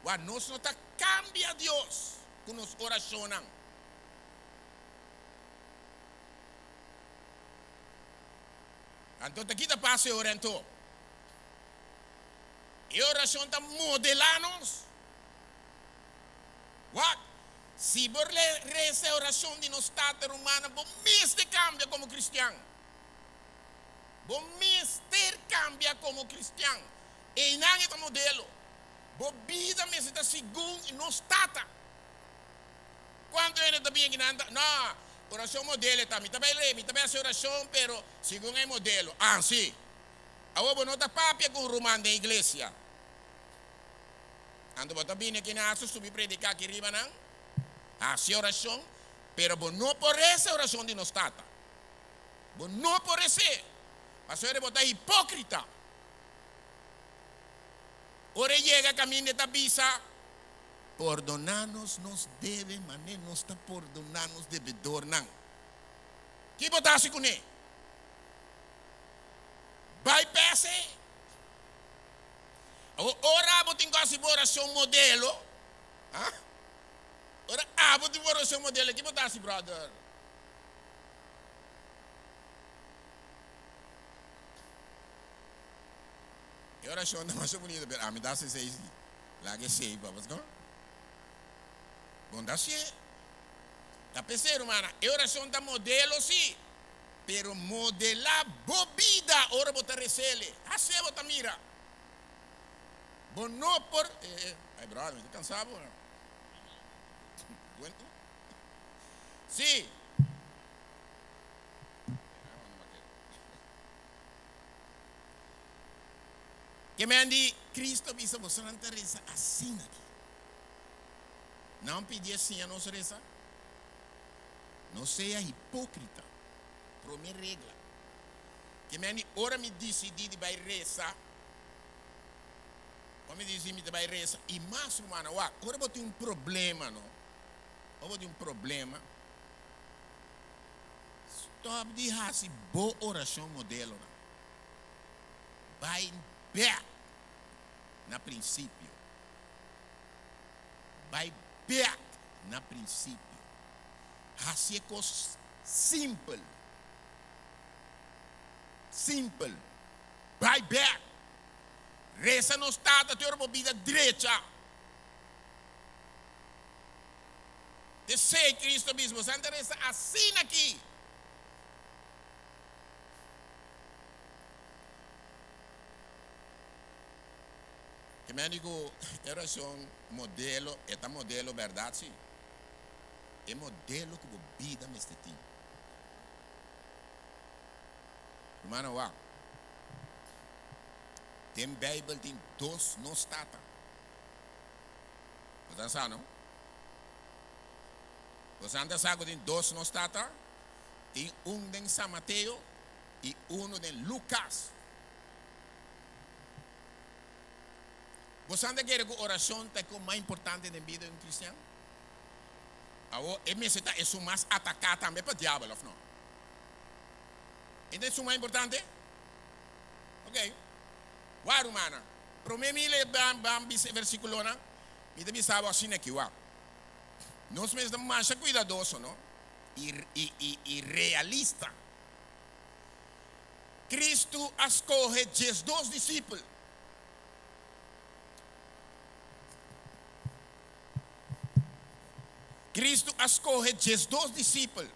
wa nós não tá cambia Deus com nos oracionam. Então aqui tá passe orento. E oração tá modelando-nos. Wa se por reza oração de nos tata romana, bom mister cambia como cristiano. Bom mister cambia como cristiano. E não é modelo. Bom vida me está segundo nos tata. Quando ele está bem guinando, não, oração modelo está. Me também essa oração, pero segundo é modelo. Ah, sim. Agora não está papia com o romano da igreja. Ando bota bem aqui na ação, subi predicar aqui riba não. Ah, sim oração, pero não por essa oração de nos tata. Não por esse. Mas ele bota hipócrita. Ora llega caminho de tabisa. Perdonar-nos nos deve, mas não está perdonar-nos devedor não. Que botasse com ele? Vai peça. Ora botin quase oração modelo. Ah? Ora botin oração modelo. Que botasse, brother? E oração não mais bonita, mas a me dá se sei lá que sei, papas não? Bom dá se. Tá pensando, mana? E oração da modelo sim, pero modelar bobida ora botar recele. Assim botar mira. Bom não por ai brother, me tô cansado. Aguento? Sim. Que me andi Cristo visa você não ter reza assim aqui. Não pedir assim a nossa reza. Não seja hipócrita. Por minha regra. Que me andi ora me decidi de vai rezar. Ou me decidi de vai rezar. E mais humana, ora eu tenho um problema, não? Eu tenho um problema. Stop de fazer boa oração modelo, não? Vai back na princípio. Vai back na princípio. Assim é coisa simples. Simple. Vai back. Reza no estado de uma vida direita. De sei Cristo mesmo. Santa reza assim aqui. Que me digo, oração modelo, é modelo verdade sim. É modelo que a vida me está tendo. Irmão, uau. Tem Bíblia, tem dois no stata. Você sabe, não? Você sabe que tem dois no stata? Tem um em São Mateus e um em Lucas. Você anda querendo que a oração é o mais importante na vida de um cristiano? E me está é o mais atacado também para o diabo, não? Então isso é o mais importante? Ok. Uau, humana. Para mim, versículo, me deve saber assim aqui, uau. Nós mesmos mais cuidadoso, não? E realista. Cristo escolhe 12 discípulos. Cristo escolhe 12 discípulos.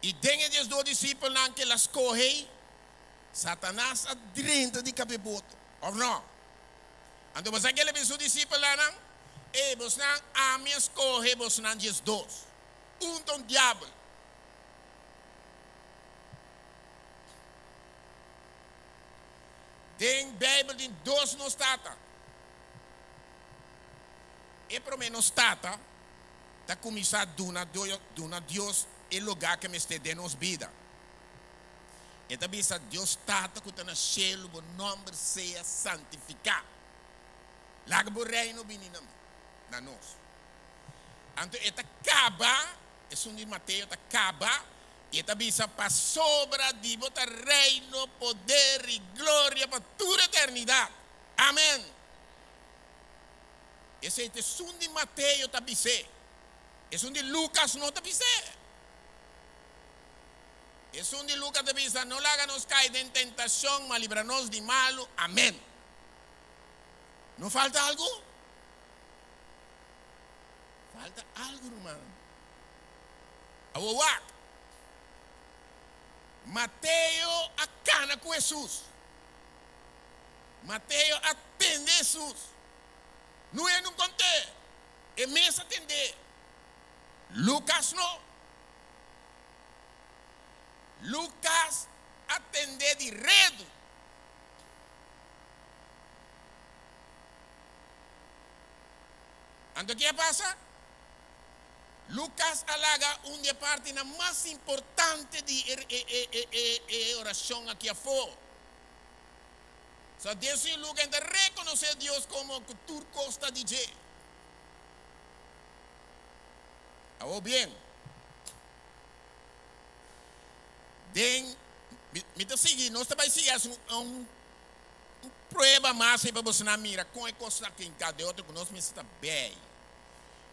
E dentre os 12 discípulos que ele escolhe, Satanás está dentro de cabeboto. Ou não? Então você quer levar seu discípulo lá, não? E você não a minha escolhe, você não diz dois. Um diabo. Tem Bíblia de dois no stata. E para mim no stata, está começando a donar Deus o lugar que me está dando nos vida. E também Deus stata que está na cielo, o nome seja santificado. Laga o reino menino na nós. Então, eta acaba, é de Mateus, eta acaba, e também para sobra de botar reino, poder e glória para toda a eternidade. Amém. Esse é o de Mateus também. Esse é de Lucas não também. Esse é de Lucas também. Não laga nos cair de tentação, mas livra-nos de malo. Amém. Não falta algo? Falta algo, irmão. Awawak. Mateus acana com Jesus. Mateus atende Jesus. Não é no conte. É mesmo atender. Lucas não. Lucas atende de redo. Então o que passa? Lucas alaga uma parte mais importante de oração aqui fora. Só Deus e Lucas ainda reconhecer Deus como que tu costa de dizer. Ou bem. Me está seguindo, nós também seguimos um prova mais para você não mira com a coisa que em cada outro que nós me está bem.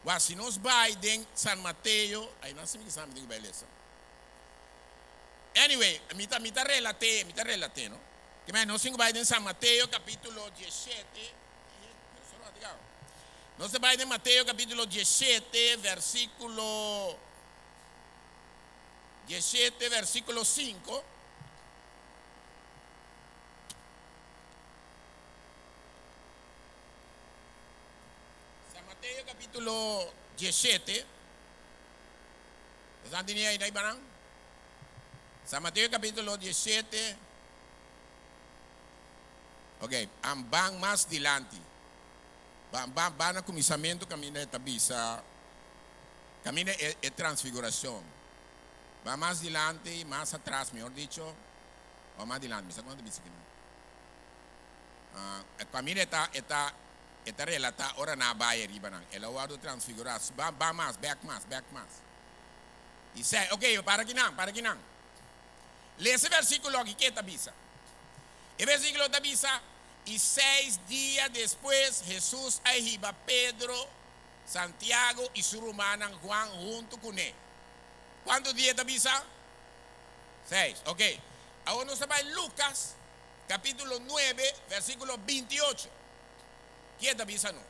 Mas se nós vai em San Mateus, aí nós me estamos digo beleza. Anyway, me tá relate, não? Que mais nós vai em San Mateus capítulo 17. Nós vai em Mateus capítulo 17, versículo 17, versículo 5. Mateo capítulo 17. ¿Están teniendo ahí, Barán? San Mateo capítulo 17. Ok, van más adelante. Van a comienzamiento, camina de tabisa. Camina de transfiguración. Va más adelante, más atrás, mejor dicho. O más adelante, ¿me cuánto dice que camina está relata ora na baia ribanan. Ela wado transfiguras. Ba mais, back mais. E sai, ok, para aqui não. Lê esse versículo aqui que está bisa. E versículo está bisa. E 6 dias depois, Jesus arriba Pedro, Santiago e seu irmão Juan junto com ele. Quantos dias está bisa? 6, ok. Agora nós estamos em Lucas, capítulo 9, versículo 28. ¿Qué está avisando?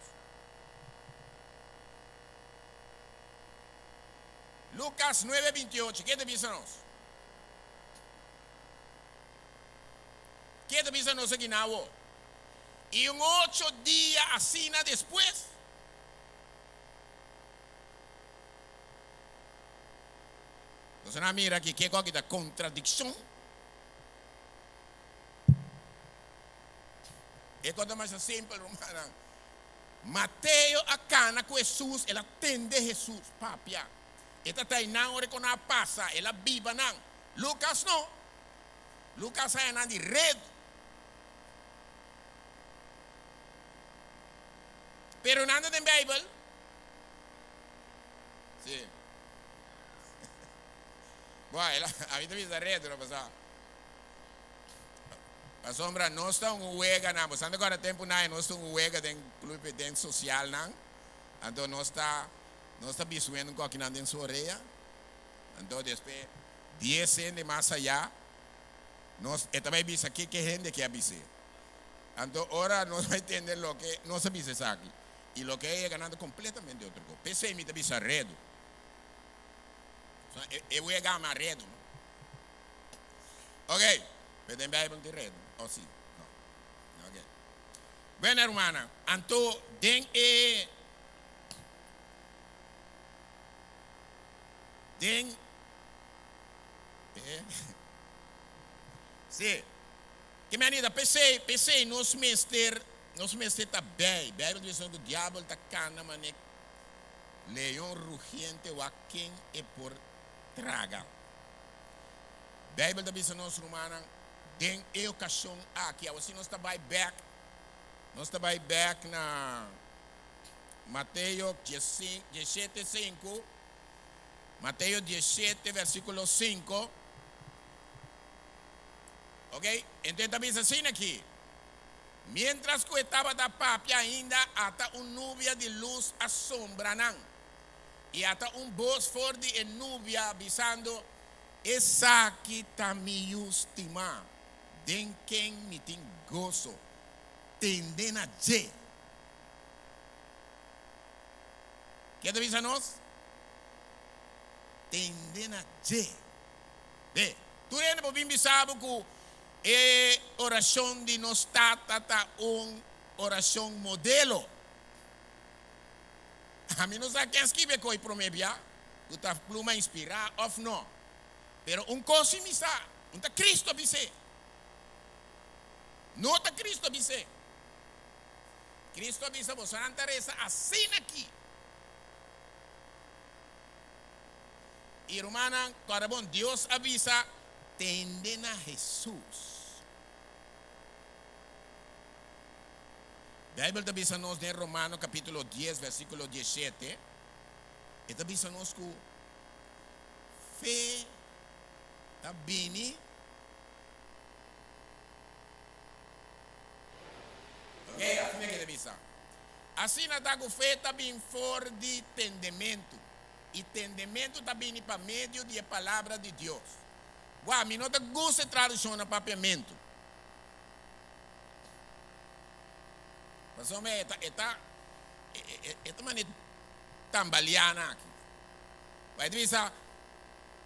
Lucas 9:28. ¿Qué te avisando? ¿Qué te avisando aquí en agua? Y un 8 días así después. Entonces, mira aquí que hay una contradicción. É coisa mais simples, romana. Mateus acana com Jesus, ela atende Jesus, papia. Esta tá na hora que ela passa, ela viva não. Lucas não. Lucas é na de redo. Pero nada da Bíblia. Sim. Boa, ela a vida visa redo, não passa. A sombra não está uega não, mas agora tempo não, nós estamos uega dentro clube dentro social não, então nós está visuando com aqui na dentro sua orelha, então depois 10 anos mais allá, nós também visa aqui que gente que avise, então agora nós vai entender o que nós avisa aqui e o que é ganhando completamente outro coisa. Pensei me avisa redo, eu ia ganhar redo, ok? Eu tenho Bíblia de redo. Oh, sim. Não. Ok. Bueno, hermana, então, den sim. Que menina, pensei nos mestre tá bem. Bíblia diz que o diabo tá cana, mané. Leão rugiente o a quem é por traga. Bíblia diz que nós romanos tem ocasião aqui. Assim nós está back. Nós está back na Mateus 17:5. Mateus 17, versículo 5. Ok? Então está diz assim aqui. Mientras que estava da papia ainda, hasta nuvem de luz assombranam. E hasta voz forte de nuvem avisando, essa aqui está me estima. Den quem me tem gozo. Tenden a je. Que avisa nós? Tenden a je. Bem, tu ainda pode saber que oração de nós tá oração modelo. A mim não sabe quem escreve com o promédia, que está pluma inspirar ou não. Pero coisa me sabe, não Cristo avise. Não está Cristo avise. Cristo avisa você não interessa assim aqui. E romana, para bom Deus avisa, tenden a Jesus. A Bíblia avisa nos em Romano capítulo 10, versículo 17. E avisa nos que fé está bem. Ok, assim é que avisa. Assim está com fé está bem fora de entendimento. E entendimento está bem para meio da palavra de Deus. Uau, me não gosta de tradução no papiamento. Mas homem, está maneira tambaleana aqui. Vai dizer,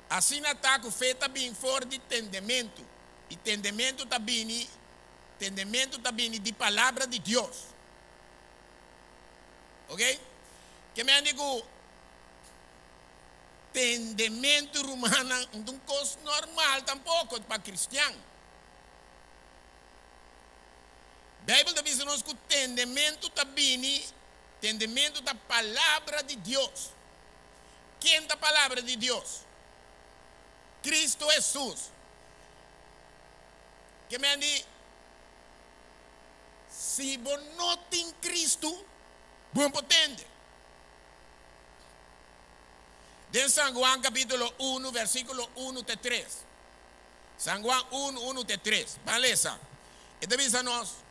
assim está com fé está bem fora de entendimento. Entendimento está bem de palavra de Deus. Ok? Que me digo, entendimento romano não é coisa normal tampouco para cristiano. A Bíblia diz nos que o entendimento está bem, entendimento da palavra de Deus. Quem é a palavra de Deus? Cristo Jesus. Que me diz, se você não tem Cristo, você não entende. De San Juan capítulo 1, versículo 1 a 3. San Juan 1, 1 a 3. Beleza. E diz a nós,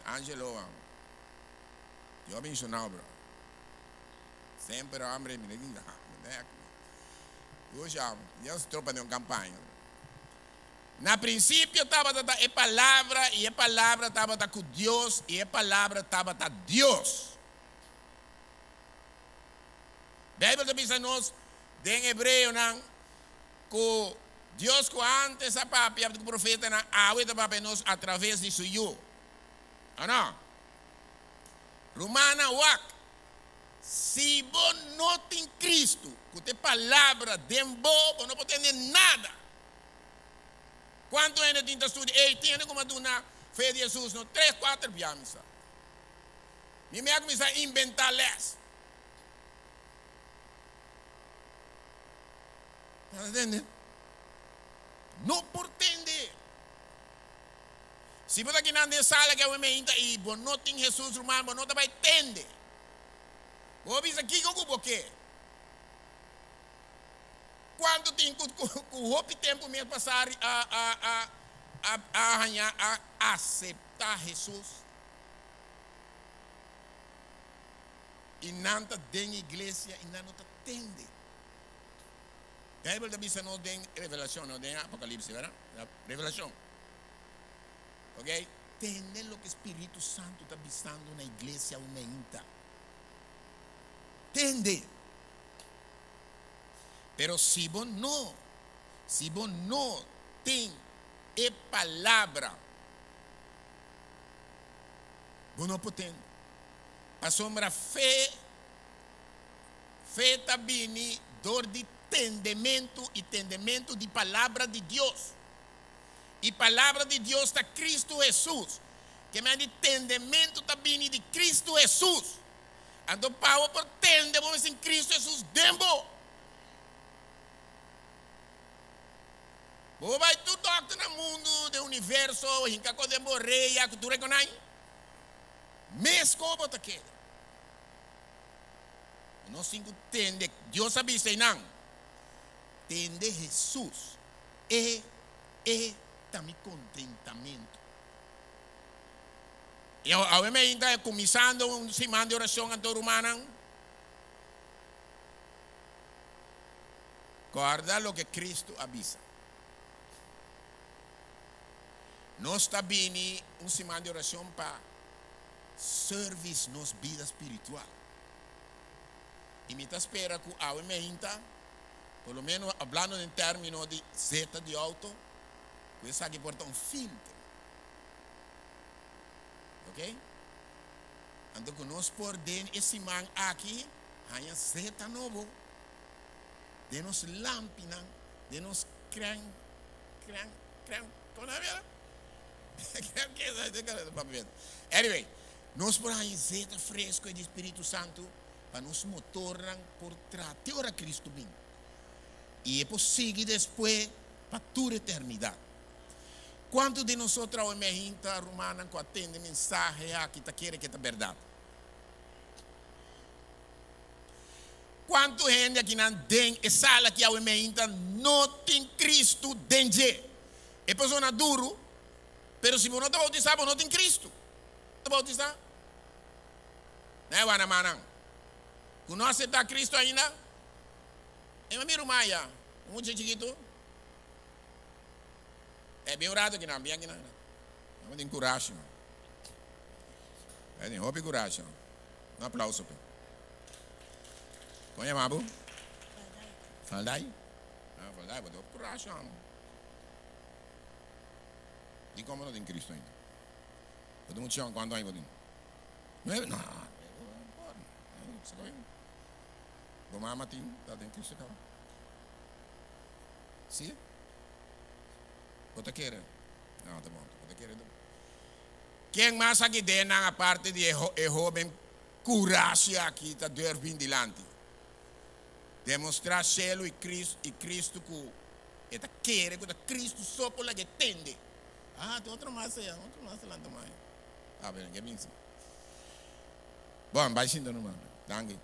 Angelo, eu mencionava, bro. Sempre hambre, me diga, eu já se tropa de uma campanha. Na princípio estava a palavra, e a palavra estava com Deus, e a palavra estava com Deus. A Bíblia diz a nós, em hebreu, que Deus, que antes a papia do profeta, a papia nós através de suyo. Ou não? Romana, se você não tem Cristo, que tem palavra de você não pode entender nada. Quanto ainda tem estudo? Tem como uma fé de Jesus, 3, 4 piamas. E me começar a inventar les. Está entendendo? Não por entender. Se você aqui na sala que eu me ainda e você não tem Jesus romano, você não vai entender. Você diz aqui que eu quê? Quando tem o tempo mesmo passar a aceitar Jesus e não está dentro da igreja e não está entende. A Bíblia diz que não tem revelação, não tem Apocalipse, verdade? Revelação. Ok? Entender o que o Espírito Santo está visando na igreja humana. Entende? Pero se você Se você não tem a palavra, você não pode. A sombra fé também dor de entendimento de palavra de Deus. E palavra de Deus está Cristo Jesus. Que me entendimento também de Cristo Jesus. Ando Paulo por entendemos em Cristo Jesus dentro. Você vai tu doctor no mundo do universo, hinca com dembo rei, a cultura que não. Mas como tá que? Não se entende. Deus sabe isso não. Entende Jesus. E também contentamento. Eu ainda começando semana de oração anto romana. Guarda o que Cristo avisa. Nós está bem semana de oração para servir nos vida espiritual. E me espera que a ainda, pelo menos falando em termos de zeta de auto, que aqui porta filtro. Ok? Então, que nós por dentro esse man aqui, há zeta novo, de nos lampina, de nos crang, como é que anyway, nós por aí zeta fresco e de Espírito Santo, para nos motorar por tratar a Cristo bem. E é possível depois para toda a eternidade. Quanto de nós outros emergentes romanos que atendem mensagem aqui que querem que é verdade? Quanto gente aqui não tem e sala que é emergente não tem Cristo dentro? É pessoa duro, mas se você não está bautizado, não tem Cristo. Está bautizado? Não é o manang. Conhece da Cristo ainda? Eu me miro Maia, muito chiquito. É bem orado aqui não, bem aqui não. Não tem coragem. É tem roupa e coragem. Um aplauso. Como é, Mabu? Faldai? Ah, Faldai, mas tem coragem. E como não tem Cristo ainda? Eu tenho muito chão quando ainda tem. Não, Bumama tem, tá dentro Cristo acaba. Sim? Você quer? Não, tá bom. Você quer? Quem mais aqui dentro na parte de jovem coragem aqui tá dormindo dilante. Demonstrar cielo e Cristo que está quer que Cristo só por lá que tende. Ah, tem outro mais lá também. Ah, bem, que bem. Bom, vai sim, não, mano. Danke.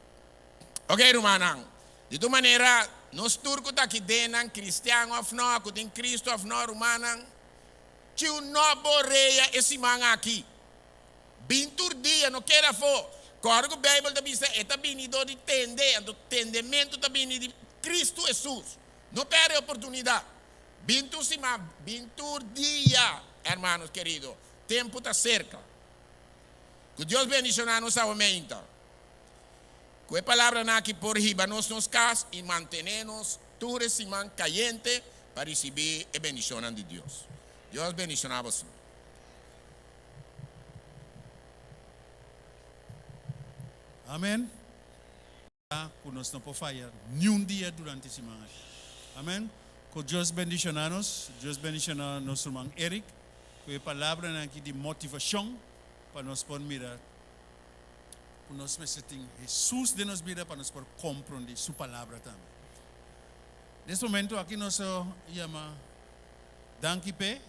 Ok, Romana. De toda maneira, nós turcos daqui dentro, cristianos of não, que tem Cristo of não, Romana, tio não borreia esse man aqui. Bintur dia, não queira for. Corre que a Bíblia também diz, é também de entender, do entendimento também de Cristo Jesus. Não perde a oportunidade. Bintur cima, bintur dia, hermanos queridos. Tempo está cerca. Que Deus bendicionar nos aumenta. Que a palavra aqui por riba nos casas e mantenernos todo esse man caliente para receber a bendição de Deus. Deus bendicionar você. Amém. Que nós não podemos falhar nenhum dia durante a semana. Amém. Que Deus bendicionar-nos. Deus bendicionar nosso irmão Eric. Que a palavra aqui de motivação para nós poder mirar. Que nós merecemos Jesus de nos vida para nós poder compreender sua palavra também. Neste momento aqui nós chama Danke P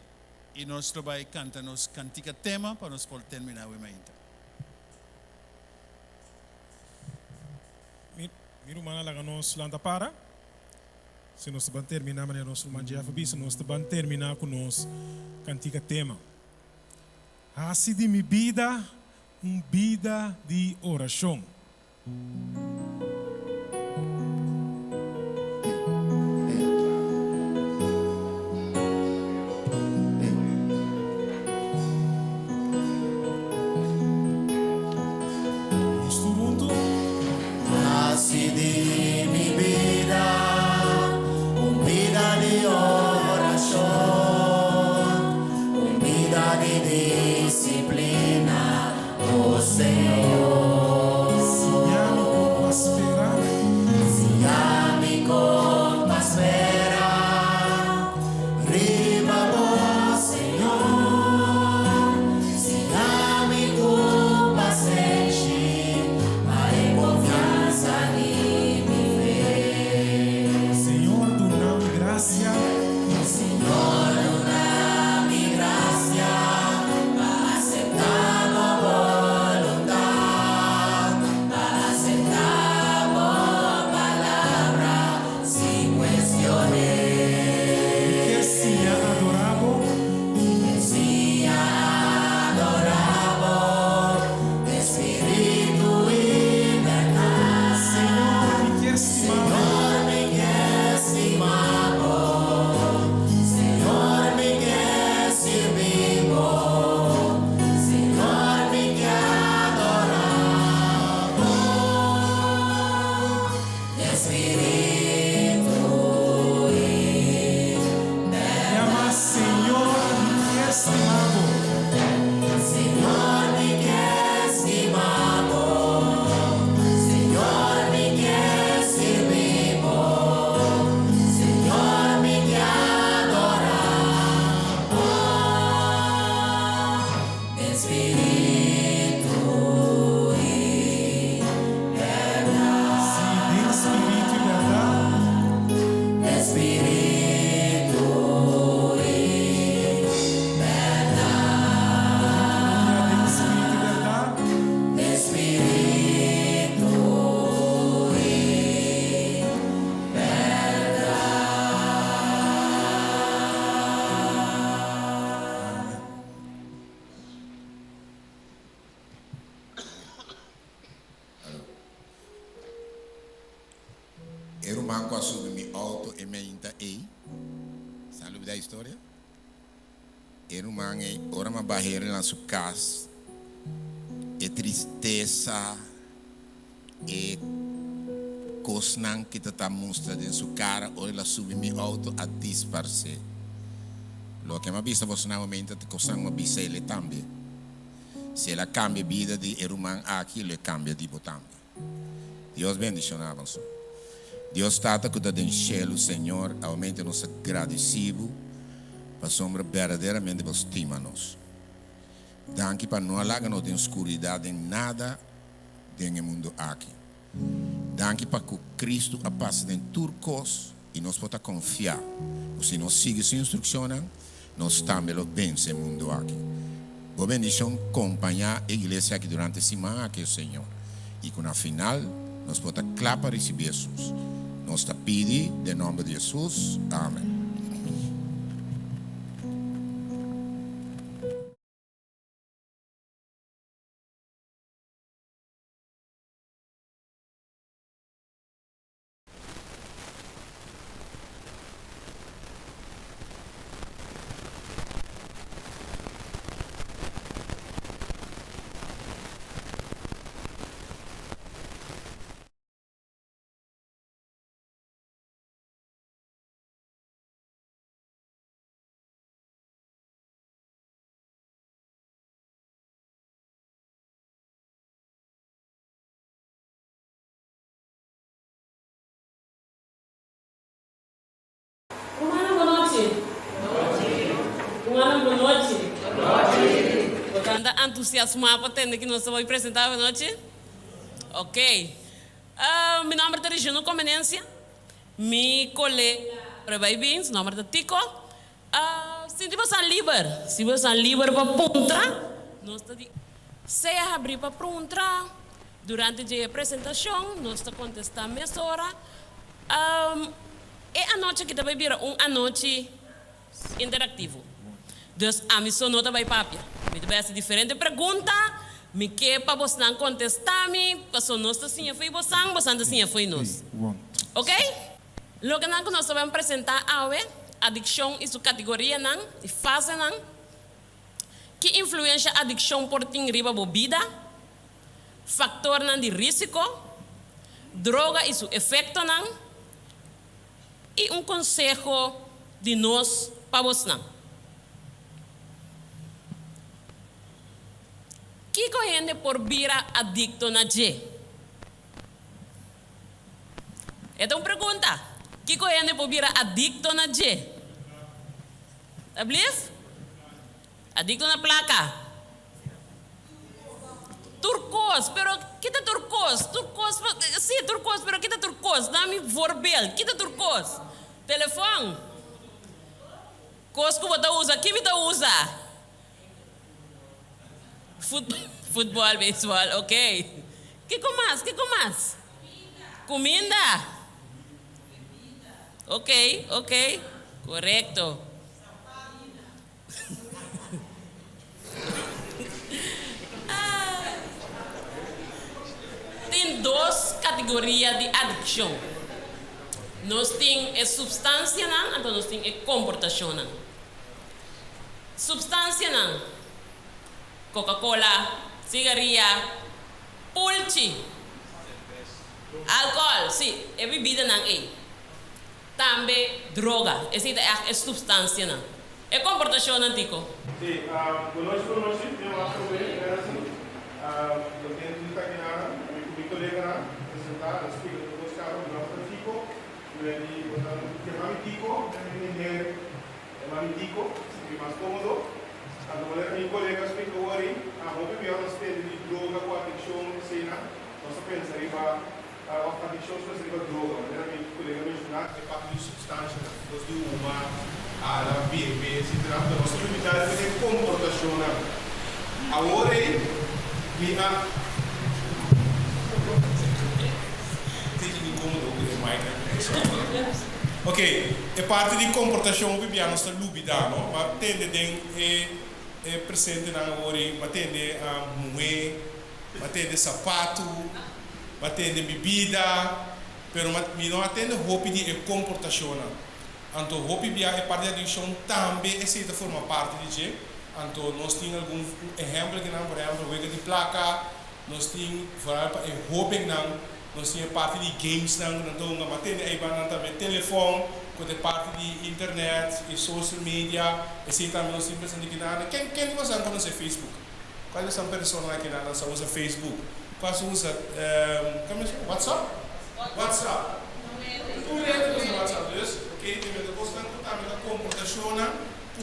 e nós vai cantar nos cantica tema para nós poder terminar o momento. Miro mana laga nos lanta para. Se nós vamos terminar maneira nós manjar se nós vamos terminar com nós cantica tema. Assim de minha vida, vida de oração. Así di mi vida, vida de oración. banco a subir mi auto e me inta ei. Sabe da história? Irmão, ora uma barreira na sua casa. E tristeza e coisas que está mostrando em sua cara, ou ela sube mi auto a disparar. Lo que me ha visto você na momento de coisas me avisa ele também. Se ela cambia a vida de irmão aqui, ele cambia de botão. Deus bendicionamos. Deus está cuidando do cielo, Senhor, aumente nos agradecido, para sombra verdadeiramente vos estima-nos. Danke para não alagar-nos de escuridade em nada no mundo aqui. Danke para que Cristo a passa em turcos e nós podemos confiar. Se nós seguimos sua instrução, nós também lo vence no mundo aqui. Boa bendição acompanhar a igreja aqui durante a semana aqui, Senhor. E que na final, nós podemos clapar para receber Jesus. Nós te pedimos, em nome de Jesus. Amém. Boa noite. Portanto, entusiasmado para atender que nós vamos apresentar boa noite. Ok. Meu nome é Regina Conveniência. Meu colega Rebay Beans, nome é Tico. Se você é livre, se você é livre para perguntar, nós estamos se abrir para perguntar durante a apresentação, nós estamos contestando a mesma hora. E a noite que também vira uma noite interativo. Então, a missão não vai papia. Me vai fazer diferente pergunta, me que para você não contestar me, para nós assim foi você assim foi nós. Ok? Lo que nós vamos apresentar hoje, adicção e sua categoria não, e fase não, que influencia a adicção por ter riba bebida, fator não de risco, droga e seu efeito não, e conselho de nós para você não. Que corrente por vira adicto na G? Então pergunta, que corrente por vira adicto na G? Ablief? Adicto na placa? Turcos, pero kita turcos? Turcos, sim, turcos, pero kita turcos? Dá-me vorbel, kita turcos? Telefone? Cosco você usa, que me usa? Futebol, beisebol, ok. Que mais? Que mais? Comida. Ok, ok. Correto. Tem duas categorias de adicção. Nós temos a substância, então nós temos a comportação. Substância, Coca-Cola, cigarrilha, pulchi, álcool, sim, é bebida não é. Também droga, essa é a substância não. É comportação antigo. Sim, boa noite, eu acho que é assim. Eu tenho que estar aqui meu colega apresentar, explicar o que eu estava no Tico, que é mais Tico, é mais Tico, é mais cômodo. Quando meu colega explica o que a roupa que nós temos de droga com adicção, nós pensamos a adicção específica de droga. Meu colega mencionou que é parte de substância, nós temos uma, a BB, etc. Nós temos que dar de comportação. Agora, ok, é parte de comportação que nós estamos lubidando, mas tende é presente na hora, batendo a moer, batendo sapato, batendo bebida, pero mi não atende hopi di e comportazione. Anto hopi bia e parte di addiction também e se forma parte di je. Anto nós tem algum exemplo que não, por exemplo, wega di placa, nós tem vooral e hopi não, nós tem parte di games não, então nga matende e ban também telefone, com a parte di internet e social media, e se também nós tem presente que nada. Quem você não conhece Facebook? Quais são pessoas que não usa Facebook? Quais usa WhatsApp? WhatsApp. Tudo é do WhatsApp, dus, ok? Tem que gostar também da comportação,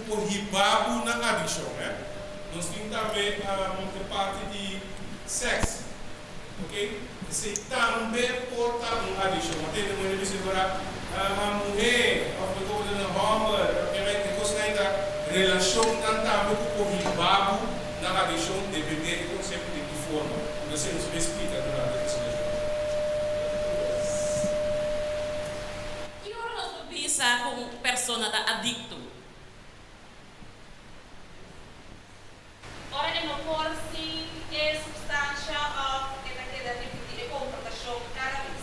por ribabu na addição, né? Nós temos também uma parte de sexo, ok? Se também porta uma addição, tem uma revista agora a mulher, a pessoa de homem, que vai gostar da relação também por ribabu na addição depende do conceito de que forma. Você nos explica durante esse dia. E ora nós pensar com persona da adicto. Ora é uma porção que substância que está aqui de comportação cada vez.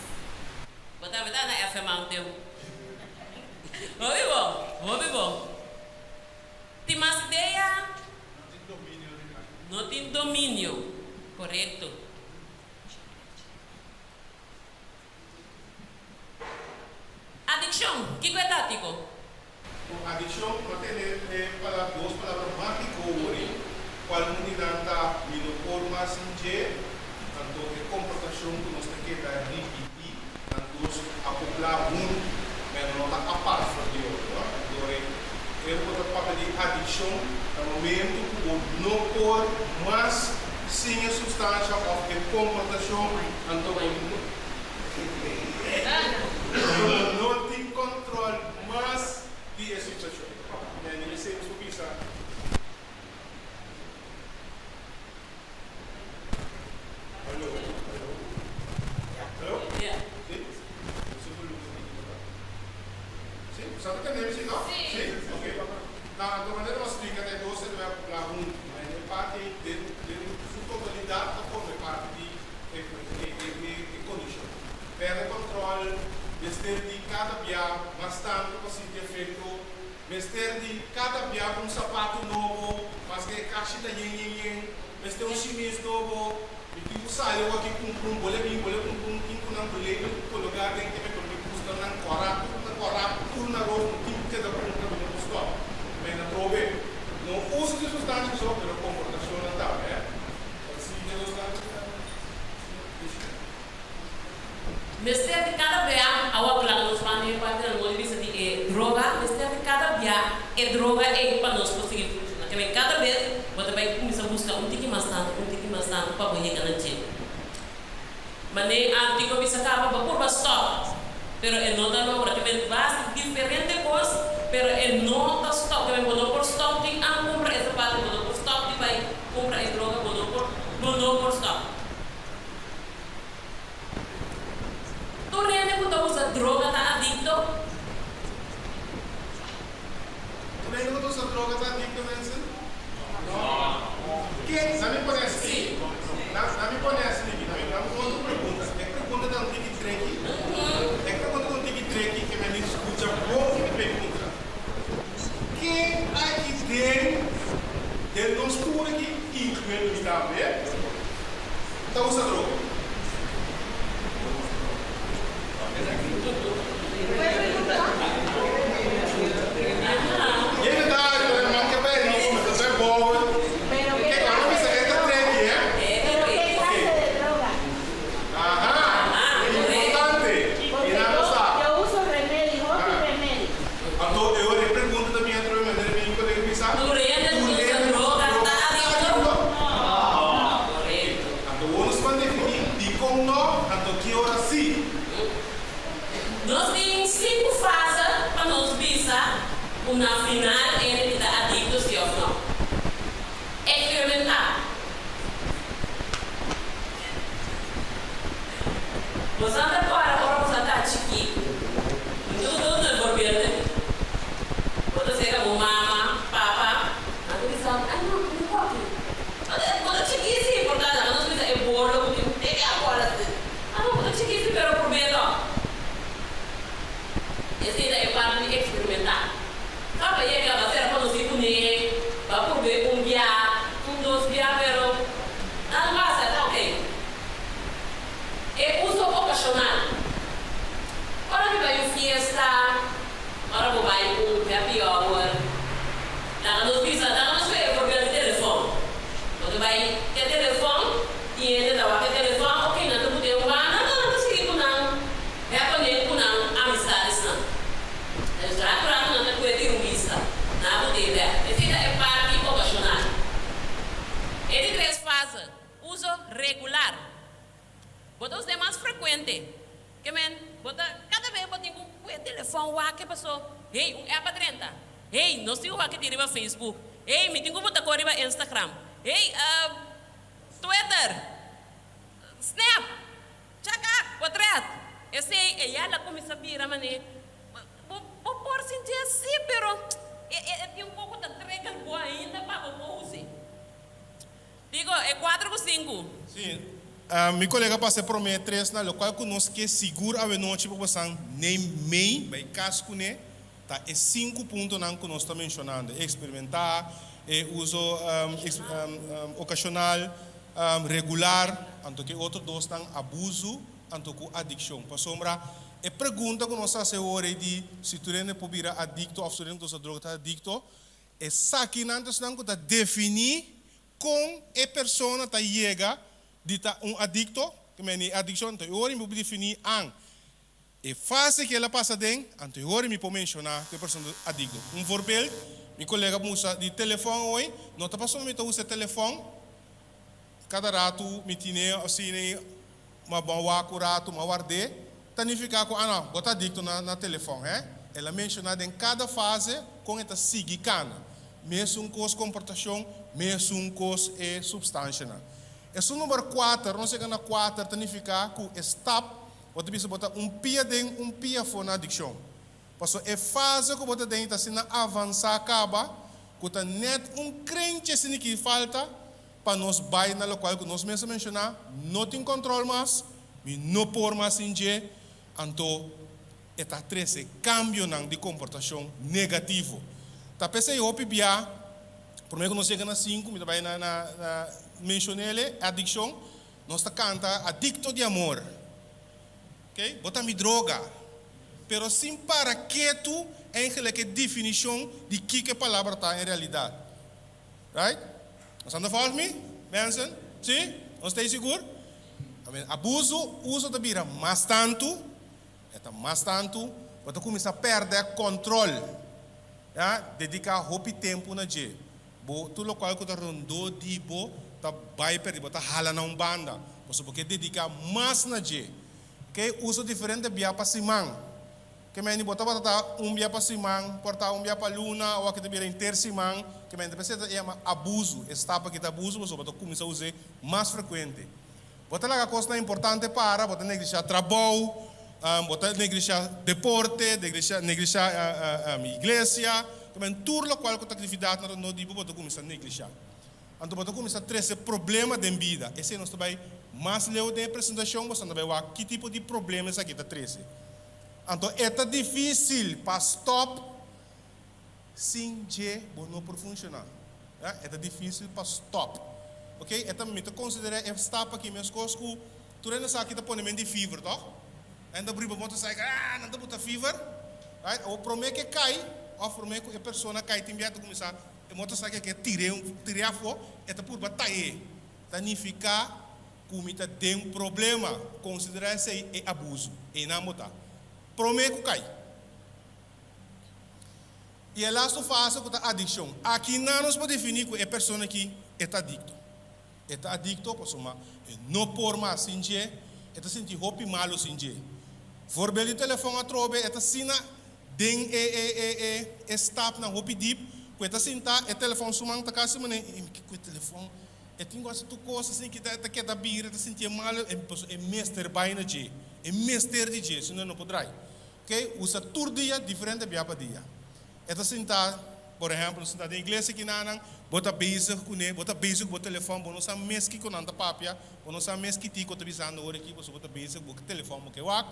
Botar na FM Mountain. Ouve bom. Tem mais ideia? Não tem domínio. Correto. Addiction. O que é tático? Addiction é para duas palavras mágicas. Qual mudança no forma singe, tanto a comportação que nós temos que repetir, tanto acoplar muito, mas não está a par de outro. Eu vou falar de addiction, no momento que não por mais sem a substância ou a comportação, então não tem controle mais de essa situação. Não sei se você pensa. Hello? Yeah. Sim? Sabe que é isso, não? Sim. Ok. Na maneira que explica, né, você vai falar muito, mas é parte de sua totalidade, como é parte de condição. Perde controle, vestir de cada dia, bastante para sentir efeito, vestir de cada dia com um sapato novo, mas que é caixa da yin, vestir um chemise novo, e tipo saiu aqui com um boletim, com um boletim, colocar tem que me custa na cora, tudo na rua, tipo que dá para um custo. Mas na prove, não usa de substâncias só pela comportação não dá, né? Assim de substâncias. Mestre de cada dia, a outra nos manda para ter uma vista de droga, mestre de cada dia, droga é para nós conseguir funcionar. Porque cada vez, você vai começar a buscar um tique mais tanto para ganhar garantia. Mas nem a tique vai sacar para por stop. Pero é não dá logo, que vai diferente coisa, pero é não dá stop, que vai por stop tem a comprar essa parte, por stop vai comprar a droga, por stop. Tu realmente quando usa droga está adicto? Tu realmente quando usa droga está adicto, Vincent? Não. Quem? Não me conhece? Sim. Não me conhece, Nicky. Não me conta perguntas. É pergunta da um tique-treque. É pergunta da um tique-treque que me escuta pouco e pergunta. Quem aqui tem nós tudo aqui, incluindo o Estado, está usando droga? E é verdade, o irmão que é bem, mas você é bom. Pero que classe de droga? Aham, é importante. E nada sabe. Eu uso remédio, outro remédio. Então, eu lhe pergunto também a tua maneira de poder pensar. Tu realmente usa droga, está adicto? Não. Então, vamos para definir de como não, então que hora sim. Nós temos 5 fases para nós visar uma final entre da adictos e ou não. Experimentar. Você anda agora você está chiquito. Tudo é governo. Quando você é mama, papa, a visão, não pode. Quando chiquito, é importante, nós precisamos bolo, tem que agora. Quando chiquito, pero por medo. happy hour. Lá nos pisa, lá nos vê por pelo telefone. Quando vai ter telefone, tinha de dar o telefone, ok, não tu pode não sei com não. É apanhei com não, amizades não. Eu já trato não te puede ir vista. Na pode ver. Essa é parte ocasional. Ele três fases. Uso regular. Bota os demais frequente. Que men, bota cada vez bota o telefone lá que passou. Hey, é para 30. Hey, nós temos aqui de Facebook. Hey, me tenho que botar corriba Instagram. Hey, Twitter. Snap. Chaka, WhatsApp. Esse é ela começa a virar mané. Por sentir assim, pero tem um pouco de treca boa ainda para o uso. Digo, é 4 ou 5? Sim. Meu colega passa promete 3 na local conosco que seguro a noite para você nem meio, vai casco né, tá é 5 pontos não que nós estamos mencionando, experimentar, uso ocasional, regular, anto que outro dois estão abuso, anto que adicção. Para sombra, é pergunta que nós fazemos de se tu não pode virar adicto ou se tu não está droga está adicto, é saque antes não que tá definir com a pessoa que chega de adicto, que é adicção, então eu vou definir é fácil que ela passa dentro, então eu vou mencionar que a pessoa é adicto. Um exemplo, meu colega usa de telefone hoje, não está passando a usar telefone, cada rato, me tinha assim, uma boa rato, uma guarde, significa que, não, bota adicto na telefone, ela menciona em cada fase, com esta sigicana, mesmo com as comportação, mesmo com a substância. Esse número 4, não sei que na 4, significa que stop, você precisa botar pia dentro, pia fora na adicção. Porque é fase que você tem que avançar, acaba, que está net crente assim que falta, para nós bair na local que nós mesmos mencionar, não tem controle mais, não pôr mais em dia, então, está 13 cambio de comportação negativo. Tá pensando em opibia, por meio que nós chegamos na 5, me vai na mencionei ele, adicção, nós canta adicto de amor. Ok? Bota me droga. Pero sim para que tu que definição de que palavra está em realidade. Right? Nós estamos falando me? Benson? Sim? Nós estamos seguros? Abuso, uso da bira mais tanto, você começa a perder controle. Dedicar roupa tempo na dia. Tu local que está rondou de bo, tá vai perder, tá hala na banda. Você porque dedicar mais na dia. Que uso diferente via para simang. Que me bota via para simang, portar via para luna ou que devia inter simang. Que me precisa é abuso, estapa que tá abuso, você bota começa a usar mais frequente. Bota lá a coisa importante para, bota negligenciar trabalho, bota negligenciar deporte, negligenciar igreja. Também tudo qual que atividade não digo bota começar a negligenciar. Então bota começar a trazer problema de vida. Esse nós também mais leu de apresentação, você também vai que tipo de problemas aqui está trazer. Então é difícil para stop sem je não por funcionar. É difícil para stop. Ok? É também te considera é stop aqui meus coisas que tu não sabe que está pondo de fever, tá? Ainda briga moto sai, não está bota fever. Right? Ou promete que cai, ou promete que a pessoa cai tem viado começar, a moto sai que tirar fora, é por batalha. Significa que tem problema, considerar isso é abuso, e não botar. Promete que cai. E ela só faz a adicção. Aqui não nos pode definir que a pessoa que é adicto. É adicto, pessoa, não por mais sem dia, é sentir roupa malo sem dia. For bem o telefone a trobe, é sina den stop na roupa deep, que é sentar, é telefone sumang tá casa mané, que telefone, é tem coisa tu coisa assim que tá bira, tá sentir mal, é mestre baina dia, é mestre de dia, senão não poderá. Ok? Usa todo dia diferente de para dia. É sentar, por exemplo, sentar na igreja que não bota basic com ele, bota basic com o telefone, não sabe mesmo que com anda papia, não sabe mesmo que tico tá bisando hora aqui, você bota basic com o telefone que wak,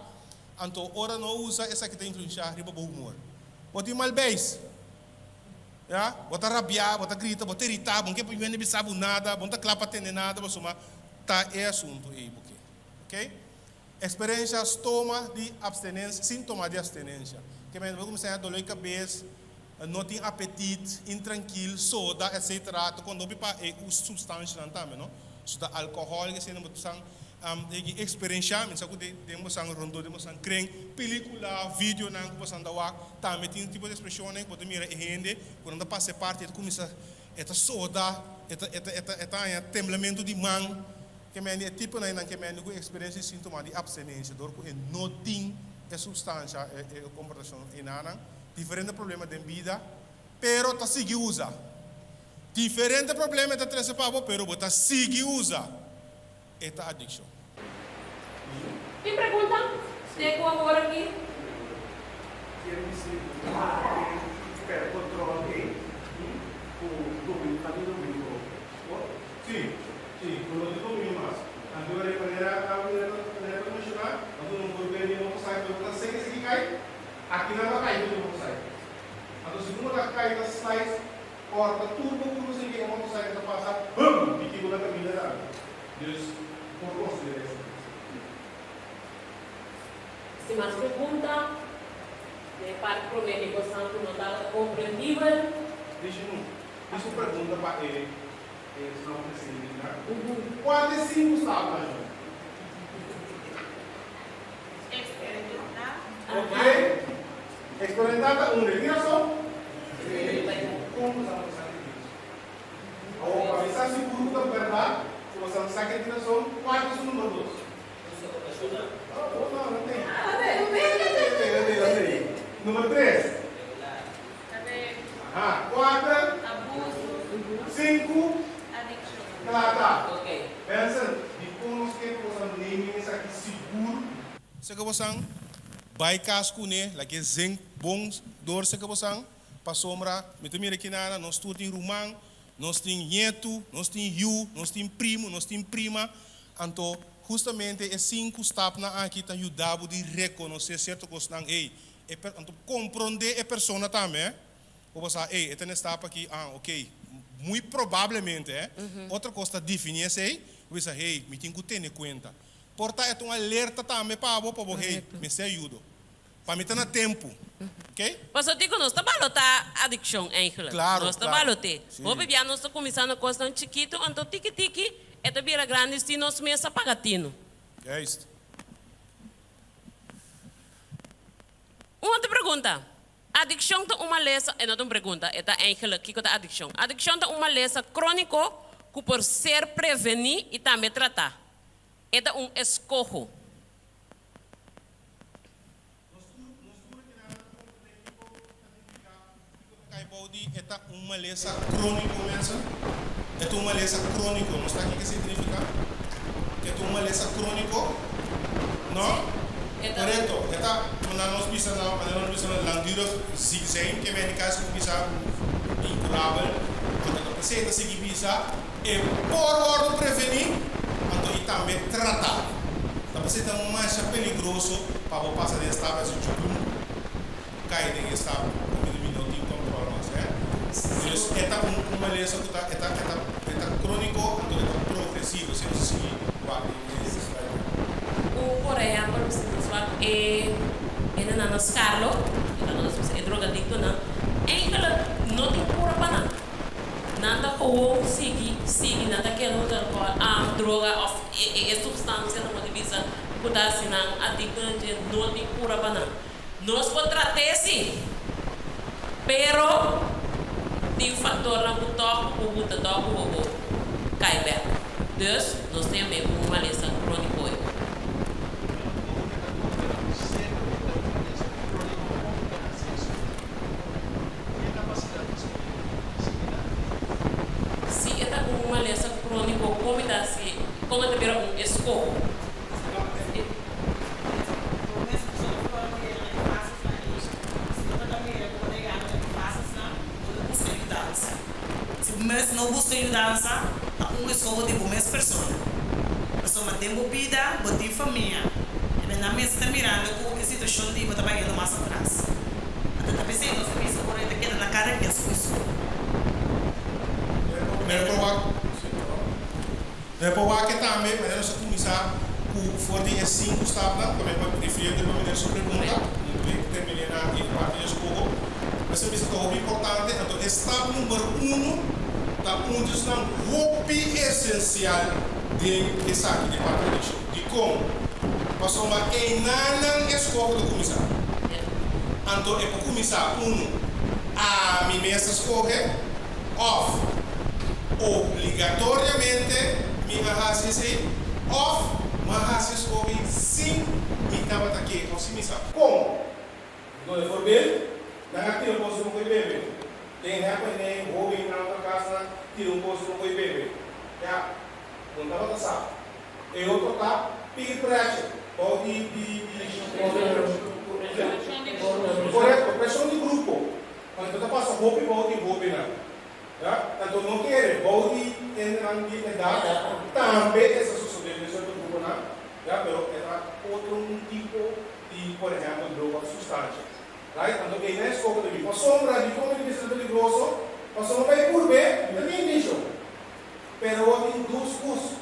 então ora não usa essa que tem influenciar riba bom humor. Bota mal base, já, bota rabiar, bota grita, bota irritar, bom que por não sabe nada, bota clapa tendo nada, você mas tá é assunto aí, ok? Experiências toma de abstinência, sintoma de abstinência, que me começar a doer cabeça, não tem apetite, intranquilo, soda, etc. Quando eu para é substância não também, não? Soda álcool, que se não precisa experiência, mas eu temos rondo, temos crem, película, vídeo, não que você anda lá, também tem tipo de expressão, né? Quando mira gente, quando passa parte, começa esta soda, esta temblamento de mão, que é tipo né, que é uma experiência sintoma de abstinência, dor que não tem a substância, a comportação inana, diferente problema de vida, pero tá sigue usa, diferente problema de três pavo, pero tá sigue usa, esta addiction. E pergunta, tem como agora aqui? Sim, sim, quando eu domino mais. Agora de maneira convencional, quando não for bem, não sai, então você que cai, aqui não cai, não sai. Então se uma cai das slides, corta tudo, como você quer, não sai, então passa, bum, e que na caminha da água. Deus, por considerar isso. Se mais pergunta, de parte promete que santo não está compreendível. Deixa eu perguntar para ele. Eles não precisam, né? Qual é 5 sábados? Ok? Experimentar um retiração? Como você sabe disso? Ou para estar seguro da verdade, você não sabe a retiração, qual é o número 2? Não tem. Número 3? 4? 5? Claro, ok. Pensa, depois que você nem isso aqui seguro. Se que você vai casco né, lá que zen bons dor se que você para sombra, me também aqui na nós tudo em rumang, nós tem nieto, nós tem yu, nós tem primo, nós tem prima, então justamente é 5 steps na aqui tá ajudando de reconhecer certo coisa não, ei, então compreender a pessoa também, ou você, ei, esta etapa aqui, ok. Muito provavelmente, outra coisa definir aí, você hey, me tenho que ter em conta. Portanto, é um alerta também para você, hey, me se ajuda. Para me ter no tempo, ok? Mas eu digo, nós estamos a addiction, eigenlijk. Claro, nós estamos a lutar. Vou beber, nós estamos começando a coisa tão chiquito, então tiki-tiki, é de vira grande, se nós mesmo pagatino. É isso. Uma outra pergunta. Adicção é uma lesson, não é uma pergunta, é eigenlijk, que é adicção? Adicção é uma lesson crônica que por ser prevenir e também tratar. É um escorro. É uma lesson crônica, é uma lesson crônica, não está aqui que significa? É uma lesson crônica, não? Correto, nós precisamos langdurig ziek zijn, que é caso que precisa incurável, então a paciente se precisa e por ordem prevenir, então e também tratar. A paciente é mais perigoso para o passar de estado de chupum, cai de estado, como de minuto em controle, então é uma lesão que é crônico, então é progressivo, se você seguir o coreano para você é na nossa Carlo, é drogadicto não, não tem cura para nada, nada como seguir nada que não tem droga é substância não pode visar que dá assim não adicto não tem cura para nada, nós podemos tratar sim, pero tem fator na toque cai bem, dus nós temos mesmo uma lesão crônica. Como te vira escorro. Se você não busca mudança, uma escola de boas pessoas. Pessoa tem vida, tem família. E na mesa está mirando com a situação de você vai indo mais atrás. Até está pensando, você pensa por aí, queda na cara que é isso. Depois que também, mas nós começar com forte 5 steps, como eu referia de uma maneira sobre pergunta, terminei na parte de escola. Mas isso é muito importante. Então, etapa número 1 está onde o essencial de essa aqui de patrícia. De como? Passou uma enana escola do comissário. Então, é para começar, a minha mesa escolhe, off. Obrigatoriamente, minha raça é off, mas raça escolhe sim, me estava aqui, não se me sabe. Como? Não é por bem, não é que eu posso não beber. Tem rapaz nem roubo na outra casa, tira posto não beber. Já, não estava sabe. E outro tá, pique pressure. Correto, pressão de grupo. Quando você passa roupa, então não quer, pode entrar também essa substância do grupo, mas é outro tipo de, por exemplo, droga, substância. Então, quem não é escola de mim, a sombra de como ele é peligroso, a sombra vai por bem, também deixa. Pero tem dois cursos.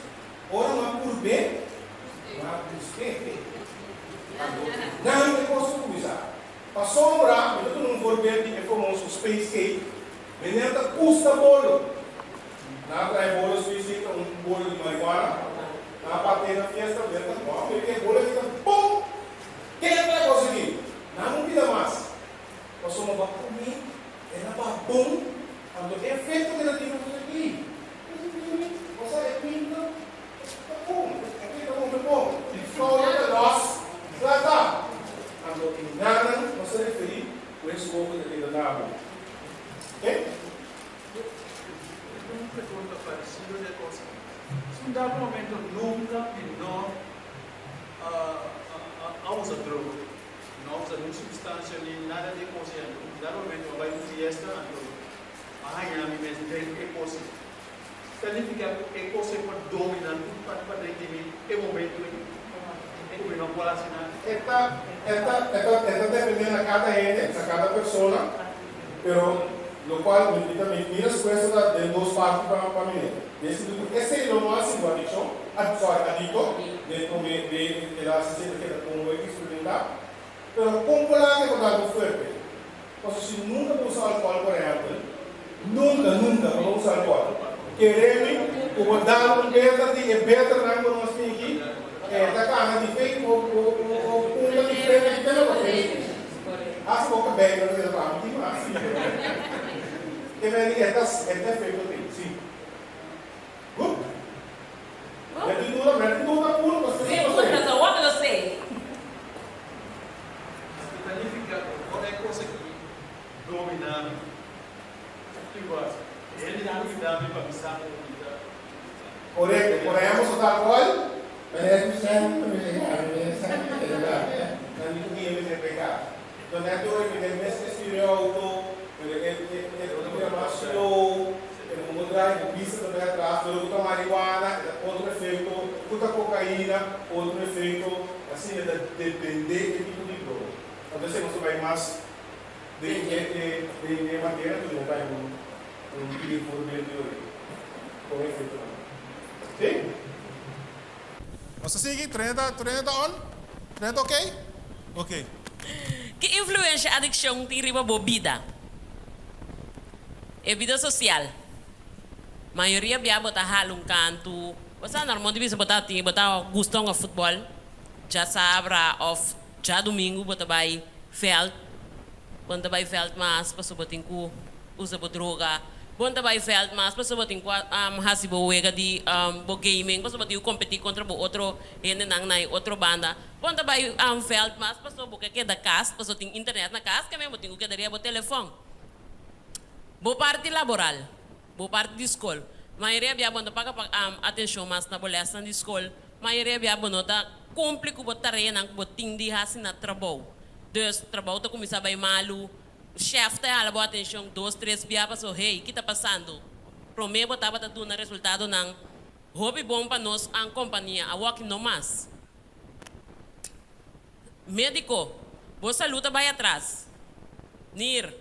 Ora não é por bem, não é por bem. Não tem como começar. A sombra, eu não vou ver que é famoso Space Cake, menina custa bolo. Na traz bolo Space Cake, bolo de marihuana, na bater na festa, vamos ver que bolo fica bom. Quem vai conseguir? Não pida mais. A sombra vai comer, ela vai bom, quando tem efeito negativo aqui. Você é pinta, tá bom, é bom. E fora da nossa, lá tá. Quando tem nada, não se referir com esse povo de vida da água. Ok? Uma pergunta parecida de coisa. Se um dado momento nunca e não usa droga, não usa nenhuma substância, nem nada de coisa, um dado momento vai uma fiesta, arranhar me mesmo, tem que coisa. Significa que coisa pode dominar, para definir o momento não pode assinar. Esta depende de cada gente, de cada pessoa, pero lo cual mira as coisas de duas partes para mim. Esse não é assim, adicção, adicto, de la assistente que como é que experimentar, pero comparado com algo forte. Porque se nunca usar álcool, por exemplo, nunca vamos usar álcool. Queremos, como dar um better de não nós temos aqui. Da cara de feito com uma diferença de pelo as boca bem não é para mim assim que vem é feito assim sim mete dura puro você Pergunta, what eu sei? Significa qual é a coisa que dominar ele não me dá para pensar correto, podemos usar qual? Mas é que sempre me ligar, não me pegar. Então, é que ele mesmo estirou auto, ele mais slow, ele não mudar de pista também atrás, ele usa marihuana, outro efeito, usa cocaína, outro efeito, assim, depender do tipo de droga. Então, você vai mais de maneira que não vai perigo por meio com efeito. Ok? Você segue, treina on? Treina ok? Ok. Que influência a adicção tem riba bebida? É vida social. Maioria bia botar halung canto. Você normalmente bisa botar gustão de futebol. Já sabra of já domingo botar vai feld. Quando vai feld mas passou botar com usa droga. Bonta vai feld mas passou botar com hasibo wega de bo gaming passou botar competir contra outro gente nang nai outro banda. Bonta vai feld mas passou botar que da casa passou tem internet na casa que mesmo tem que daria bo telefone. Bo parte laboral, bo parte de escola. Maioria bia bonta paga atenção mas na bolesta de escola. Maioria bia bonta cumpre com botar nang boting di hasi na trabalho. Dus trabalho tá começar vai malu. Chefe tá ela boa atenção 2, 3 bia passou hey, que tá passando? Promete botar para tu na resultado nang hobby bom para nós a companhia a walk no mais. Médico, boa saúde vai atrás. Nir,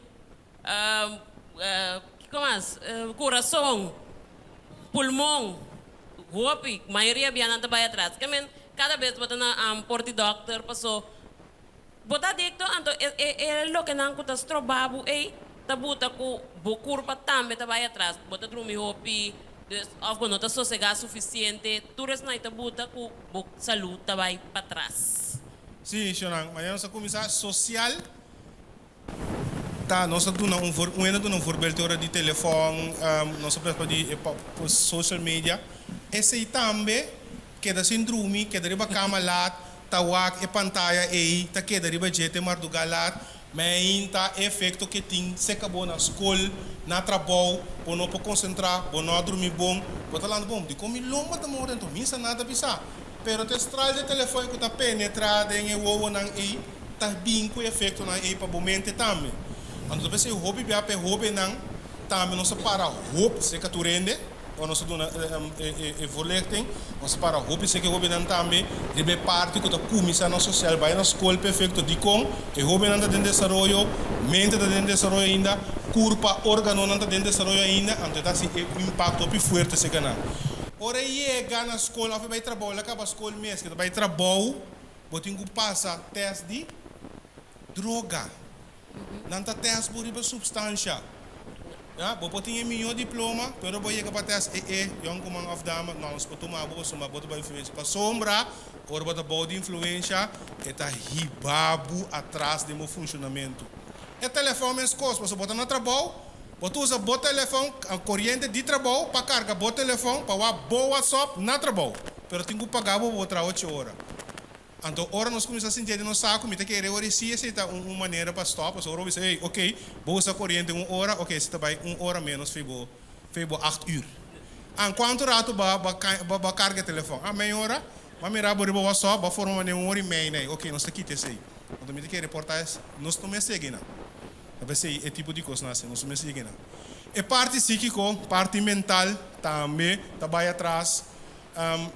que mais? Coração, pulmão, hobby, maioria bia não vai atrás. Cada vez botar na porte doctor passou bota adicto, anto é lo que não custa trabalho, tabuta com bocurpa também tá vai atrás, bota dormir hopi, of não tá sossegado suficiente, tu res não tabuta com saúde tá vai para trás. Sim, Xonang, mas nós começar social. Tá, nós damos um voorbeeld de telefone, nós precisamos de social media. Esse aí também, que da síndrome, que da riba cama lá, tawak e pantalla aí, tá que da riba jete marduga lá, mas ainda efeito que tem, se acabou na escola, na trabalho, por não concentrar, por não dormir bom, por tá lá bom, de como lomba da morte, então minha nada bisa. Pero te traz o telefone que tá penetrado em o ovo nang aí, tá bem com efeito na aí para momente também. Então você hobby bia pe hobby nang também nós para hobby se que tu rende, ou nós dona verlichting, nós para hobby se que hobby nang também, de parte que tá começar na social, vai na escola perfeito de com, e hobby nang tá dentro desenvolvimento, mente tá dentro desenvolvimento ainda, curva órgano nang tá dentro desenvolvimento ainda, então tá se impacto pi forte se que não. Ora chega na escola, vai trabalhar, acaba a escola mesmo, que vai trabalhar, botinho passa teste de droga. Não tá teste por uma substância. Já, botinho melhor diploma, pero vai chegar para teste young comando of dama, não nós podemos tomar boa soma, botar para influência, para sombra, ora botar boa de influência, é tá ribabu atrás do meu funcionamento. É telefone é coisa, você botar no trabalho. Você usa o telefone, a corrente de trabalho, para carregar o telefone, para o boa WhatsApp na trabalho. Mas tem que pagar o outra 8 horas. Então, agora nós começamos a sentir no saco, me tem que reorganizar se está uma maneira para stop. Então, eu disse, ok, vou usar a corrente 1 hora, ok, se está bem 1 hora menos, foi 8 horas. Quanto rato vai carregar o telefone? A meia hora, vai mirar o WhatsApp, vai formar 1 hora e meia, ok, nós estamos aqui, então, me tem que reportar, nós estamos seguindo. É tipo de coisa assim, não somos seguindo. É parte psíquica, parte mental também, trabalha atrás.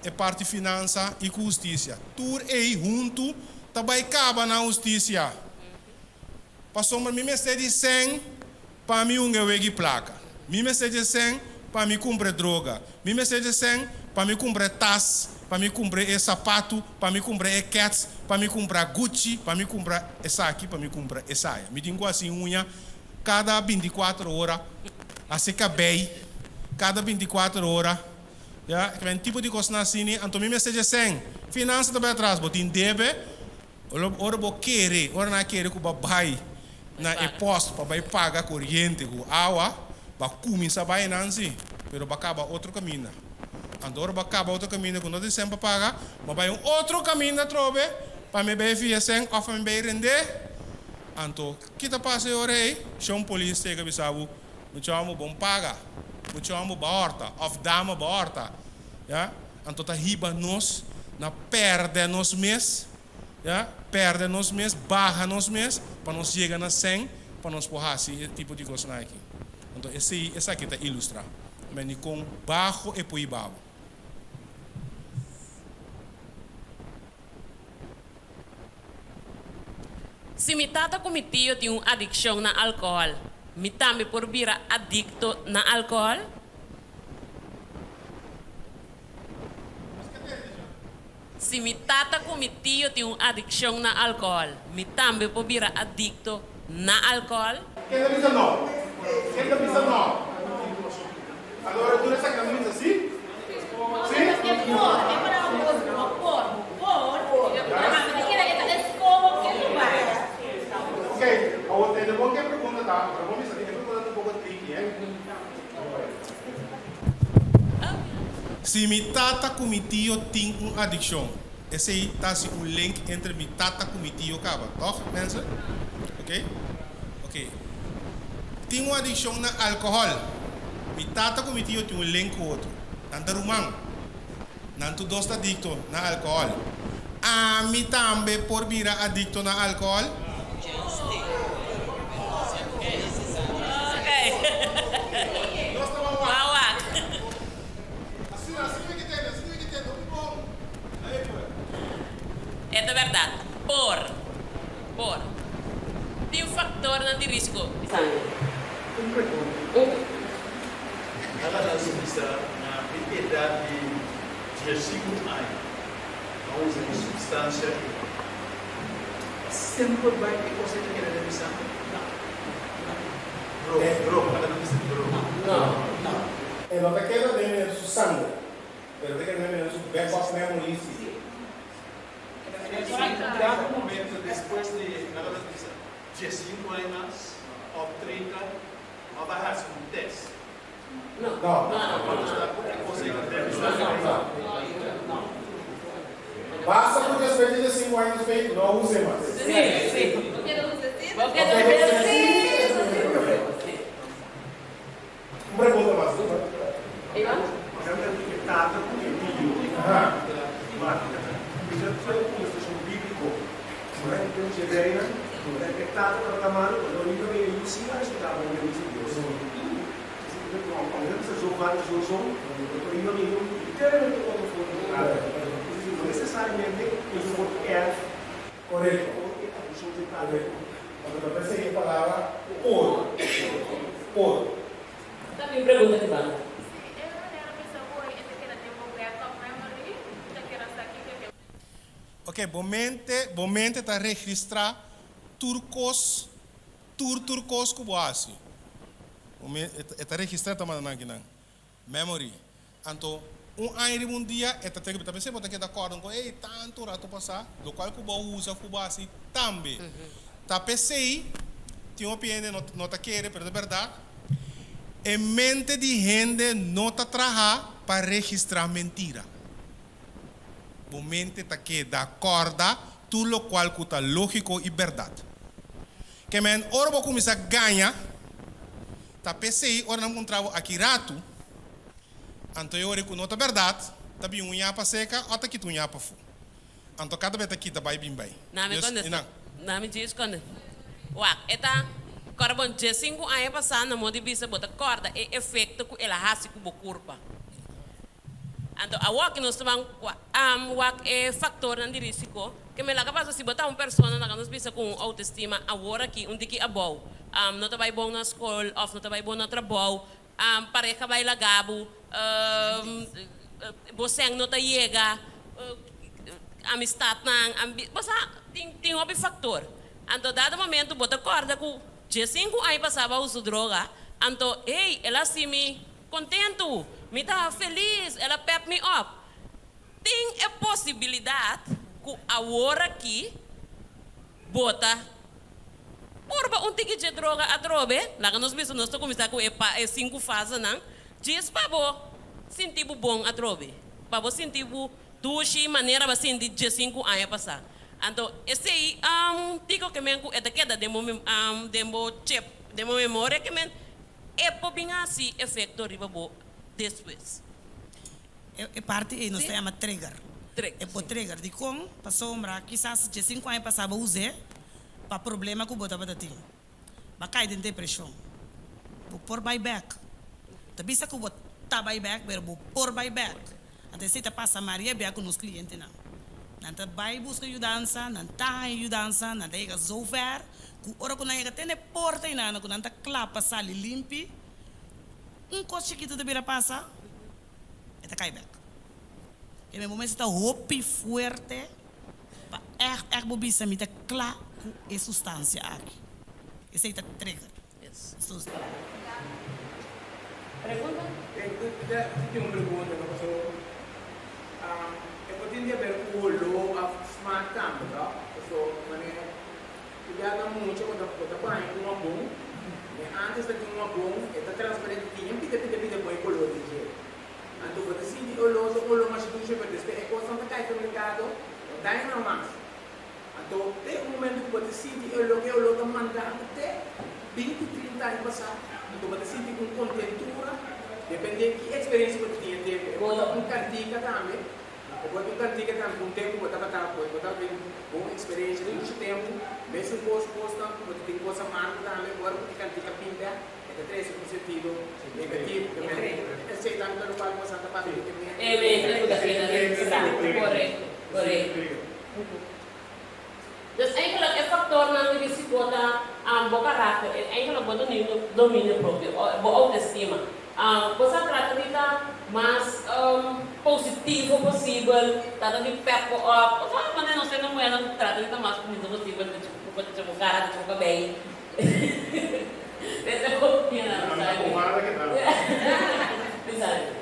É parte finança e justiça. Tudo aí junto, trabalha acaba na justiça. Passou para mim me de 100 para mim wegi placa. Mim me de 100 para mim comprar droga. Mim me de 100 para mim comprar tas, para mim comprar sapato, para mim comprar cats, para mim comprar Gucci, para mim comprar essa aqui, para mim comprar essa aí. Me digo assim, unha, cada 24 horas, assim que bem, cada 24 horas, já, que é um tipo de coisa assim, então me de 100, finança também atrás, botin deve, ora vou querer, ora não querer que o babai na imposto para pagar corrente, com água, para começar a baixar não assim, pero para acabar outro caminho. Agora vai acabar outro caminho que não tem sempre para pagar, mas vai outro caminho na trobe para me ver via sem ou para me ver render. Então, o que está passando agora aí? Chama polícia que bisabo, me chama bom paga, me chama borta, of dama borta, já? Então tá riba nós, na perde nos mês, já? Perde nos mês, barra nos mês, para nós chegar na 100, para nós porrar esse tipo de coisa aqui. Então essa aqui está ilustra, mas com baixo e poibabo. Se me tata como tio tem uma adicção na álcool, me também por virar adicto na álcool? Se me tata como tio tem uma adicção na álcool, me também por virar adicto na álcool? Quem avisa não? Quem avisa não? Agora tu nessa camisa assim? Sim? É para Ok, a outra é bom que pergunta, tá? Vamos ver se a pergunta um pouco tricky, hein? Se me tata com meu tio tem uma adicção, esse aí está assim um link entre me tata com meu tio acaba, toch, mensen? Ok? Ok. Tem uma adicção na álcool. Me tata com meu tio tem um link com outro. Nanta rumang. Nanto dos adicto na álcool. A mim também por virar adicto na álcool. É da verdade. Por. Tem um fator de risco. Ela bisa na propriedade de versículo 1. Vamos em substância. simple by e cose che viene revisato? Bro, cada vez No. No te queda de su sangre, pero te queda de su back of memory. En cada momento después de nada más de 5 años o 30, va a hacer un test. No. Basta porque después de 5 años feito, não use mais. Sí. Porque não Uma pergunta mais. Ivan? Correto. Quando eu pensei em palavra por. Também pergunta de banda. Ok, bomente está registrar turcos como assim. Está registrado também na memory. Então, um dia, está pensando que está acordando com tanto rato passar, do qual que usa o assim também. Tá pensei, tinha uma opinião, não está querendo, mas é verdade. Em mente de gente não está trabalhando para registrar mentira. Momento está que da corda tudo o qual que está lógico e verdade. Que men ora vou começar a ganhar, tá pensei ora não encontrava aqui rato, então eu ora que não está verdade, tá bem um nhapa seca, outra que tu nhapa fu. Então cada vez aqui tá bem bem. Não me conhece. Não me diz quando. Uau, eta carbon de 5 anos passando, não de bisa bota corda e efeito que ela hace com o corpo. Então, a walk nós tomamos walk é fator de risco que me laga passa se botar uma pessoa na nos bisa com autoestima agora aqui onde que é bom não tá vai bom na escola ou não tá vai bom no trabalho pareja vai lagabo você não tá chega amistade não você tem um fator então dado momento bota corda com 5 anos passava uso droga então ela se me contento me tá feliz, ela pep me up. Tem a possibilidade que agora aqui bota por um ticket de droga a droga, lá que nós vimos nós começar com 5 fases não, diz para bo sentir bom a droga, para bo sentir duche maneira para sentir de 5 anos passar. Então esse aí tico que me é daquela demo chip, demo memória que me é por bem assim efeito riba bo depois. É parte e nós chama trigger. É por trigger de como para sombra, quizás de 5 anos passava usar para problema que o bota para ti. Para cair em depressão. Por buyback. Tapi sa ko bota buyback, pero por buyback. Ante se ta passa Maria bia com os clientes não. Nanta vai busca ajudança, nanta ajudança, nanta ega zo ver, ku ora ku na ega tene porta ina ku nanta clapa sali limpi. Coisa chiquito de bira passa, está cai back. E meu momento está hopi forte, para bobisa me tá claro com a substância aqui. Esse aí está trigger. Yes. Pergunta? Tem uma pergunta, não passou. Eu poderia ver o law of smart camera, tá? Pessoal, maneira, cuidado muito quando você vai com uma bomba. Antes de ter uma bomba, está transparente, tinha pida põe color de gel. Então, quando se diz o color mais ducho, para descer, é coisa que cai no mercado, dá em mais. Então, tem um momento que você sente o logo mandar até 20, 30 anos passar. Então, você sente com contentura, depende de que experiência você tinha teve. Bota um cantiga também. Bota um cantiga também, com o tempo, bota uma experiência de muito tempo. Mesmo coisa, você tem coisa marca também, agora você cantiga pinta, é três com sentido negativo, também. Aceitando pelo qual você está fazendo. Correto. Dus eigenlijk een factor na de risicota bom caráter, eigenlijk bom domínio próprio, boa autoestima. Você trata de estar mais positivo possível, trata de perto, quando não sei não é, trata de estar mais positivo possível, de um cara, de um cabelo. Essa é a opinião, sabe?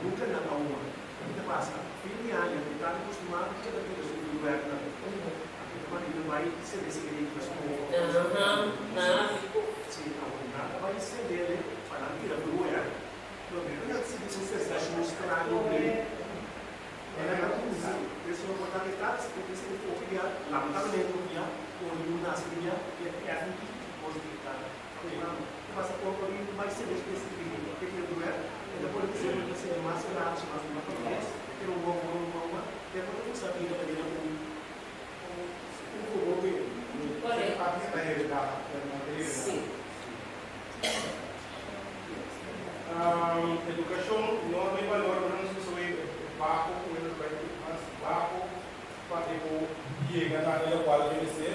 Nunca na aula. Kita passa. Fim de ano, kita acostumado que cada vez o governo aqui também não vai ser esse que nós sim, a vai ser dele para que a rua é. Não se diz que está mostrando bem. Ela não usa. Isso não pode estar se tem que copiar, lamentablemente copiar, ou não nasce copiar, que é a gente pode estar. Mas a pouco vai ser específico. Porque o governo ela pode dizer que você é mais grave, mais uma coisa, que não vou depois eu sabia que ele não governo. Sim. Educação não é valor, não se soe bajo, mas bajo para que chegue na área qual deve ser.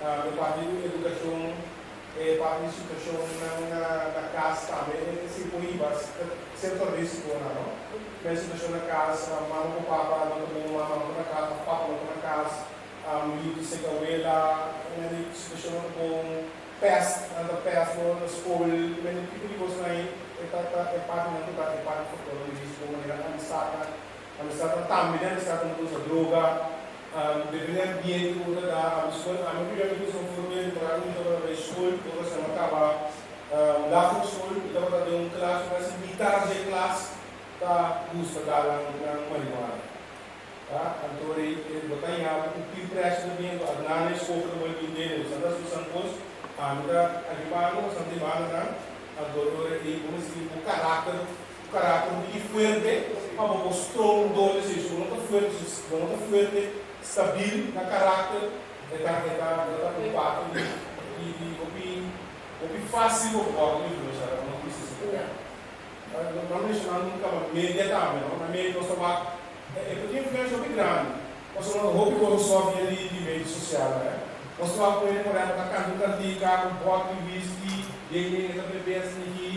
A parte de educação é parte de situação na casa também, se proíbas certo risco não. Mas situação na casa, mama com papa, não também mama na casa, papa na casa, livro se cavela, na situação com peste, na escola, mas o tipo de coisa aí é parte não é parte do risco, maneira amistad também, amistad não usa droga. Dependendo do ambiente que você dá, a escola, a minha filha são formados para a escola, toda semana acaba lá na escola, então para dar classe, mas imitar a classe para buscar dar uma marihuana. Tá? Então ele botar em água, o que presta bem, na escola do banco dele, os andas usam coisas, a minha animal, os animais, agora ele como se o caráter muito forte, para mostrar um dom de Jesus, não está forte, stabil na caráter, está preocupado e o fácil o não precisa. Não mencionando nunca média também, não. Na média nós estamos porque influência muito grande. Nós somos um hobby com só via de meio social, né? Nós estamos com ele por exemplo na candidatura, com bote de whisky, ele está bebendo aqui,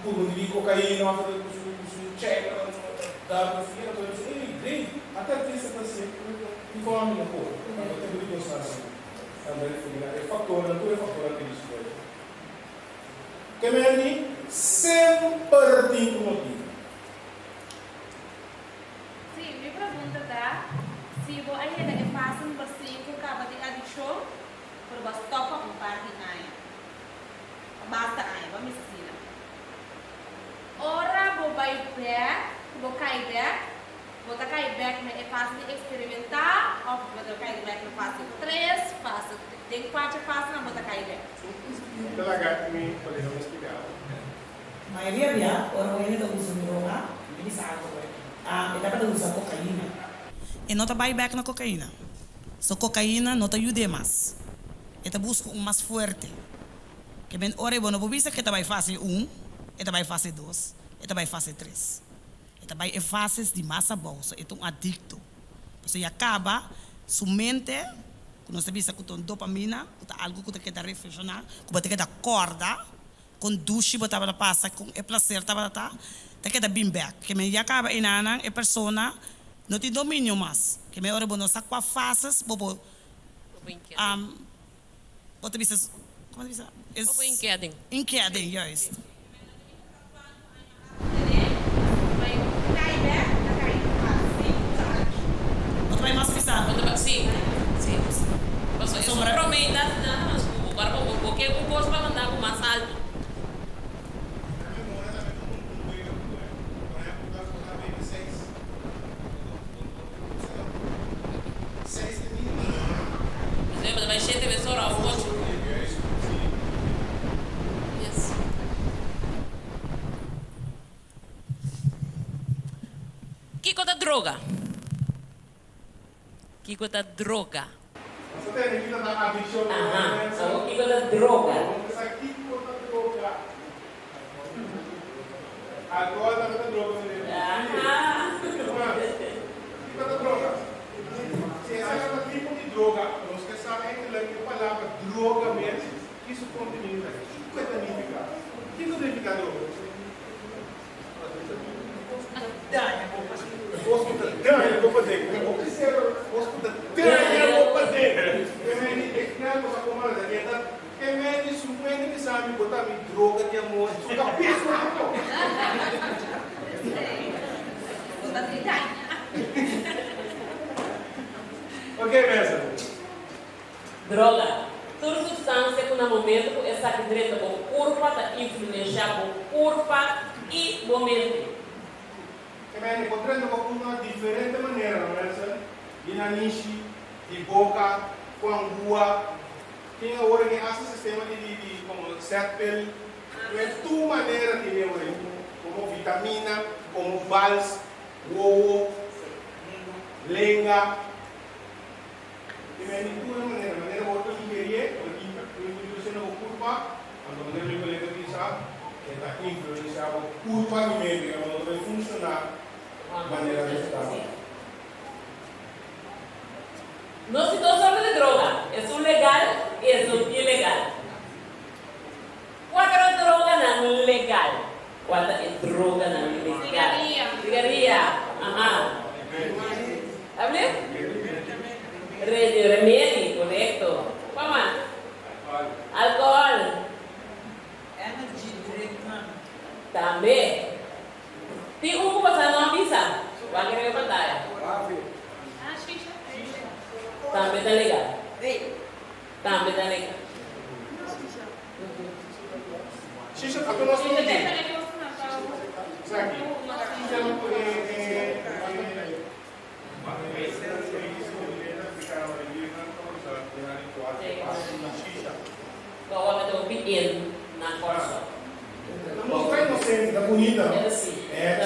por de cocaína, fazer o check, dar o fio, então ele grande, até tem essa paciente que come no corpo, até por isso assim. É fator, não é fator aquele que me sempre tem um motivo. Sim, minha pergunta é se você ainda é fácil no versículo que acaba de adição, por você topa com parte aí. Basta aí, vamos dizer. Ora, você vai back, você cai back. Você cai back, mas é fácil de experimentar, ou você cai back no fase 3, fase tem 4 fases, não você cai back. Talaga, may podemos explicar. Maioria orang ini tak usah droga, ini sahaja. Kita pada usah cocaína. E não tá back na cocaína. So cocaína não tá ajuda mais. Eta busca mais forte. Que bem ora bueno, por isso que tá vai fase 1, eta vai fase 2, eta vai fase 3. Eta vai fases de massa bolsa, eta adicto. Você acaba sua mente, quando você visa com dopamina, com algo que você quer reflexionar, que você quer acordar, com duche, você vai passar com é prazer, você quer bem back. Que me acaba inanang é persona não tem domínio mais. Que me ora bono saco fases, bobo você visa como diz? Bobo inquieting, yes. Vai mais pisar. Sim. Isso promete, agora porque o gosto vai mandar com mais alto. Você vai encher de pessoas ao outro. Que coisa droga? Que coisa droga? Você tem que na adicção. Que coisa droga? Que coisa droga? Agora tá droga. Que trata drogas. Se essa é um tipo de droga, nós que sabemos que a palavra droga mesmo, isso contém o que significa? O que significa droga? Danha, vou fazer. O que será? Danha, vou fazer. Que me diz um que sabe botar droga de amor, fica peso na boca. Ok, mesmo. Droga. Toda substância que no momento essa direita com curva da influencia com curva e momento. Que me encontrando com uma diferente maneira, não é isso? De nanishi, de boca, com angua. Tem agora que esse sistema de como setpel, é tu maneira de ver como vitamina, como bals, uovo, lenga. E me tu maneira outra ingerir, porque eu não culpa, quando eu me coloco aqui sabe, é da influência a culpa de meio, que não vai funcionar de maneira adequada. No se trata sobre de droga, es un legal y es un ilegal. ¿Cuál es droga no legal? ¿Cuál es droga no ilegal? Cigarrillo. Ajá. ¿Hable? Remedio, correcto. ¿Cuál más? Alcohol. También. ¿Tiene un pasando a pizza? ¿Cuál quiere que pantalla? Também está legal. Também está legal. Xixi, aqui nós temos Kau ada bikin na korso. Não vai inocente, tá bonita. É,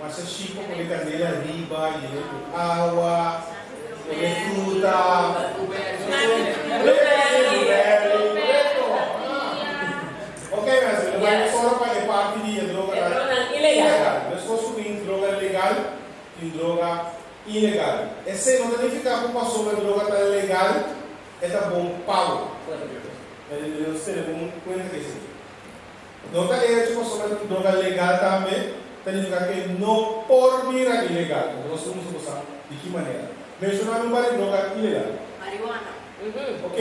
mas é chico com brincadeira, riba, água, fruta, ok, mas vai só para a parte de droga ilegal. Nós consumimos droga legal e droga ilegal. Esse não significa que passou a droga legal é bom pago. Nós temos conta disso. Não está que passou a droga legal também significa que não por vir a ilegal. Nós vamos usar de que maneira? Mencionar um par de droga ilegal. Marihuana. Ok.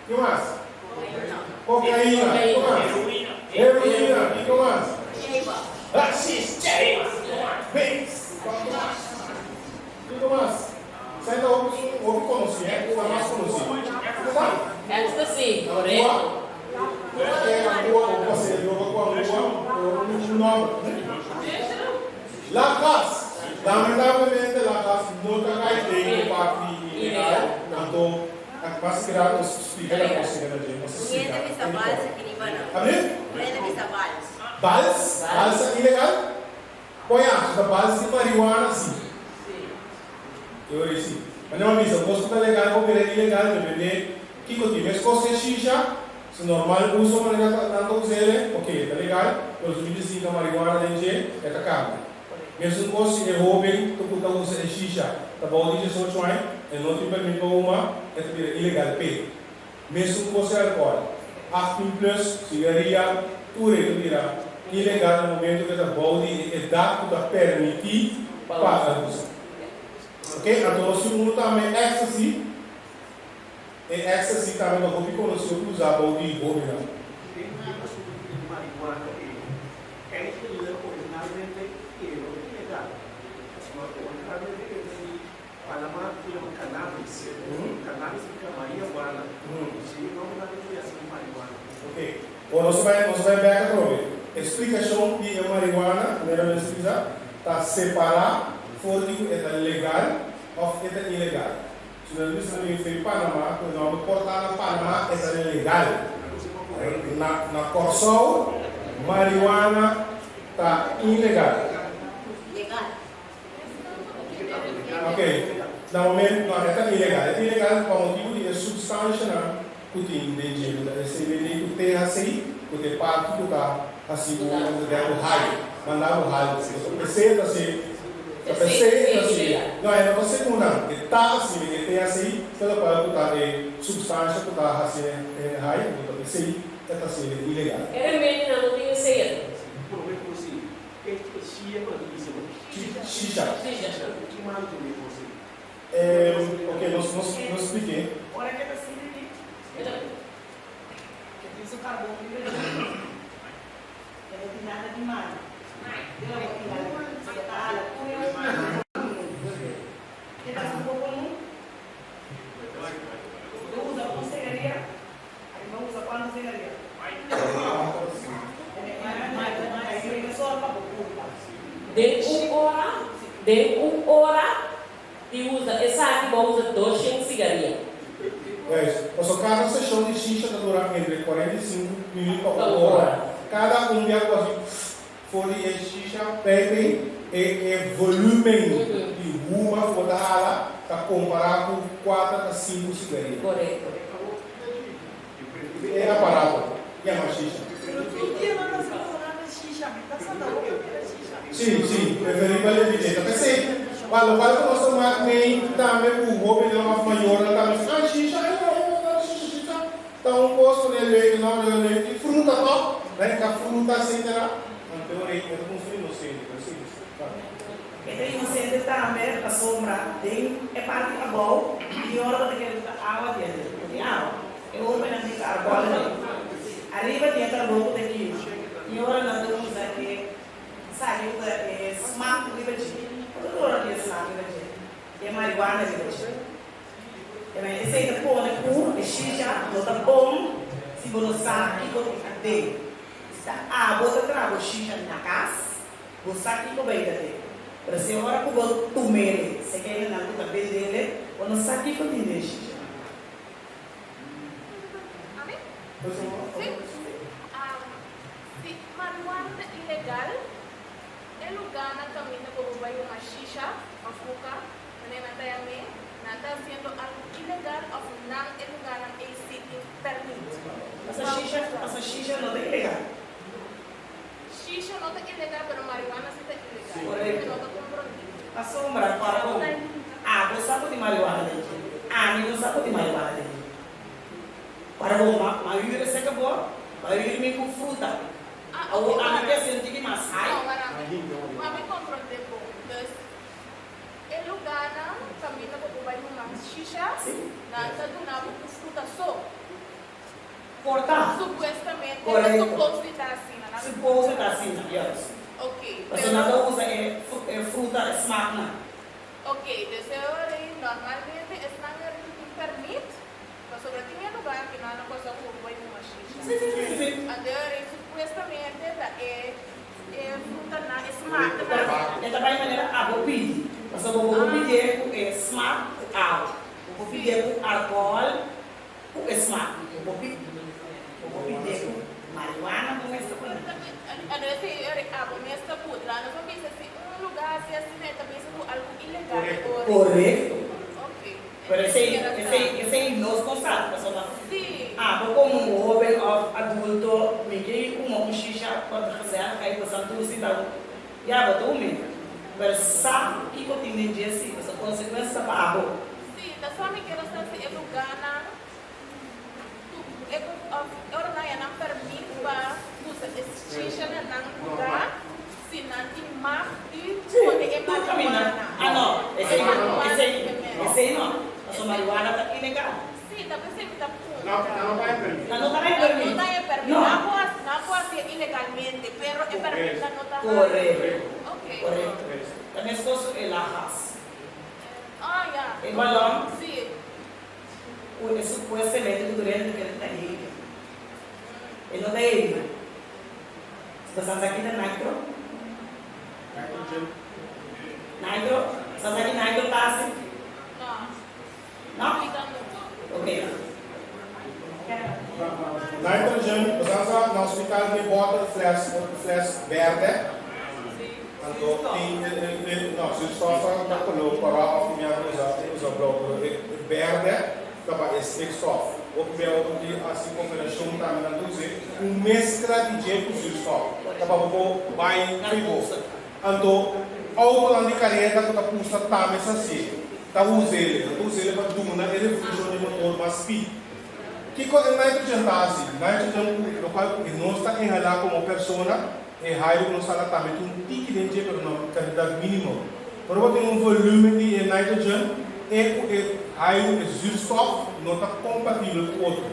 O que mais? Cocaína. O que mais? Heroína. O que mais? Racis. Bens. O que mais? Você ainda ouve conhecer, ou mais conhecido? Ecstasy, correto. A rua, ou você droga com a rua, um nome. Lacas. Lamentavelmente, Lacas nunca cai dentro da parte ilegal. Então, mas criar os explicar a você, né, gente? Bals? Bals é ilegal? Conhece? Bals de marihuana, sim. Eu disse, mas não, eu gosto de legal, vou virar ilegal, depende. Que eu tive, as coisas xixa, se normal uso, mas não usei, ok, tá legal. Mas os vídeos de marihuana, gente, é cacau. Mesmo coisa é hobby, tu puta usa xixa, tá bom? Diz só chuai, e não te permite uma, é ilegal, pé. Mesmo coisa é alcohol, afim plus, cigarrilha, tudo isso vira ilegal no momento que tá bom de edad tu tá permitir para usar. Ok? Então, se um também ecstasy, e ecstasy também não pode conhecer o usar bom de hobby não. Panamá tinha um cannabis. Cannabis fica marihuana. Se não marihuana. Ok. Bom, nós vamos ver aqui. Explicação de marihuana, primeiramente explicar, está separar fórtico é legal ou é ilegal. Se nós vimos em Panamá, quando nós portar na Panamá é legal. Na Corsol, marihuana está ilegal. Ok. No momento não é ilegal. É ilegal por motivo de substância que tem dentro da CBD, que tem assim, que tem parte que está assim, o raio, mandar o raio. Precisa assim, Pensei assim, não é uma segunda, que tá assim, que tem assim, pela qual botar substância, botar assim, raio, então pensei, é assim, ilegal. É menina, não tem ceia. Xixá. Ok, nós expliquei. Ora que é assim, que diz o carbono, não tem nada de mal. De uma hora, e usa, essa aqui usa 200 cigarettes. A sua cada sessão de xixa dura entre 45 minutos a 1 hora. Cada dia quase fora de xixa, bebe e volume de uma fodala está comparado com 4 a 5 cigarettes. Correto. É aparato, e a mais xixa. Sim, preferível evidente. Pensei, quando nós tomamos nem também o hobby de uma maior, também xixa, então posso ler não ler fruta top, né? Que a fruta assim terá, então aí eu construí no centro, assim. Então inocente também a sombra tem é parte da boa e hora de que a água dentro, de água. Eu vou pegar de carbono. Arriba tem a boca daqui. E hora nós vamos aqui saiu da smart liberty. Toda hora que smart liberty. É marihuana liberty. Esse aí é bom, é puro, é xixa, não está bom. Se você sabe que você tem, está você traga xixa na casa, você sabe que você vai ter. Mas se agora que você toma ele, você quer ir na luta dele, você não sabe que você tem xixa. Se marihuana é ilegal, é lugar na caminho como vai uma xixa, a fuca, não está sendo algo ilegal ou não é lugar na esse permite. Essa xixa não é ilegal. Xixa não é ilegal, mas marihuana sim é ilegal. Correto. A sombra para o você sabe de marihuana dentro. Não sabe de marihuana dentro. Para o marihuana você acabou, marihuana com fruta. A quer sentir que mais sai. Mas me controle depois. É lugar na caminho como vai uma xixa, na está com fruta só. Cortar. Supostamente, correto. Suposto estar assim, não é? Suposto estar assim, yes. Ok. Mas não usa fruta smart, não. Ok, desse aí, normalmente, esse não é que permite, mas sobre tinha lugar que não coisa como vai uma xixa. Sim. Agora, supostamente, é fruta na smart. É também maneira a bobide. Mas eu vou pedir é smart out. Eu vou pedir álcool, o smart. Eu vou pedir marihuana, não é essa coisa. Nesta puta, não vamos pensar assim, lugar assim, também é algo ilegal. Correto. Ok. Pero esse aí nós constatamos, pessoal. Sim. Como um jovem adulto, me que uma xixa pode fazer, aí você não se dá. Já botou mesmo. Mas sabe que continua de assim, essa consequência para a boca. Sim, da sua amiga ela está se educando. Eu não permito para você xixa não lugar, se não tem mais de onde é marihuana. Não, esse aí não. A sua marihuana está ilegal. Sim, está pensando que está puro. Não está permitido. Não está permitido. Não está permitido. Não pode ser ilegalmente, pero é permitido não está. Correto. Ok. Correto. Também se fosse el arras. Já. El balão. Sim. O supuestamente durante que ele está aí. Ele não está aí. Estás aqui na nitro? Nitro? Estás aqui nitro passe? Não. Ok. Nitrogen, você no hospital de bota flash verde. Então, se só está para a minha usa bloco verde, para esse texto. O que é assim combinação também não dizer mescla de jeito de só. Para o vai trigo. Então, auto dan di carreta que tá pusta tá mesa assim. Tá usando para dominar ele função de motor mais speed. Que coisa nitrogen tá assim? Nitrogen no qual não está inhalar como persona e raio não está lá também um tique de pero não quantidade mínima. Por outro tem um volume de nitrogen e raio de zuurstof não está compatível com o outro.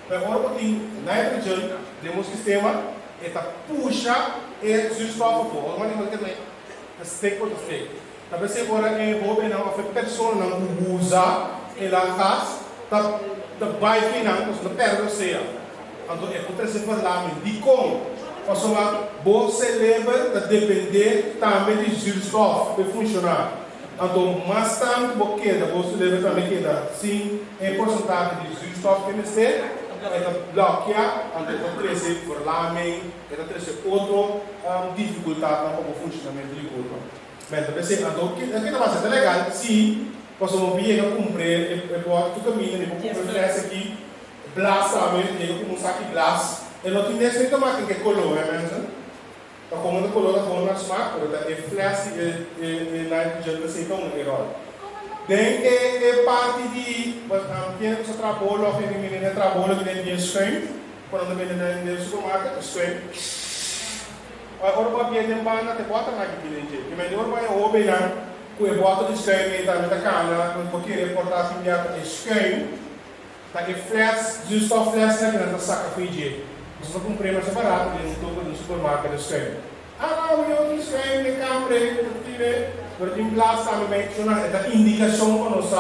Mas agora tem nitrogen temos sistema e tá puxa e zuurstof por. Agora não tem stick por stick. Talvez agora é hobby não a pessoa não usa ela faz tá bike não os perde seja. Então é por isso falar de como pessoa você leva a depender também de zuurstof para funcionar. Então mais tanto porque você leva também que dá sim em porcentagem de zuurstof que você bloquear, então trazer verlaming, então trazer outra dificuldade para o funcionamento do corpo. Mas talvez então aqui não vai ser legal se você não vier a cumprir o que tu caminha, não cumprir aqui, blast também, chega com um saco de blast, e não tem nem tomar que color, é mesmo? Então como o color da forma smart, é flash e nitrogen assim então é errado. Dan é parte de quem você trabalha ou quem menina trabalha que tem stream, quando menina no supermercado stream. Agora para ver tem banda te bota na que tem gente. Que melhor vai o bem lá, com o bota de stream e também da cana, quando porque reportar assim já stream, tá que flash, justo flash na que não saca fiji. Você vai comprar mais barato no supermercado stream. Não, eu stream de compre, tive porque em classe também é indicação para nós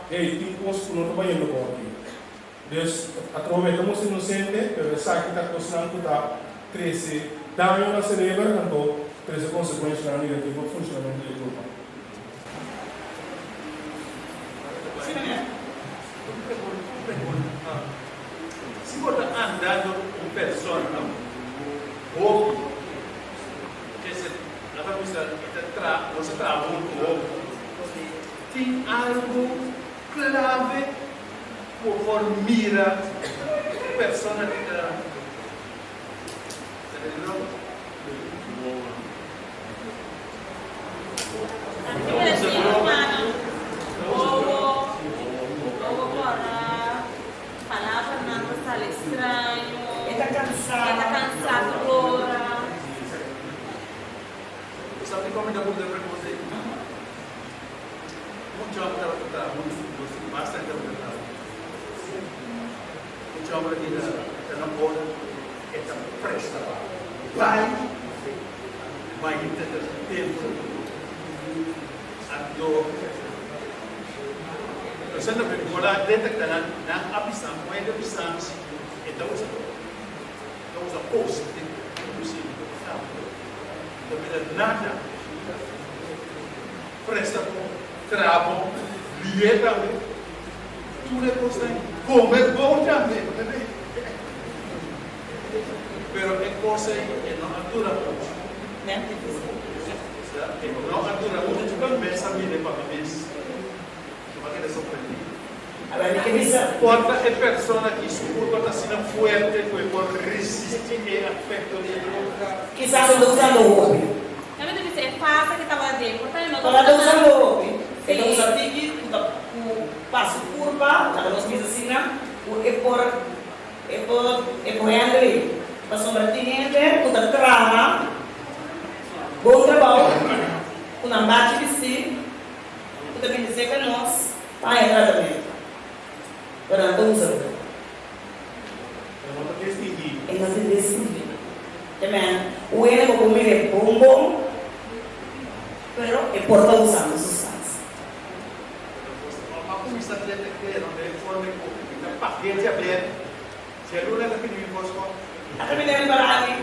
tem posto no banheiro do corpo. Então, aproveitamos inocente, mas sabe que está costumando está crescer, dano no cérebro, então cresce consequências negativas no funcionamento do corpo. Se você está andando com pessoa, ou você trabalha um pouco, tem algo clave por mira a pessoa que está palavra não sale estranho, está cansado agora. Sabe como ainda muda para você? Um job está muito bastante apertado. Um job aqui está na bola, está presta. Vai entender tempo. Ando. Você não pode falar detectar na abissão, quando abissão, então usa post, inclusive. Não nada. Presta trabalho, bilheta, tudo é possível. Comer bom também. Pero é coisa que não dura muito. Não dura muito. Tipo, mês a vida para mês. Como é que é surpreendido? Quando a pessoa que suporta está sendo forte, pode resistir ao efeito de droga. Quizás não usa louco. Também deve ser fácil que estava dentro. Para não usar louco. Então usa tique, o passo curva, para nós mesmos assim, é por ali. Para sobretinente, o trama, bom trabalho, o nambate de si, o também dizer que nós, vai entrar também. Para não usar. É não se decidir. Também, o ele vai comer bom, pero é por não usar as substâncias. A comissão de detectar, não é forma de paquete aberto. Se a luna está pedindo fosco, a caminhar para ali.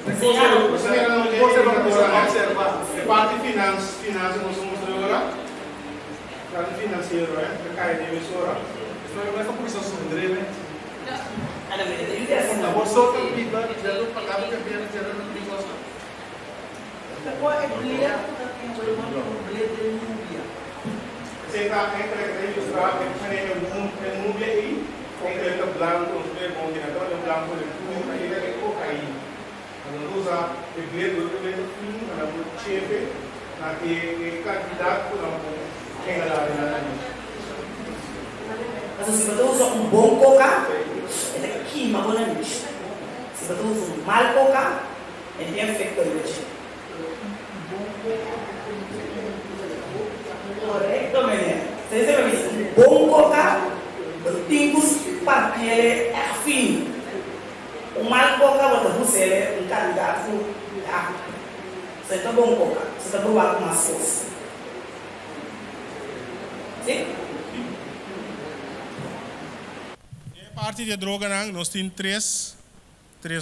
Você não observar. A parte finança nós somos agora. A parte financeira, é cai de emissora. Essa comissão subdreve. A bolsa que vai já não pagava que vier já não tem gosto. Qual é o bilhete que tem o bilhete de Núbia? Você está entre ilustrar em Núbia aí, com o branco, o continental, o branco de tudo, aí é cocaína. Quando usa o bilhete do fim, ela chefe, na candidato não quem ela Mas se você usa bom coca, ele queima a lixo. Se você usa mal coca, ele tem efeito lixo. Correto, menino. Se você usa bom coca, o tingus partire é fim. O mal coca, você é candidato a você está bom coca, você está provado com as coisas. Sim? Parte de droga, nós temos três,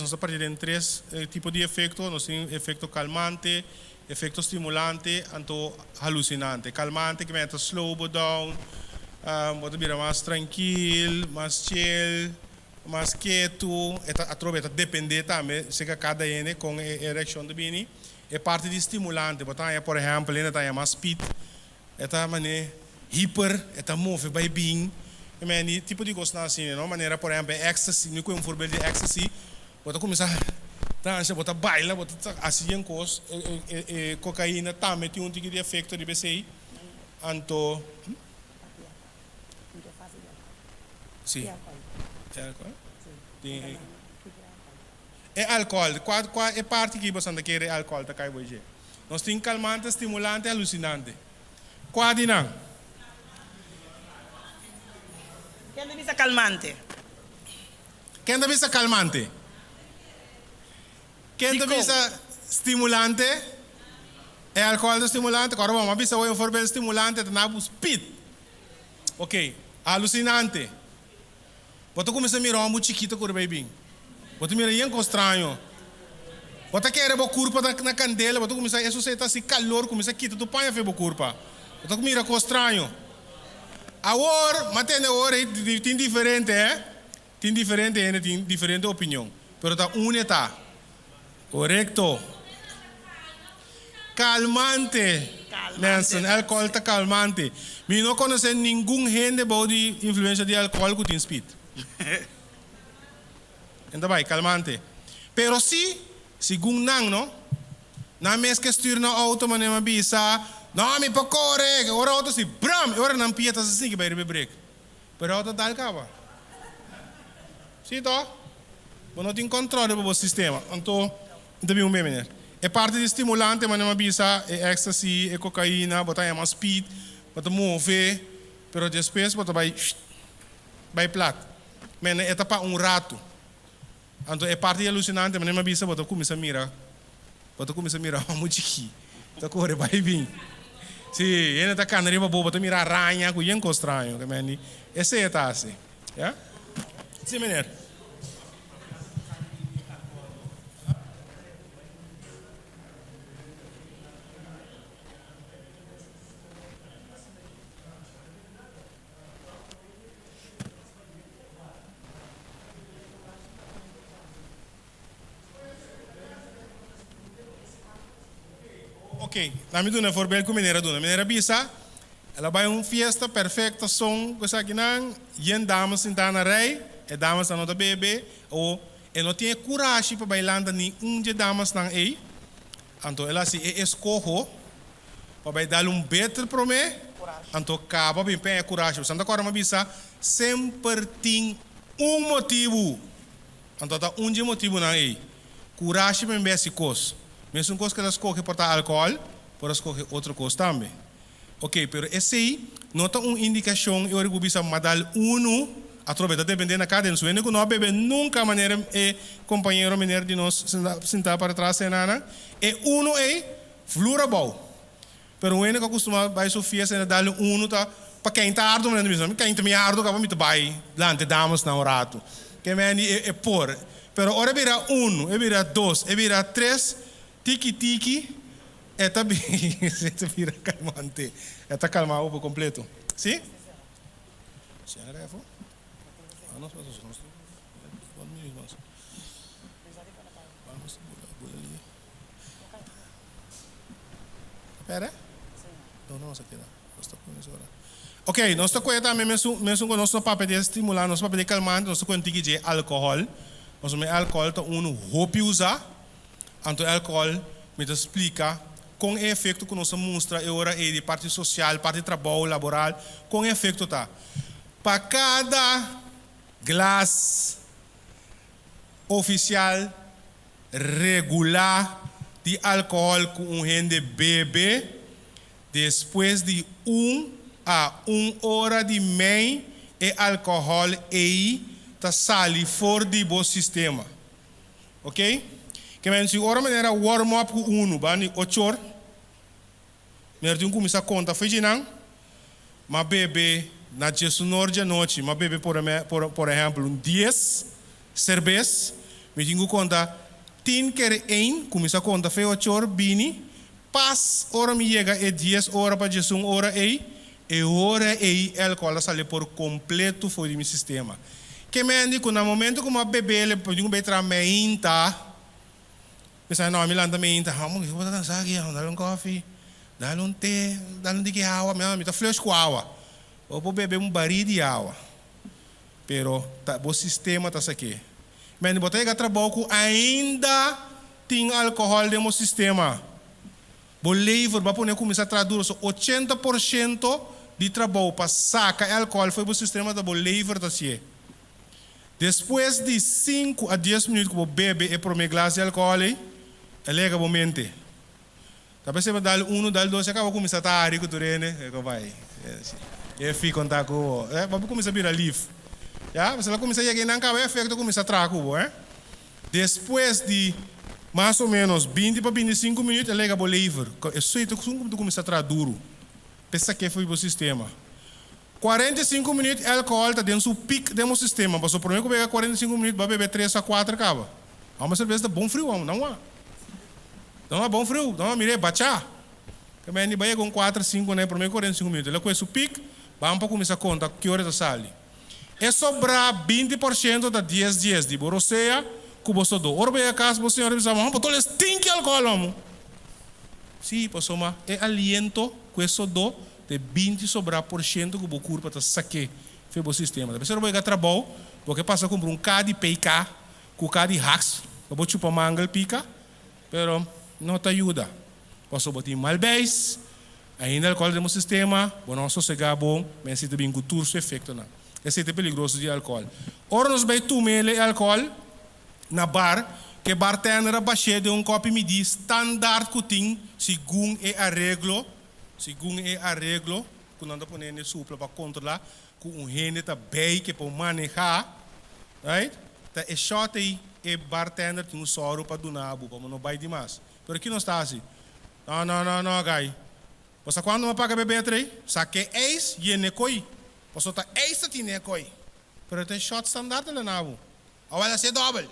nós partimos de três tipos de efeito. Nós temos efeito calmante, efeito estimulante e halucinante. Calmante que mete slow down, pode virar mais tranquilo, mais chill, mais quieto. A depende também, se cada um com a ereção de bini. É parte de estimulante, por exemplo, é mais speed, é maneira hiper, é move by being. E tipo de coisa assim, não? Maneira, por exemplo, ecstasy, não é um formato de ecstasy, você começa a dançar, você baila, você assim em coisa, cocaína também tem um tipo de efeito de BCI, então, sim, é álcool, é álcool, qual é parte que você não quer álcool, tá cai hoje? Nós temos calmante, estimulante, alucinante, qual de não? Quem deve ser calmante? Quem deve ser calmante? Quem deve ser estimulante? É álcool estimulante. Agora vamos ver se eu for bem estimulante, tá na speed. Ok, alucinante. Você começa a mirar muito chiquito com o baby. Você mira bem estranho. Você quer a curva na candela, você começa a associar esse calor, começa a quitar tu panha a curva. Você mira com estranho. Agora, mas tem diferente, tem diferente opinião. Pero tá única, correto? Calmante, Nelson, álcool tá calmante. Me não conhece nenhum gente body influência de álcool que tem speed. Então vai, calmante. Pero si, segundo não, na mesma que styr na auto, mas não bisa. Não, me pacore, agora auto si bram, agora não pieta assim que vai break. Pero auto tal cava. Sim, tá? Mas não tem controle do sistema. Então, também um bem, é parte de estimulante, mas não bisa, é ecstasy, é cocaína, botar mais speed, botar move, pero depois botar vai plat. Mas é para rato. Então, é parte de alucinante, mas não bisa, botar começa a mirar muito aqui. Tá corre vai vir. Sim, ele está canariba boba, está mirar aranha, com yanko estranho, que meni. Esse é tá assim, já? Sim, menino. Ok, na minha duna for bem com mineira bisa, ela vai festa perfeita som, coisa aqui não, yen damas sentar na rei, e damas não tá bebê, ou não tem coragem para bailar nem de damas não aí, então ela se escorre para dar better para mim, então acaba bem bem coragem, você não corre uma bisa, sempre tem motivo, então tá motivo não aí, coragem para bem esse coisa. Mesmo coisa que ela escolhe para álcool, pode escolher outra coisa também. Ok, pero esse aí não tem uma indicação, eu vou bisa madal através dependendo da cada um. Se não não bebe nunca maneira companheiro maneira de nós sentar para trás nada, é flurabol. Pero o que costuma vai Sofia se dar tá para quem tá ardo mesmo, quem tá me ardo acaba me vai lante damas na rato. Que é por. Pero ora vira vira dois, vira três. Tiki-tiki, está bem, se vira calmante, está calmado por completo. Sim? Espera? Não, se queda. Ok, nós estamos também mesmo com nosso papel de estimular, nosso papel de calmante, nosso contigo de álcool. Nosso álcool está hopi usar. Então, álcool me explica com efeito que nós mostra agora é de parte social, parte de trabalho laboral, com efeito tá. Para cada glass oficial regular de álcool que um gente bebe, depois de 1 a 1 hora de meia, e álcool aí tá sali fora do sistema. Ok? Que men se ora maneira warm up com uno, bani 8 horas. Merdi começa a conta feijinang, mas bebe na Jesus norte noite, mas bebe por exemplo 10 cervejas, me digo conta 10 quer 1, começa a conta foi 8 horas bini, pas hora me chega é 10 horas para Jesus hora aí, e hora aí álcool sale por completo fora do meu sistema. Que me digo no momento como a bebe ele pode betra meinta, pensa não me landa meinta, vamos vou dançar aqui, dar um coffee, dar um té, dar um de água, me tá flash com água, ou vou beber barril de água, pero tá o sistema tá aqui. Mas botar que trabalho ainda tem álcool no meu sistema. O lever vai poder começar a traduzir 80% de trabalho para sacar álcool foi o sistema da lever da cie. Depois de 5 a 10 minutos que o bebe e por glass de álcool, ele é o mente. Talvez você dá 1, dá 2, acaba começar a estar rico turene, vai. E fica contar com, vai começar a virar livre. Já, você vai começar a chegar na cama, efeito começa a trazer o depois de mais ou menos 20 para 25 minutos, ele é o lever. É só isso que começa a trazer duro. Pensa que foi o sistema. 45 minutos, álcool está dentro do pico do sistema. Mas o problema é que pega 45 minutos, vai beber 3 a 4 acaba. Há uma cerveja bom frio, não há. Não há bom frio, não há, mire, bachá. Que me vai com 4, 5, né? Por meio 45 minutos. Ele conhece o pico, vamos para começar a contar que hora está sali. É sobrar 20% da 10 dias de Borosseia, que você dá. Ora, vai a casa, você vai dizer, vamos para tem que álcool, vamos. Sim, pessoal, é aliento que isso dá de 20 sobrar por cento que o curva está saque foi o sistema. Depois você vai a trabalho, porque passa a comprar um carro de PK, com o carro de hacks, para você chupar mangal pica, pero não te ajuda. Você botar mal base, ainda o álcool do sistema, o nosso sossegar bom, mas se tem um turso efeito não. Esse é perigoso de álcool. Ora nós vai tomar álcool na bar, que bartender abaixo de um copo midi standard que tem, segundo é arreglo, que não dá para pôr supla para controlar, que um rende está bem que para manejar, right? Tá é shot aí, e bartender tem um soro para donar, para não vai demais. Por aqui não está assim. Não, guy. Você quando não paga bebê aí, saque ex e necoi. Você tá ex tem necoi. Pero tem shot standard na nabo. Agora ser double.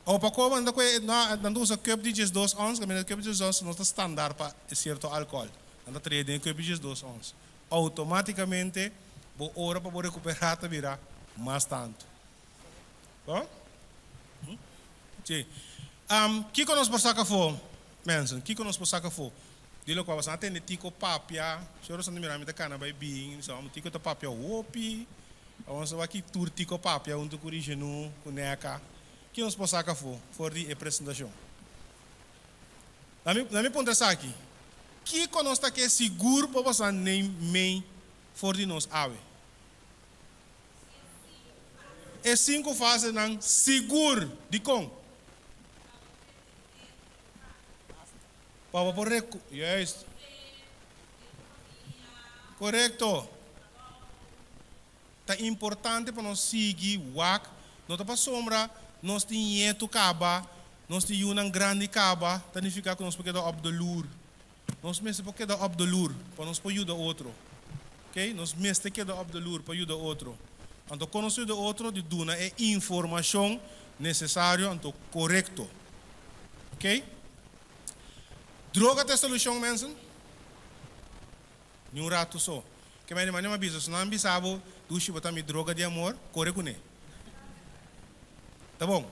Ou para como não usa cup de 2 ons, que me cup de 2 ons não está standard para certo álcool. Anda trade cup de 2 ons. Automaticamente, bo hora para recuperar tá virar mais tanto. Bom? Sim. Que que nós passamos for? Mensen, que nós passamos for? Dilo que você atende tico papia, senhor você não mira me da cana vai bem, só um tico da papia opi, vamos vai aqui tur tico papia um do corigenu, cuneca. Que nós passamos for de apresentação. Na me ponta aqui. Que nós está que seguro para você nem main for de nós ave. É 5 fases não seguro de com. Para por yes. Correto. Tá importante para nós seguir o WAC. Não tá para sombra, nós temos caba, nós temos uma grande caba, significa que nós podemos dar abdolur. Nós mesmo podemos dar abdolur, para nós poder ajudar outro. Ok? Nós mesmo temos que dar abdolur para ajudar outro. Então, quando nós ajudar outro, de duna é informação necessária, então correto. Ok? Droga tem solução, mensen? Nenhum rato só. Que mais nem mais bisa, se não bisabo, dushi botar mi droga de amor, corre com ele. Tá bom?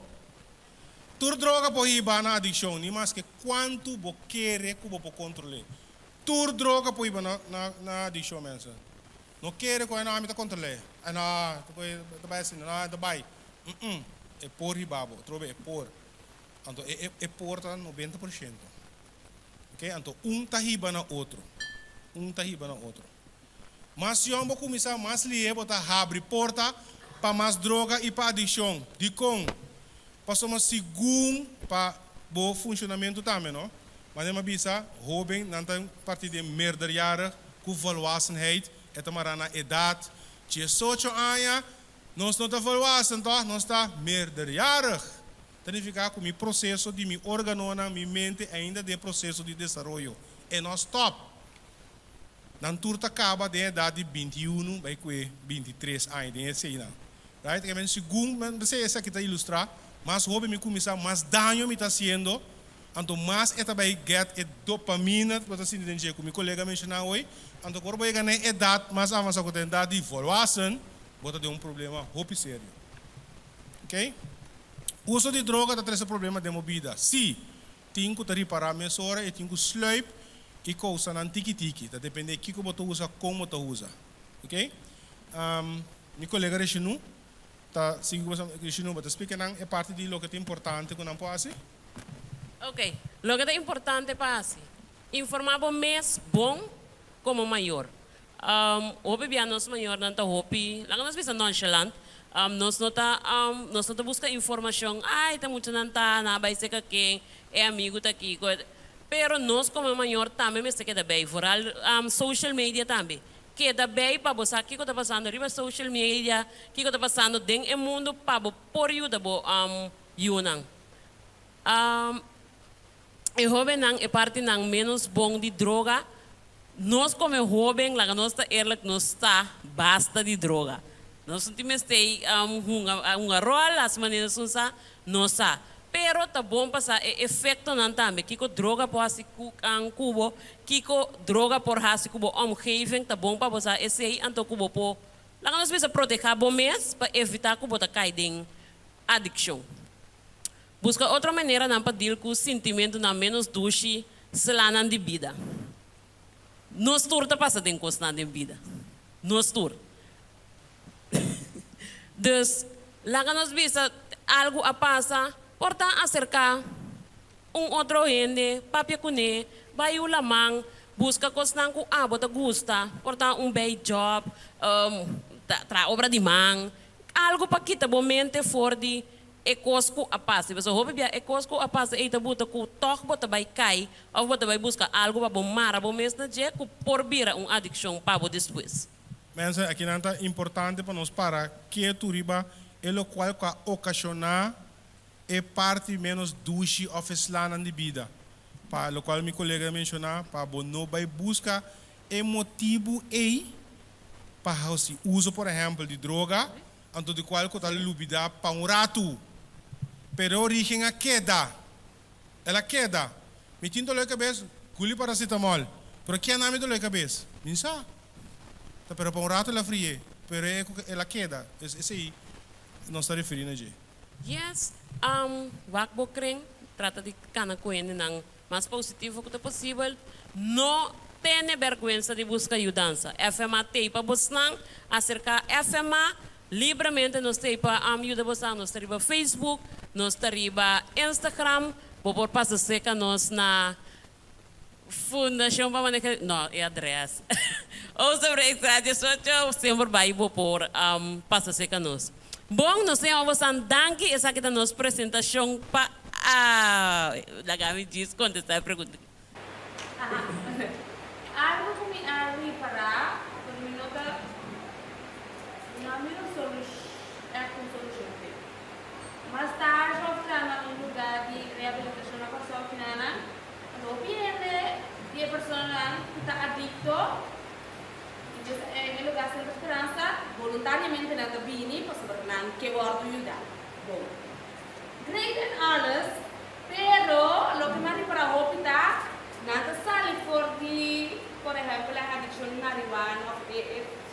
Tur droga pode ir na adicção, nem mais que quanto você quer que você controle. Tur droga pode ir na adicção, mensen. Não quer que eu não me controle. Não, tu vai assim, não, tu vai. É por ribabo, trobe é por. Então é por 90%. Ok? Então, tahiba na outro. Tahiba na outro. Mas se eu começar mais lié, botar abre porta para mais droga e para adicção. De com, passamos segundo para bom funcionamento também, não? Mas é uma bisa, jovem, não tem parte de meerderjaren, com volwassenheid, é também na idade, de 18 anos, nós não estamos volwassen, toch? Nós estamos meerderjarig. Significa que o processo de meu órgão, minha mente, ainda é processo de desenvolvimento. E nós stop. Não turta acaba de idade de 21, vai que 23 anos, right? Que segundo, você essa que está ilustrar, mas jovem me começar, mais dano me está sendo. Então, mais é também get dopamina, para assim dizer, como meu colega mencionou hoje. Então, quando vai ganhar idade, mais avançada com a idade de volwassen, bota de problema roupa sério. Ok? Uso de droga está trazendo problema de vida. Se tem que reparar a mesura e tem que sluip e causa não tiki-tiki. Tá depende de que você usa, como você usa. Ok? Meu colega Rechinu, tá seguindo Rechinu, mas explica não é parte de lo que é importante que não pode. Ok, lo que é importante para si, informar o mês bom como maior. O bebê nosso maior não está hopi, lá nós vemos nonchalant, nós não está busca informação, está muito não está, na vai ser que é amigo tá aqui, pero nós como maior também me queda bem, foral social media também. Queda bem para você que está passando riba social media, que está passando dentro do mundo para por ajuda yunang. E jovem não é parte não menos bom de droga. Nós como jovem, lá nós está nós está basta de droga. Nós não temos uma rola, as maneiras usa, nós está. Pero tá bom passar efeito não também. Kiko droga por hasi cubo, kiko droga por hasi cubo omgeving tá bom para passar esse aí anto cubo por. Lá nós precisa proteger bom mês para evitar cubo tá cair em adicção. Busca outra maneira para deal com o sentimento na menos duche selana de vida. Nos tur tá passa em constante vida. Nos tur. Dus, lá nós visa algo a passa, porta acercar outro gente, papia cune, vai o lamang, busca coisas que bota gusta, porta bem job, obra de mão, algo para que tá mente for de ecosco a passa. Você ouve bem, ecosco a passa, eita buta com toque, bota vai cair, ou bota vai buscar algo para bomar, bom mês na dia, que por vira adicção para depois. Mas aqui não é importante para nós parar que turiba é o qual ocasiona é parte menos duche oficial na vida. Para o qual meu colega mencionou, para não vai buscar é motivo para o uso, por exemplo, de droga, anto de qual que está lubida para rato. Pero origem a queda. Ela queda. Me tinto a cabeça, culi paracetamol. Pero que é nome do cabeça? Ninsa. Pero para rato ela frie. Pero ela queda. Esse aí não está referindo a gente. Yes. Wakbo kring trata de cana coende nang mais positivo que possível. Não tenha vergonha de buscar ajuda. FMA tem para buscar acerca FMA livremente nós tem para ajuda você nós tem Facebook, nós tem Instagram, por passar seca nós na fundação para manejar não é adresse. Ou sobre extrato social sempre vai por passar seca nós. Bom, nós temos a danke essa que nos apresentação para Lagami diz contestar a pergunta. Algo que me arri para por minuta não me solução é com solução. Mas tarde vou ficar num lugar de reabilitação na pessoa que não opinião de pessoa que está adicto. Em lugar de esperança, voluntariamente nada bini, para saber que vou ajudar. Bom, great and alles, pero lo que mais para hospital, nada sale por exemplo, a adicção de marihuana ou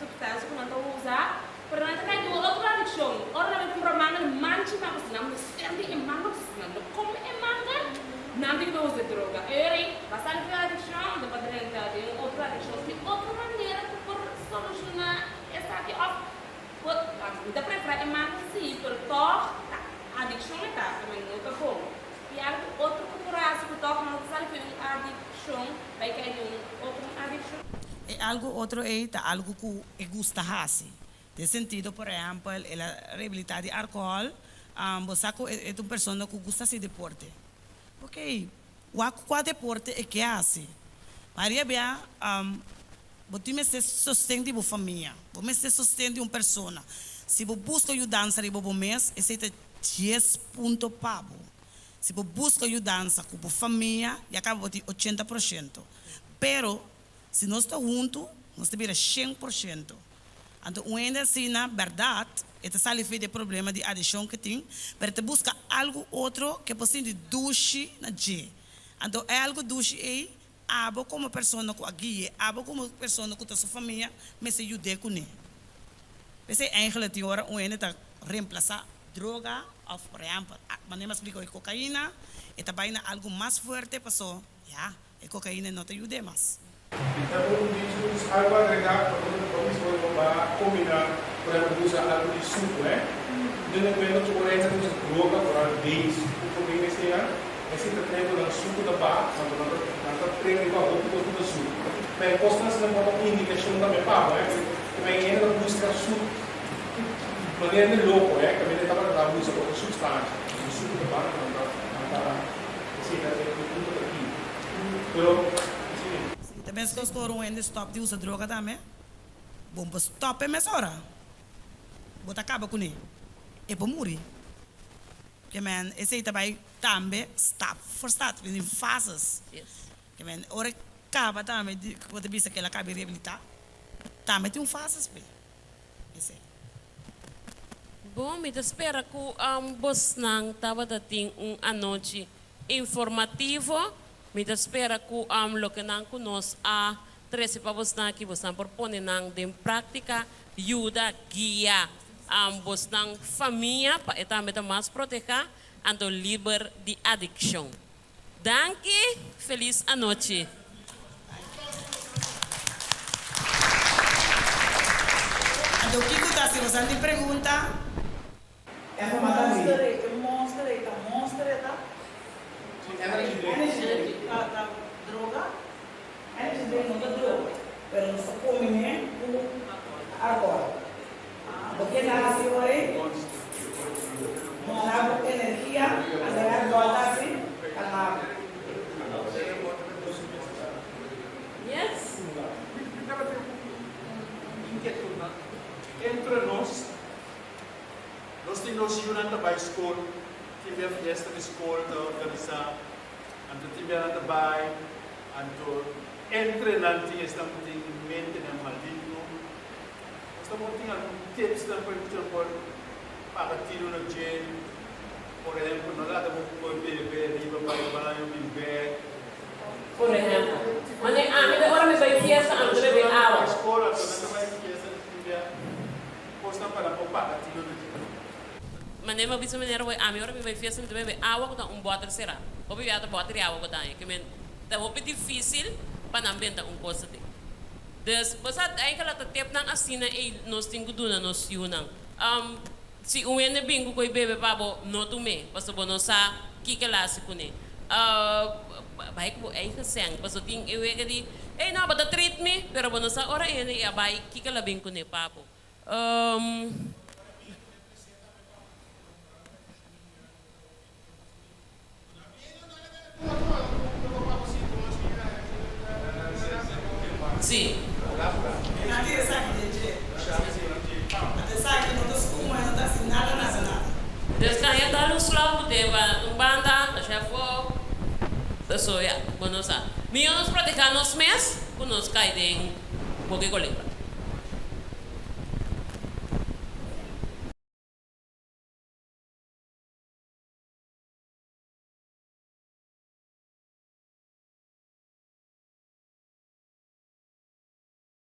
substância que não usa, pero nada cai do outro adicção. Ora não compra manga, manche para você não sente em manga, não come em manga, não tem que usar droga. Eri, passar por adicção, depois de entrar em outra adicção, de outra maneira solucionar essa aqui, da preferência é mais sim, pelo toque, a adicção está também muito bom. E algo outro cultural que toca no salve de adicção, vai cair outra adicção. É algo outro algo que gusta hasi. De sentido, por exemplo, a reabilitar de álcool, você é uma pessoa que gosta de deporte. Ok, o deporte é que hace. Maria Bia, você se sustenta de família, você se sustenta de uma pessoa. Se você busca ajudança de um mês, esse é 10 pontos para você. Se você busca ajudança com a família, já acaba de 80%. Pero, se nós estamos juntos, nós temos 100%. Então, ainda assim, na verdade, esse salve de problema de adição que tem, para te buscar algo outro que possa de duche na G. Então, é algo duche aí, abo como pessoa que guia, abo como pessoa que está sua família, mas se ajuda com ele. Esse é eigenlijk die hora ainda está reemplazar droga, ou por exemplo, maneira explico a cocaína, é também algo mais forte, pessoa, a cocaína não te ajuda mais. Então, algo agregar para o combinar, por exemplo, usar algo de suco, né? De repente, o coreano usa droga para bens. O problema é esse tratamento do suco da barra, quando não treina igual ao do suco. Mas a constância não pode indicação também para, né? Também ainda busca suco. Maneira de louco, né? Também ele estava na busca por substância. O suco da barra, não está assim, está tudo aqui. Então, também se você ainda stop de usar droga também, bom, para stop é mais hora. Você acaba com ele. É para morrer. Porque, man, esse também stop for start, em fases. Que, man, hora acaba também, quando você que ela acaba de reabilitar, também tem fases, esse. Bom, me espera que você não estava tendo noite informativo. Me espera que lo que não conosco a 13 para você que você propõe em prática ajuda guia você família para também mais proteger ando livre de adicção. Danke, feliz noite. Então, o que você está se pergunta? É uma maravilha. Droga, energy drink não é droga, pero não se come nem com álcool. Porque na assim, não há energia, a ganhar droga assim, calma. Yes. Entre nós temos uma para a escola, tivemos festa de escola para organizar. Anto tibian at bay, anto entre nanti estamos em mente na maligno. Estamos tendo algum tips na por para tiro no gel. Por exemplo, nós lá estamos com bebê, riba banho, bebê. Por exemplo, mas agora me vai fiesta, antes de beber água. Escola, quando não vai fiesta, tibia posta para para tiro no gel. Mas nem me maneira agora me vai fiesta, me beber água com bottle será. Ou bebê a bottle água com daí, que é difícil para não vender coisa de. Dus você aí que ela tá tempo não assina e nós temos que dar nós unam. Se o ene bingo coi bebê babo não tume, você não sabe que ela se cune. Vai que é que sang, você tem eu é que di, não bota treat me, pero não sabe ora ene e vai que ela bingo ne papo. Sim. Dus kan je daar een slag moeten hebben, een banda, als je voor, dat zo ja, konosa. Miljoens praticanos mes, konos kaiding, boke kolekta.